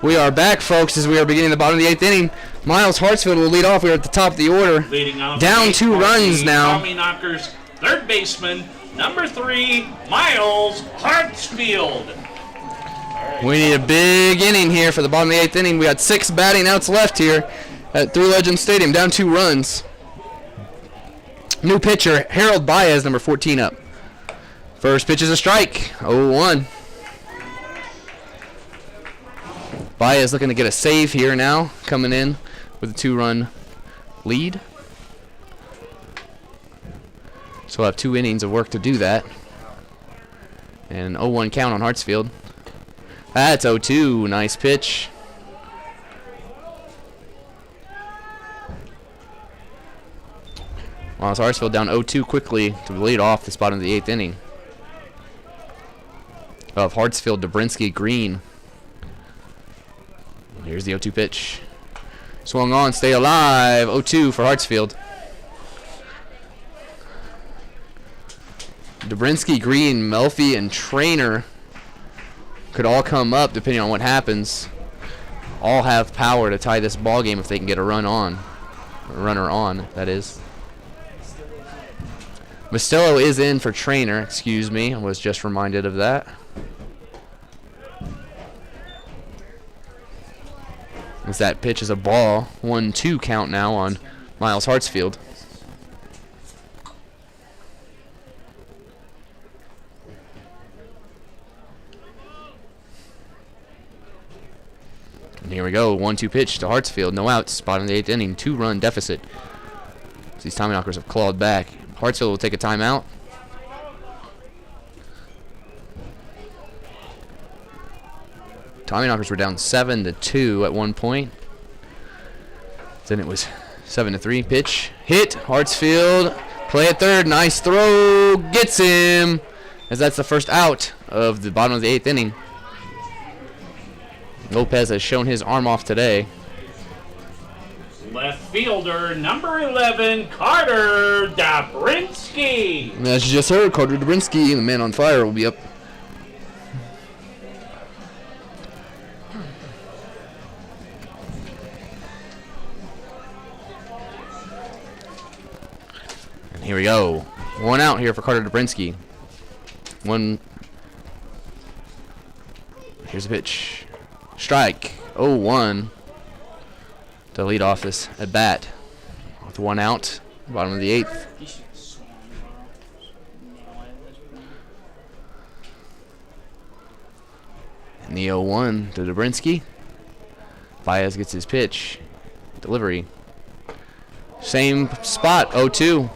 We are back, folks, as we are beginning the bottom of the 8th inning. Miles Hartsfield will lead off. We are at the top of the order. Leading off down 2 runs now. Tommyknockers, third baseman, number 3, Miles Hartsfield. We need a big inning here for the bottom of the 8th inning. We got 6 batting outs left here at Three Legends Stadium, down 2 runs. New pitcher, Harold Baez, number 14 up. First pitch is a strike, 0-1. Baez looking to get a save here now, coming in with a 2-run lead. So we'll have 2 innings of work to do that. And an 0-1 count on Hartsfield. That's 0-2, nice pitch. Miles Hartsfield down 0-2 quickly to lead off this bottom of the 8th inning. Of Hartsfield, Dobrinsky, Green. Here's the 0-2 pitch. Swung on, stay alive. 0-2 for Hartsfield. Dobrinsky, Green, Melfi, and Trainer could all come up depending on what happens. All have power to tie this ball game if they can get a run on. A runner on, that is. Mostello is in for Trainer, excuse me. I was just reminded of that. As that pitch is a ball. 1-2 count now on Miles Hartsfield. And here we go. 1-2 pitch to Hartsfield. No outs. Bottom of the 8th inning. 2-run deficit. These Tommyknockers have clawed back. Hartsfield will take a timeout. Tommyknockers were down 7-2 at one point. Then it was 7-3. Pitch hit. Hartsfield play at third. Nice throw. Gets him. As that's the first out of the bottom of the 8th inning. Lopez has shown his arm off today. Left fielder, number 11, Carter Dobrinsky. And as you just heard, Carter Dobrinsky, the man on fire, will be up. And here we go. 1 out here for Carter Dobrinsky. Here's a pitch. Strike. 0-1 to lead off this at bat. With 1 out, bottom of the 8th. And the 0-1 to Dobrinsky. Baez gets his pitch. Delivery. Same spot, 0-2.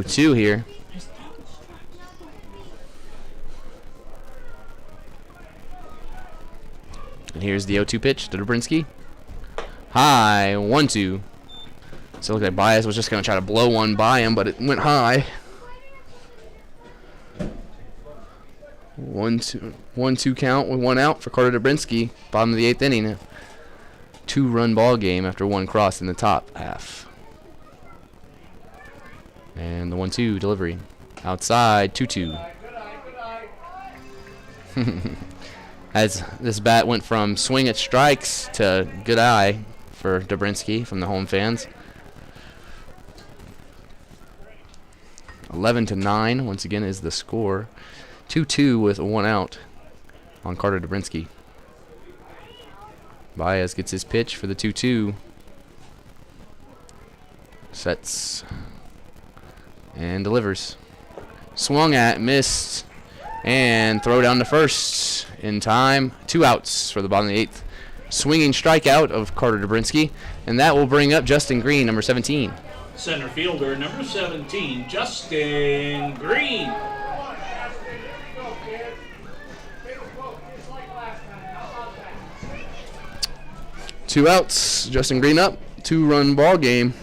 Here. And here's the 0-2 pitch to Dobrinsky. High, 1-2. So it looked like Baez was just going to try to blow one by him, but it went high. 1-2 count with 1 out for Carter Dobrinsky. Bottom of the 8th inning. 2-run ball game after 1 cross in the top half. And the 1-2 delivery. Outside, 2-2. As this bat went from swing at strikes to good eye for Dobrinsky from the home fans. 11-9 once again is the score. 2-2 with 1 out on Carter Dobrinsky. Baez gets his pitch for the 2-2. Sets and delivers. Swung at, missed, and throw down to first in time. 2 outs for the bottom of the 8th. Swinging strikeout of Carter Dobrinsky, and that will bring up Justin Green, number 17. Center fielder, number 17, Justin Green. Two outs, Justin Green up. 2-run ball game.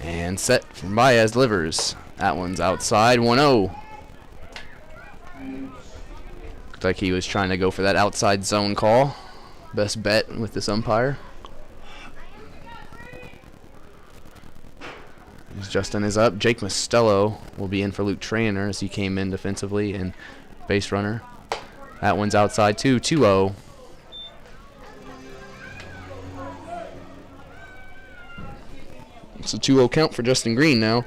And set from Baez, delivers. That one's outside, 1-0. Looked like he was trying to go for that outside zone call. Best bet with this umpire. As Justin is up, Jake Mostello will be in for Luke Trainer as he came in defensively and base runner. That one's outside too, 2-0. It's a 2-0 count for Justin Green now.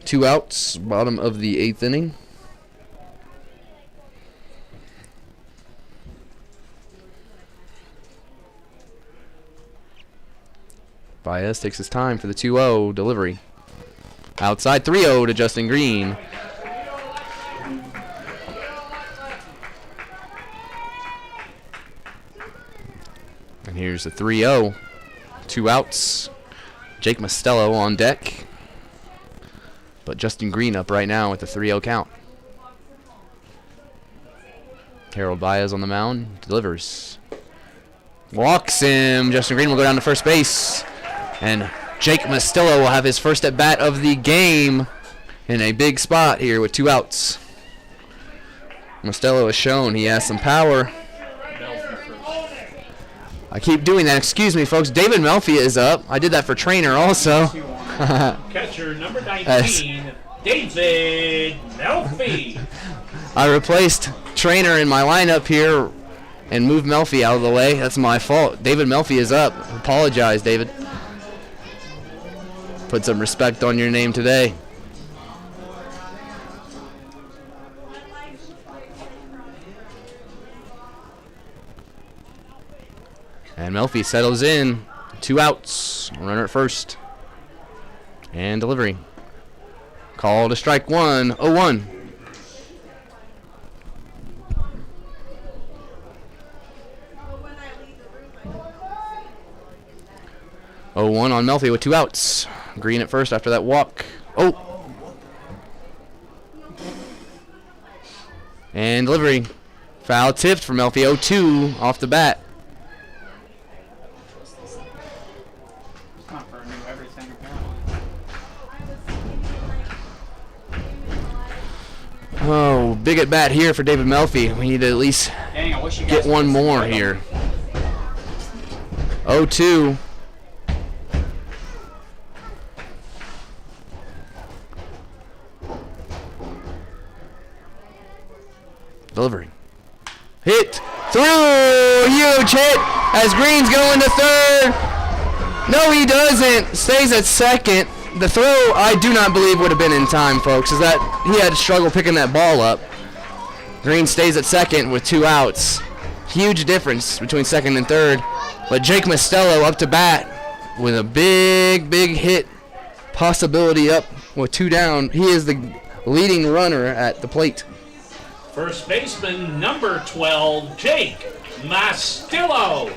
2 outs, bottom of the 8th inning. Baez takes his time for the 2-0 delivery. Outside 3-0 to Justin Green. And here's the 3-0. 2 outs. Jake Mostello on deck. But Justin Green up right now with the 3-0 count. Harold Baez on the mound. Delivers. Walks him. Justin Green will go down to first base. And Jake Mostello will have his first at bat of the game in a big spot here with 2 outs. Mostello has shown he has some power. I keep doing that. Excuse me, folks. David Melfi is up. I did that for Trainer also. Catcher number 19, David Melfi. I replaced Trainer in my lineup here and moved Melfi out of the way. That's my fault. David Melfi is up. Apologize, David. Put some respect on your name today. And Melfi settles in. 2 outs. Runner at first. And delivery. Call to strike 1. 0-1. On Melfi with 2 outs. Green at first after that walk. Oh. And delivery. Foul tipped for Melfi. 0-2 off the bat. Oh, big at bat here for David Melfi. We need to at least get one more here. 0-2. Delivery. Hit. Through. Huge hit as Green's going to third. No, he doesn't. Stays at second. The throw, I do not believe, would have been in time, folks, is that he had to struggle picking that ball up. Green stays at second with 2 outs. Huge difference between second and third. But Jake Mostello up to bat with a big, big hit possibility up with 2 down. He is the leading runner at the plate. First baseman number 12, Jake Mostello.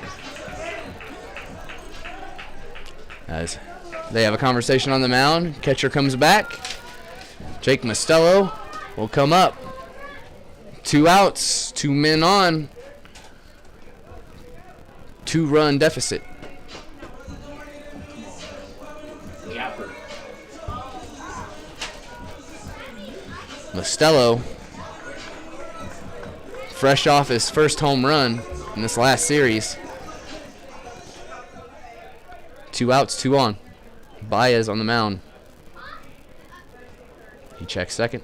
As they have a conversation on the mound, catcher comes back. Jake Mostello will come up. 2 outs, 2 men on. 2-run deficit. Mostello, fresh off his first home run in this last series. 2 outs, 2 on. Baez on the mound. He checks second.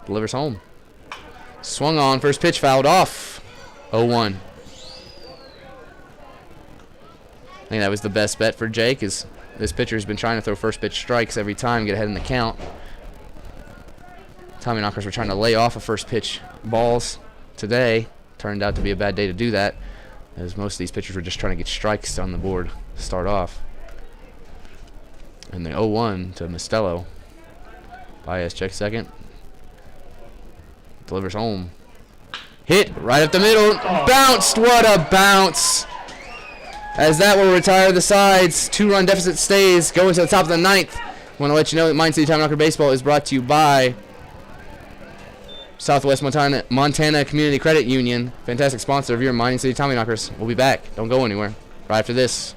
Delivers home. Swung on. First pitch fouled off. 0-1. I think that was the best bet for Jake, as this pitcher's been trying to throw first pitch strikes every time, get ahead in the count. Tommyknockers were trying to lay off of first pitch balls today. Turned out to be a bad day to do that, as most of these pitchers were just trying to get strikes on the board to start off. And the 0-1 to Mostello. Baez checks second. Delivers home. Hit right up the middle. Bounced. What a bounce. As that will retire the sides. 2-run deficit stays. Going to the top of the 9th. Want to let you know that Mine City Tommyknocker Baseball is brought to you by Southwest Montana Community Credit Union. Fantastic sponsor of your Mining City Tommyknockers. We'll be back. Don't go anywhere. Right after this.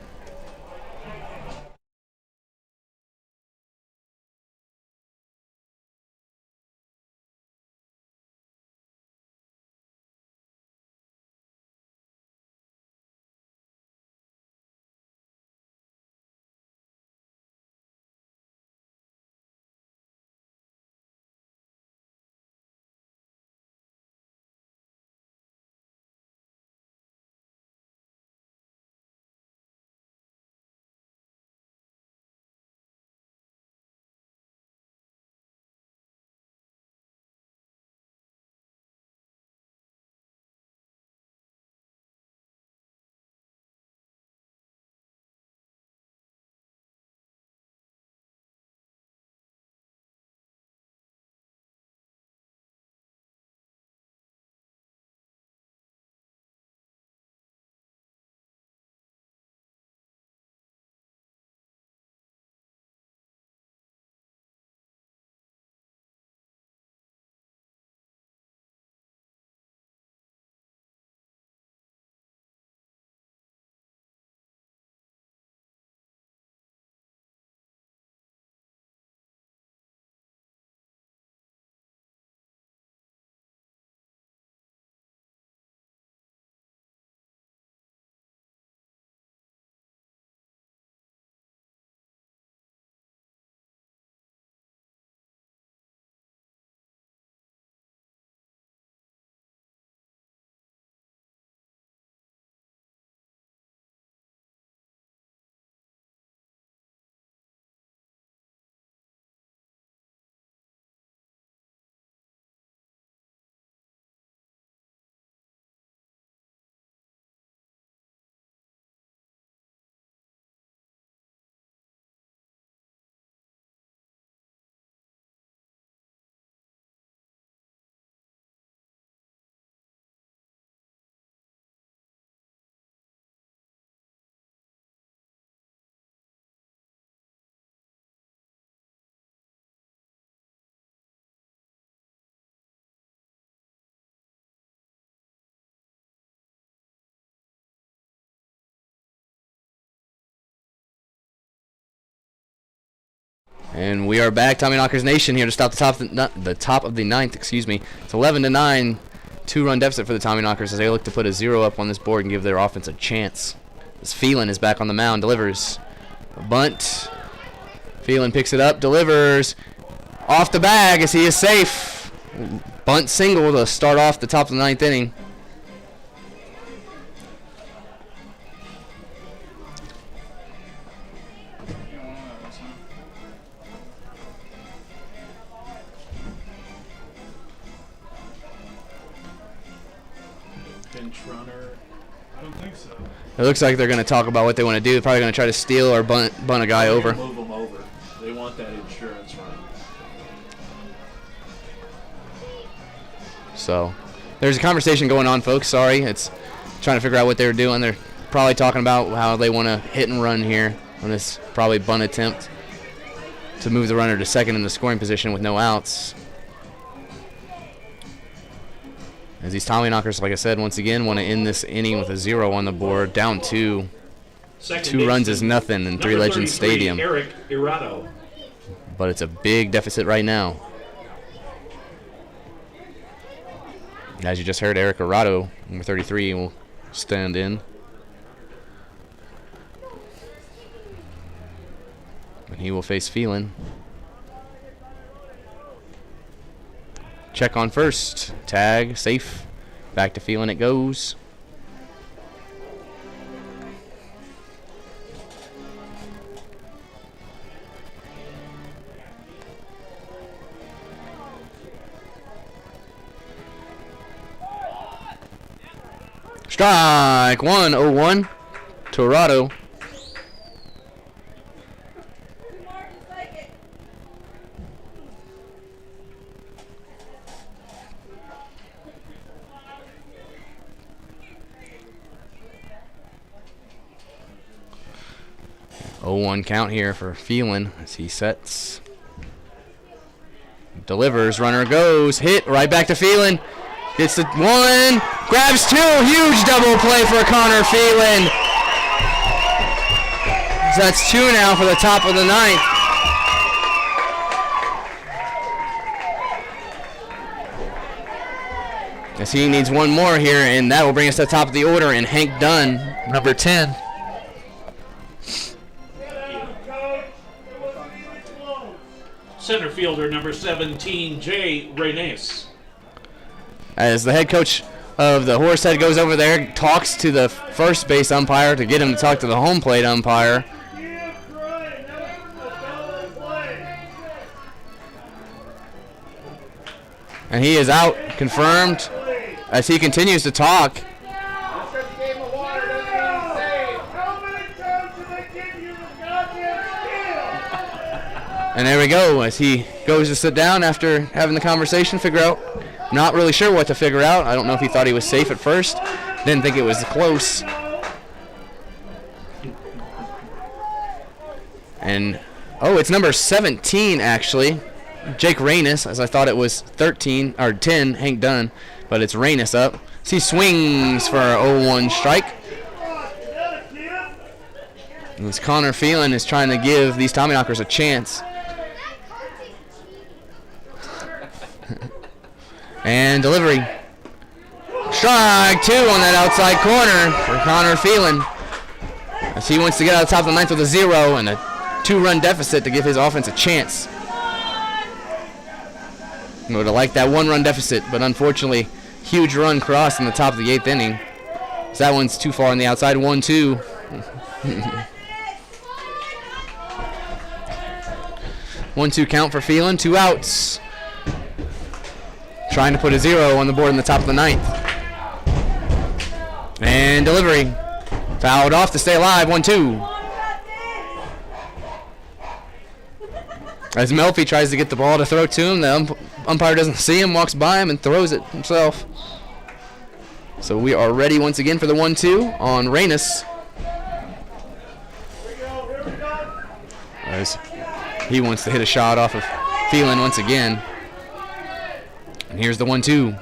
And we are back, Tommyknockers Nation, here to stop the top of the ninth. Excuse me. It's 11-9, 2-run deficit for the Tommyknockers as they look to put a 0 up on this board and give their offense a chance. This Phelan is back on the mound, delivers a bunt. Phelan picks it up, delivers off the bag as he is safe. Bunt single to start off the top of the ninth inning. Pinch runner. I don't think so. It looks like they're going to talk about what they want to do. They're probably going to try to steal or bunt a guy over. Move them over. They want that insurance run. So there's a conversation going on, folks. Sorry. It's trying to figure out what they're doing. They're probably talking about how they want to hit and run here on this probably bunt attempt to move the runner to second in the scoring position with no outs. As these Tommyknockers, like I said, once again, want to end this inning with a 0 on the board, down 2. Second 2 runs is nothing in Three Legends Stadium. Eric Irado. But it's a big deficit right now. As you just heard, Eric Irado, number 33, will stand in. And he will face Phelan. Check on first. Tag, safe. Back to Phelan it goes. Strike 1, 0-1. Torado. One count here for Phelan as he sets. Delivers, runner goes, hit right back to Phelan. Gets the 1, grabs 2, huge double play for Connor Phelan. So that's 2 now for the top of the ninth. As he needs 1 more here, and that will bring us to the top of the order, and Hank Dunn, number 10. Center fielder number 17, Jay Reynes. As the head coach of the Horsehead goes over there, talks to the first base umpire to get him to talk to the home plate umpire. And he is out, confirmed, as he continues to talk. And there we go, as he goes to sit down after having the conversation, figure out, not really sure what to figure out. I don't know if he thought he was safe at first. Didn't think it was close. And, oh, it's number 17, actually. Jake Reynes, as I thought it was 13, or 10, Hank Dunn. But it's Reynes up. So he swings for an 0-1 strike. And as Connor Phelan is trying to give these Tommyknockers a chance. And delivery. Strike 2 on that outside corner for Connor Phelan. As he wants to get out of the top of the ninth with a 0 and a 2-run deficit to give his offense a chance. He would have liked that 1-run deficit, but unfortunately, huge run crossed in the top of the 8th inning. So that one's too far on the outside. 1-2. 1-2 count for Phelan. 2 outs. Trying to put a 0 on the board in the top of the ninth. And delivery. Fouled off to stay alive. 1-2. As Melfi tries to get the ball to throw to him, the umpire doesn't see him, walks by him, and throws it himself. So we are ready once again for the 1-2 on Reynes. As he wants to hit a shot off of Phelan once again. And here's the 1-2.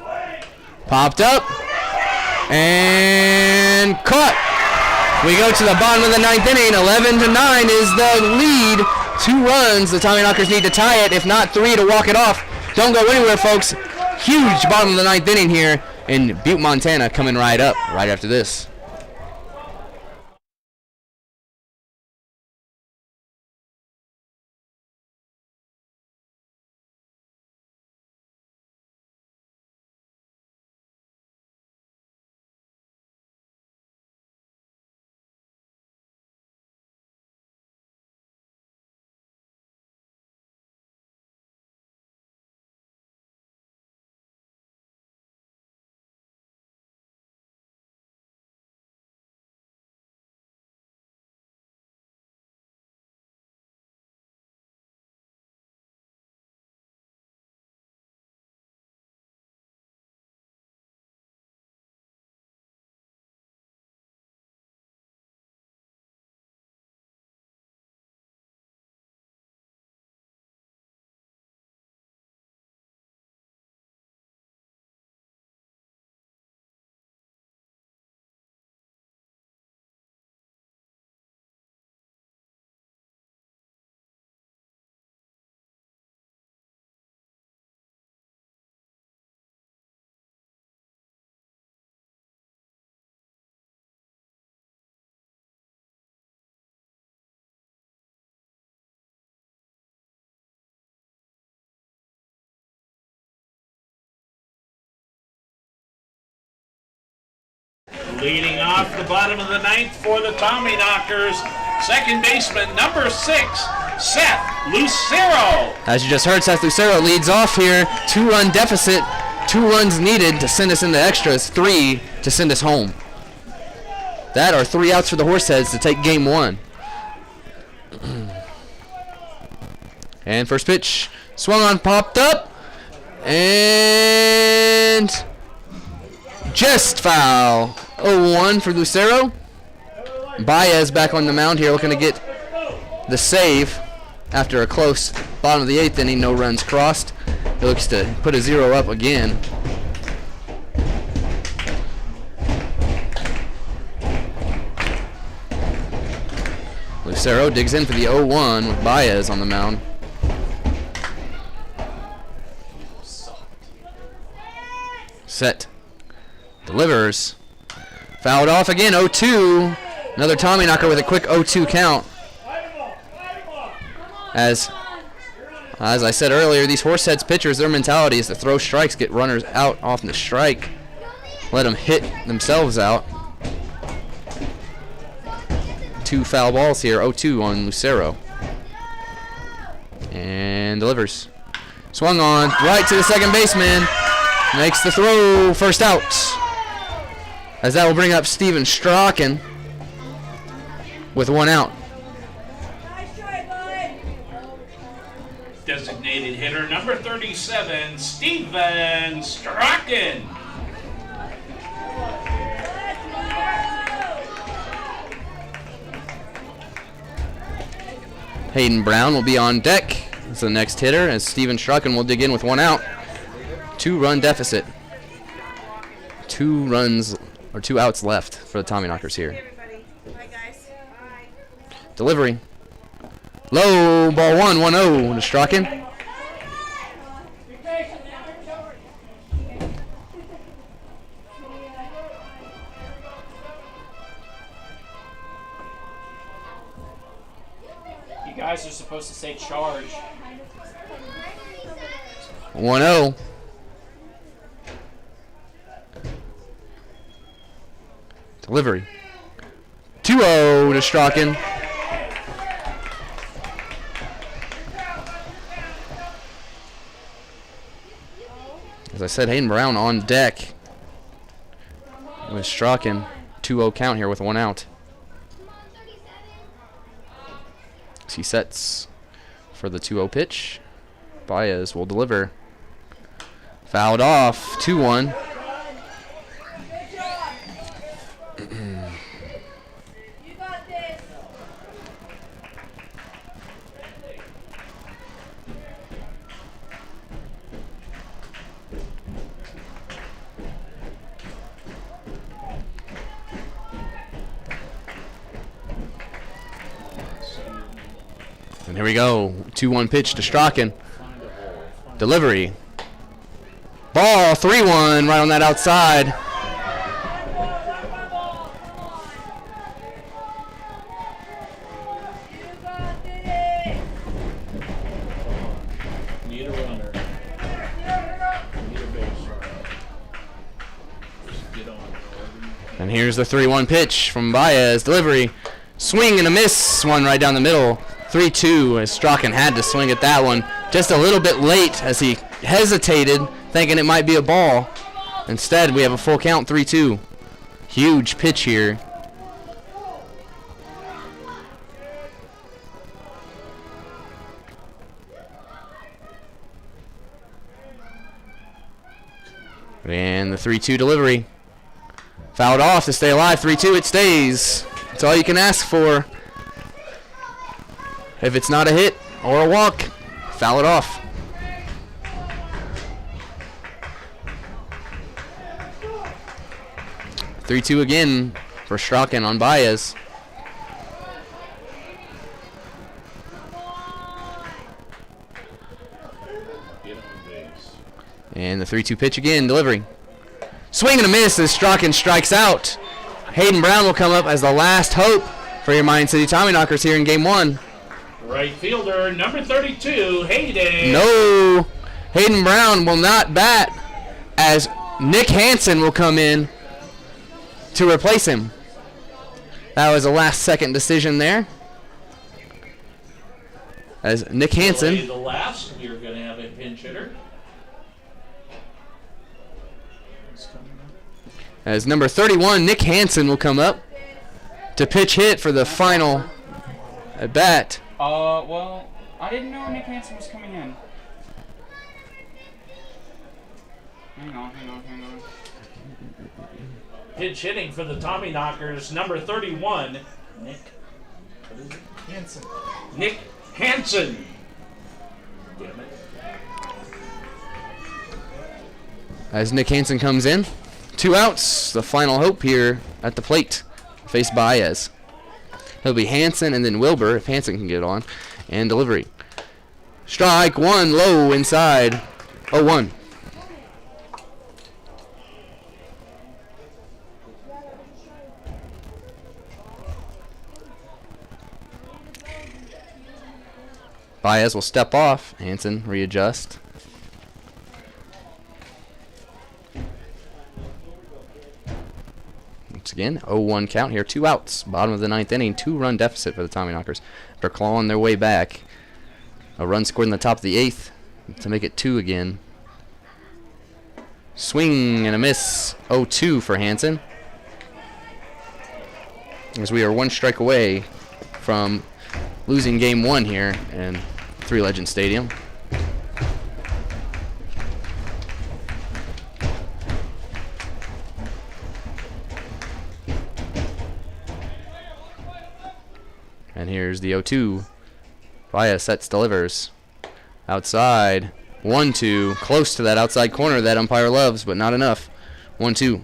Popped up. And caught. We go to the bottom of the 9th inning. 11-9 is the lead 2 runs. The Tommyknockers need to tie it, if not 3 to walk it off. Don't go anywhere, folks. Huge bottom of the 9th inning here in Butte, Montana, coming right up right after this. Leading off the bottom of the 9th for the Tommyknockers, second baseman, number 6, Seth Lucero. As you just heard, Seth Lucero leads off here. 2-run deficit, 2 runs needed to send us into extras, 3 to send us home. That are 3 outs for the Horseheads to take game 1. And first pitch, swung on, popped up, and just foul. 0-1 for Lucero. Baez back on the mound here, looking to get the save after a close bottom of the 8th inning. No runs crossed. He looks to put a 0 up again. Lucero digs in for the 0-1 with Baez on the mound. Set. Delivers. Fouled off again, 0-2. Another Tommyknocker with a quick 0-2 count. As I said earlier, these Horseheads pitchers, their mentality is to throw strikes, get runners out off the strike, let them hit themselves out. 2 foul balls here, 0-2 on Lucero. And delivers. Swung on, right to the second baseman. Makes the throw, first out. As that will bring up Steven Strachan with 1 out. Designated hitter, number 37, Steven Strachan. Hayden Brown will be on deck as the next hitter, as Steven Strachan will dig in with 1 out. 2-run deficit. 2 runs or 2 outs left for the Tommyknockers here. Bye, guys. Bye. Delivery. Low, ball 1-1-0 to Strachan. You guys are supposed to say charge. 1-0. Delivery. 2-0 to Strachan. As I said, Hayden Brown on deck with Strachan. 2-0 count here with 1 out. As he sets for the 2-0 pitch. Baez will deliver. Fouled off. 2-1. And Here we go. 2-1 pitch to Strachan. Delivery. Ball, 3-1, right on that outside. Need a runner. Need a base runner. Just get on. And here's the 3-1 pitch from Baez. Delivery. Swing and a miss. One right down the middle. 3-2 as Strachan had to swing at that one. Just a little bit late as he hesitated, thinking it might be a ball. Instead, we have a full count, 3-2. Huge pitch here. And the 3-2 delivery. Fouled off to stay alive. 3-2, it stays. That's all you can ask for. If it's not a hit or a walk, foul it off. Three-two again for Strachan on Baez. Get on base. And the 3-2 pitch again, delivery. Swing and a miss as Strachan strikes out. Hayden Brown will come up as the last hope for your Mine City Tommyknockers here in Game 1. Right fielder, number 32, Hayden. No, Hayden Brown will not bat as Nick Hansen will come in to replace him. That was a last-second decision there. As Nick Hansen. The last, you're going to have a pinch hitter. As number 31, Nick Hansen will come up to pitch hit for the final at bat. Well, I didn't know Nick Hansen was coming in. Hang on. Pinch hitting for the Tommyknockers, number 31, Nick. What is it? Hansen. Nick Hansen. Damn it. As Nick Hansen comes in, 2 outs, the final hope here at the plate. Faced Baez. He'll be Hansen and then Wilbur if Hansen can get on. And delivery. Strike one, low inside. 0-1. Baez will step off. Hansen readjust. Once again, 0-1 count here. 2 outs. Bottom of the 9th inning. 2-run deficit for the Tommyknockers. They're clawing their way back. A run scored in the top of the 8th to make it 2 again. Swing and a miss. 0-2 for Hansen. As we are 1 strike away from losing Game 1 here in Three Legends Stadium. And here's the 0-2. Baez sets, delivers. Outside. 1-2. Close to that outside corner that umpire loves, but not enough. 1-2.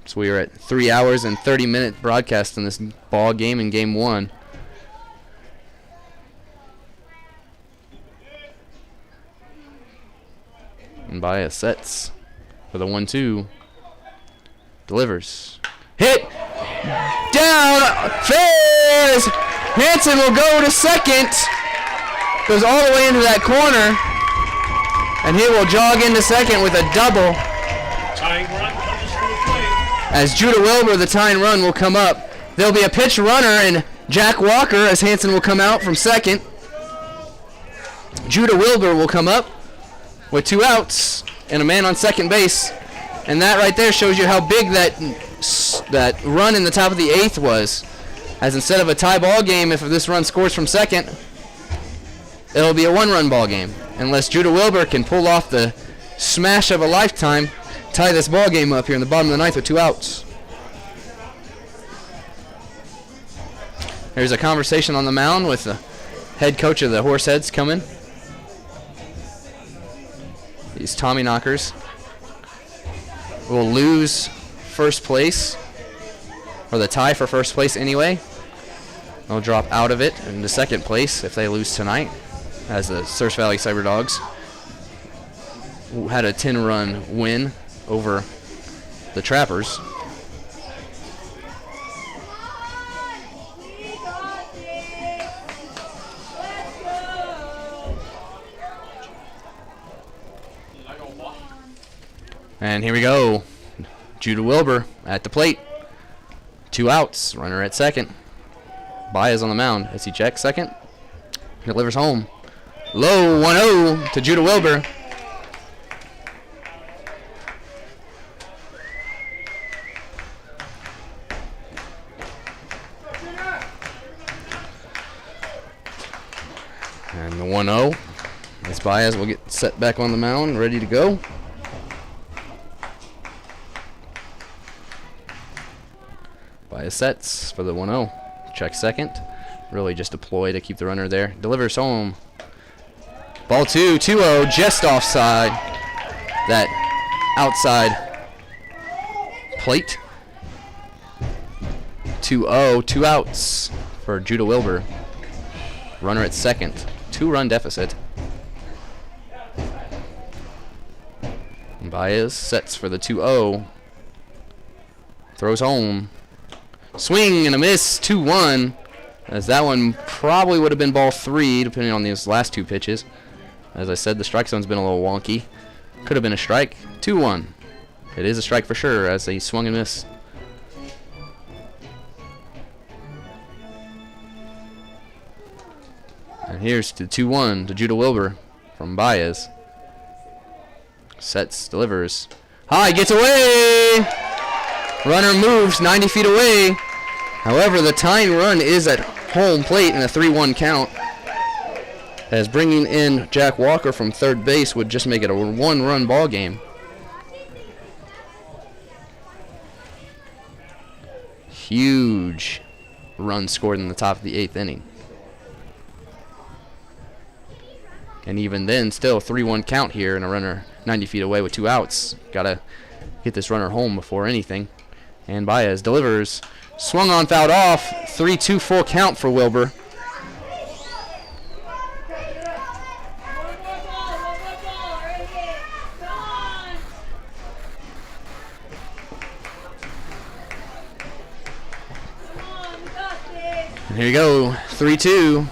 So we are at 3 hours and 30-minute broadcast in this ball game in Game 1. And Baez sets for the 1-2. Delivers. Hit! Down! Fares! Hansen will go to second. Goes all the way into that corner. And he will jog into second with a double. Tying run comes to the plate. As Judah Wilbur, the tying run, will come up. There'll be a pitch runner and Jack Walker as Hansen will come out from second. Judah Wilbur will come up with 2 outs and a man on second base. And that right there shows you how big that run in the top of the 8th was. As instead of a tie ball game, if this run scores from second, it'll be a 1-run ball game. Unless Judah Wilbur can pull off the smash of a lifetime, tie this ball game up here in the bottom of the 9th with 2 outs. There's a conversation on the mound with the head coach of the Horseheads coming. These Tommyknockers will lose first place, or the tie for first place anyway, They'll drop out of it into second place if they lose tonight, as the Surf Valley Cyberdogs had a 10-run win over the Trappers. And here we go. Judah Wilbur at the plate. 2 outs. Runner at second. Baez on the mound as he checks second. Delivers home. Low 1-0 to Judah Wilbur. And the 1-0. As Baez will get set back on the mound, ready to go. Baez sets for the 1-0. Check second. Really just a ploy to keep the runner there. Delivers home. Ball 2, 2-0, just offside. That outside plate. 2-0, 2 outs for Judah Wilbur. Runner at second. 2-run deficit. Baez sets for the 2-0. Throws home. Swing and a miss, 2-1. As that one probably would have been ball 3, depending on these last 2 pitches. As I said, the strike zone's been a little wonky. Could have been a strike. 2-1. It is a strike for sure, as they swung and missed. And here's to 2-1 to Judah Wilbur from Baez. Sets, delivers. High, gets away! Runner moves 90 feet away. However, the tying run is at home plate in a 3-1 count, as bringing in Jack Walker from third base would just make it a 1-run ball game. Huge run scored in the top of the 8th inning. And even then, still 3-1 count here, and a runner 90 feet away with 2 outs. Gotta get this runner home before anything. And Baez delivers. Swung on, fouled off. 3-2 full count for Wilbur. And here you go, 3-2.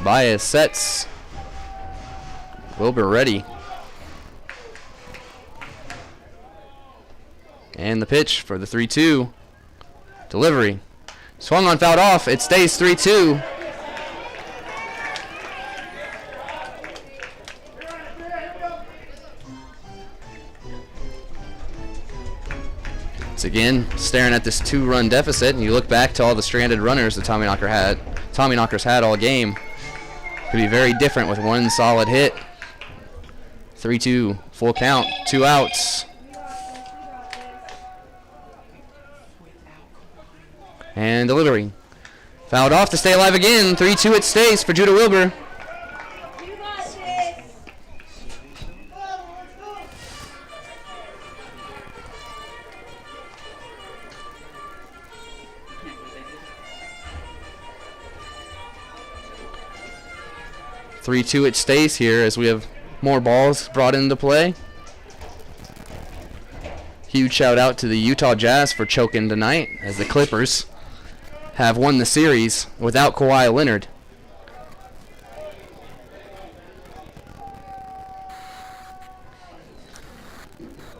Baez sets. Wilbur ready. And the pitch for the 3-2. Delivery. Swung on, fouled off. It stays 3-2. It's again staring at this 2-run deficit, and you look back to all the stranded runners the Tommyknockers had all game. Could be very different with one solid hit. 3-2, full count, 2 outs. And delivery. Fouled off to stay alive again. 3-2 it stays for Judah Wilbur. It stays here as we have more balls brought into play. Huge shout out to the Utah Jazz for choking tonight, as the Clippers have won the series without Kawhi Leonard.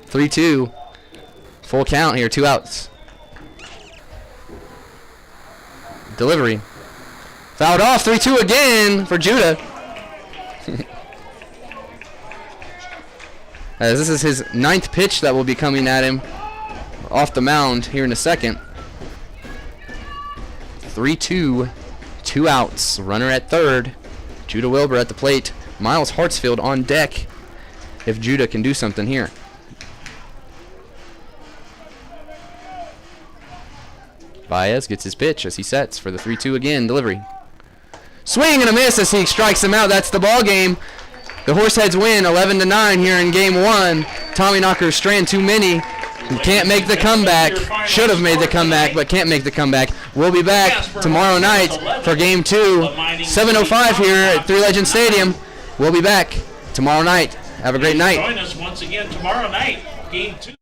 (3-2) full count here, 2 outs. Delivery. Fouled off, 3-2 again for Judah. As this is his 9th pitch that will be coming at him off the mound here in a second. 3-2, 2 outs. Runner at third. Judah Wilbur at the plate. Miles Hartsfield on deck if Judah can do something here. Baez gets his pitch as he sets for the 3-2 again. Delivery. Swing and a miss as he strikes him out. That's the ball game. The Horseheads win 11-9 here in Game 1. Tommyknockers strand too many Can't make the comeback. Should have made the comeback, but can't make the comeback. We'll be back tomorrow night for Game 2, 7:05 here at Three Legends Stadium. We'll be back tomorrow night. Have a great night. Join us once again tomorrow night, Game 2.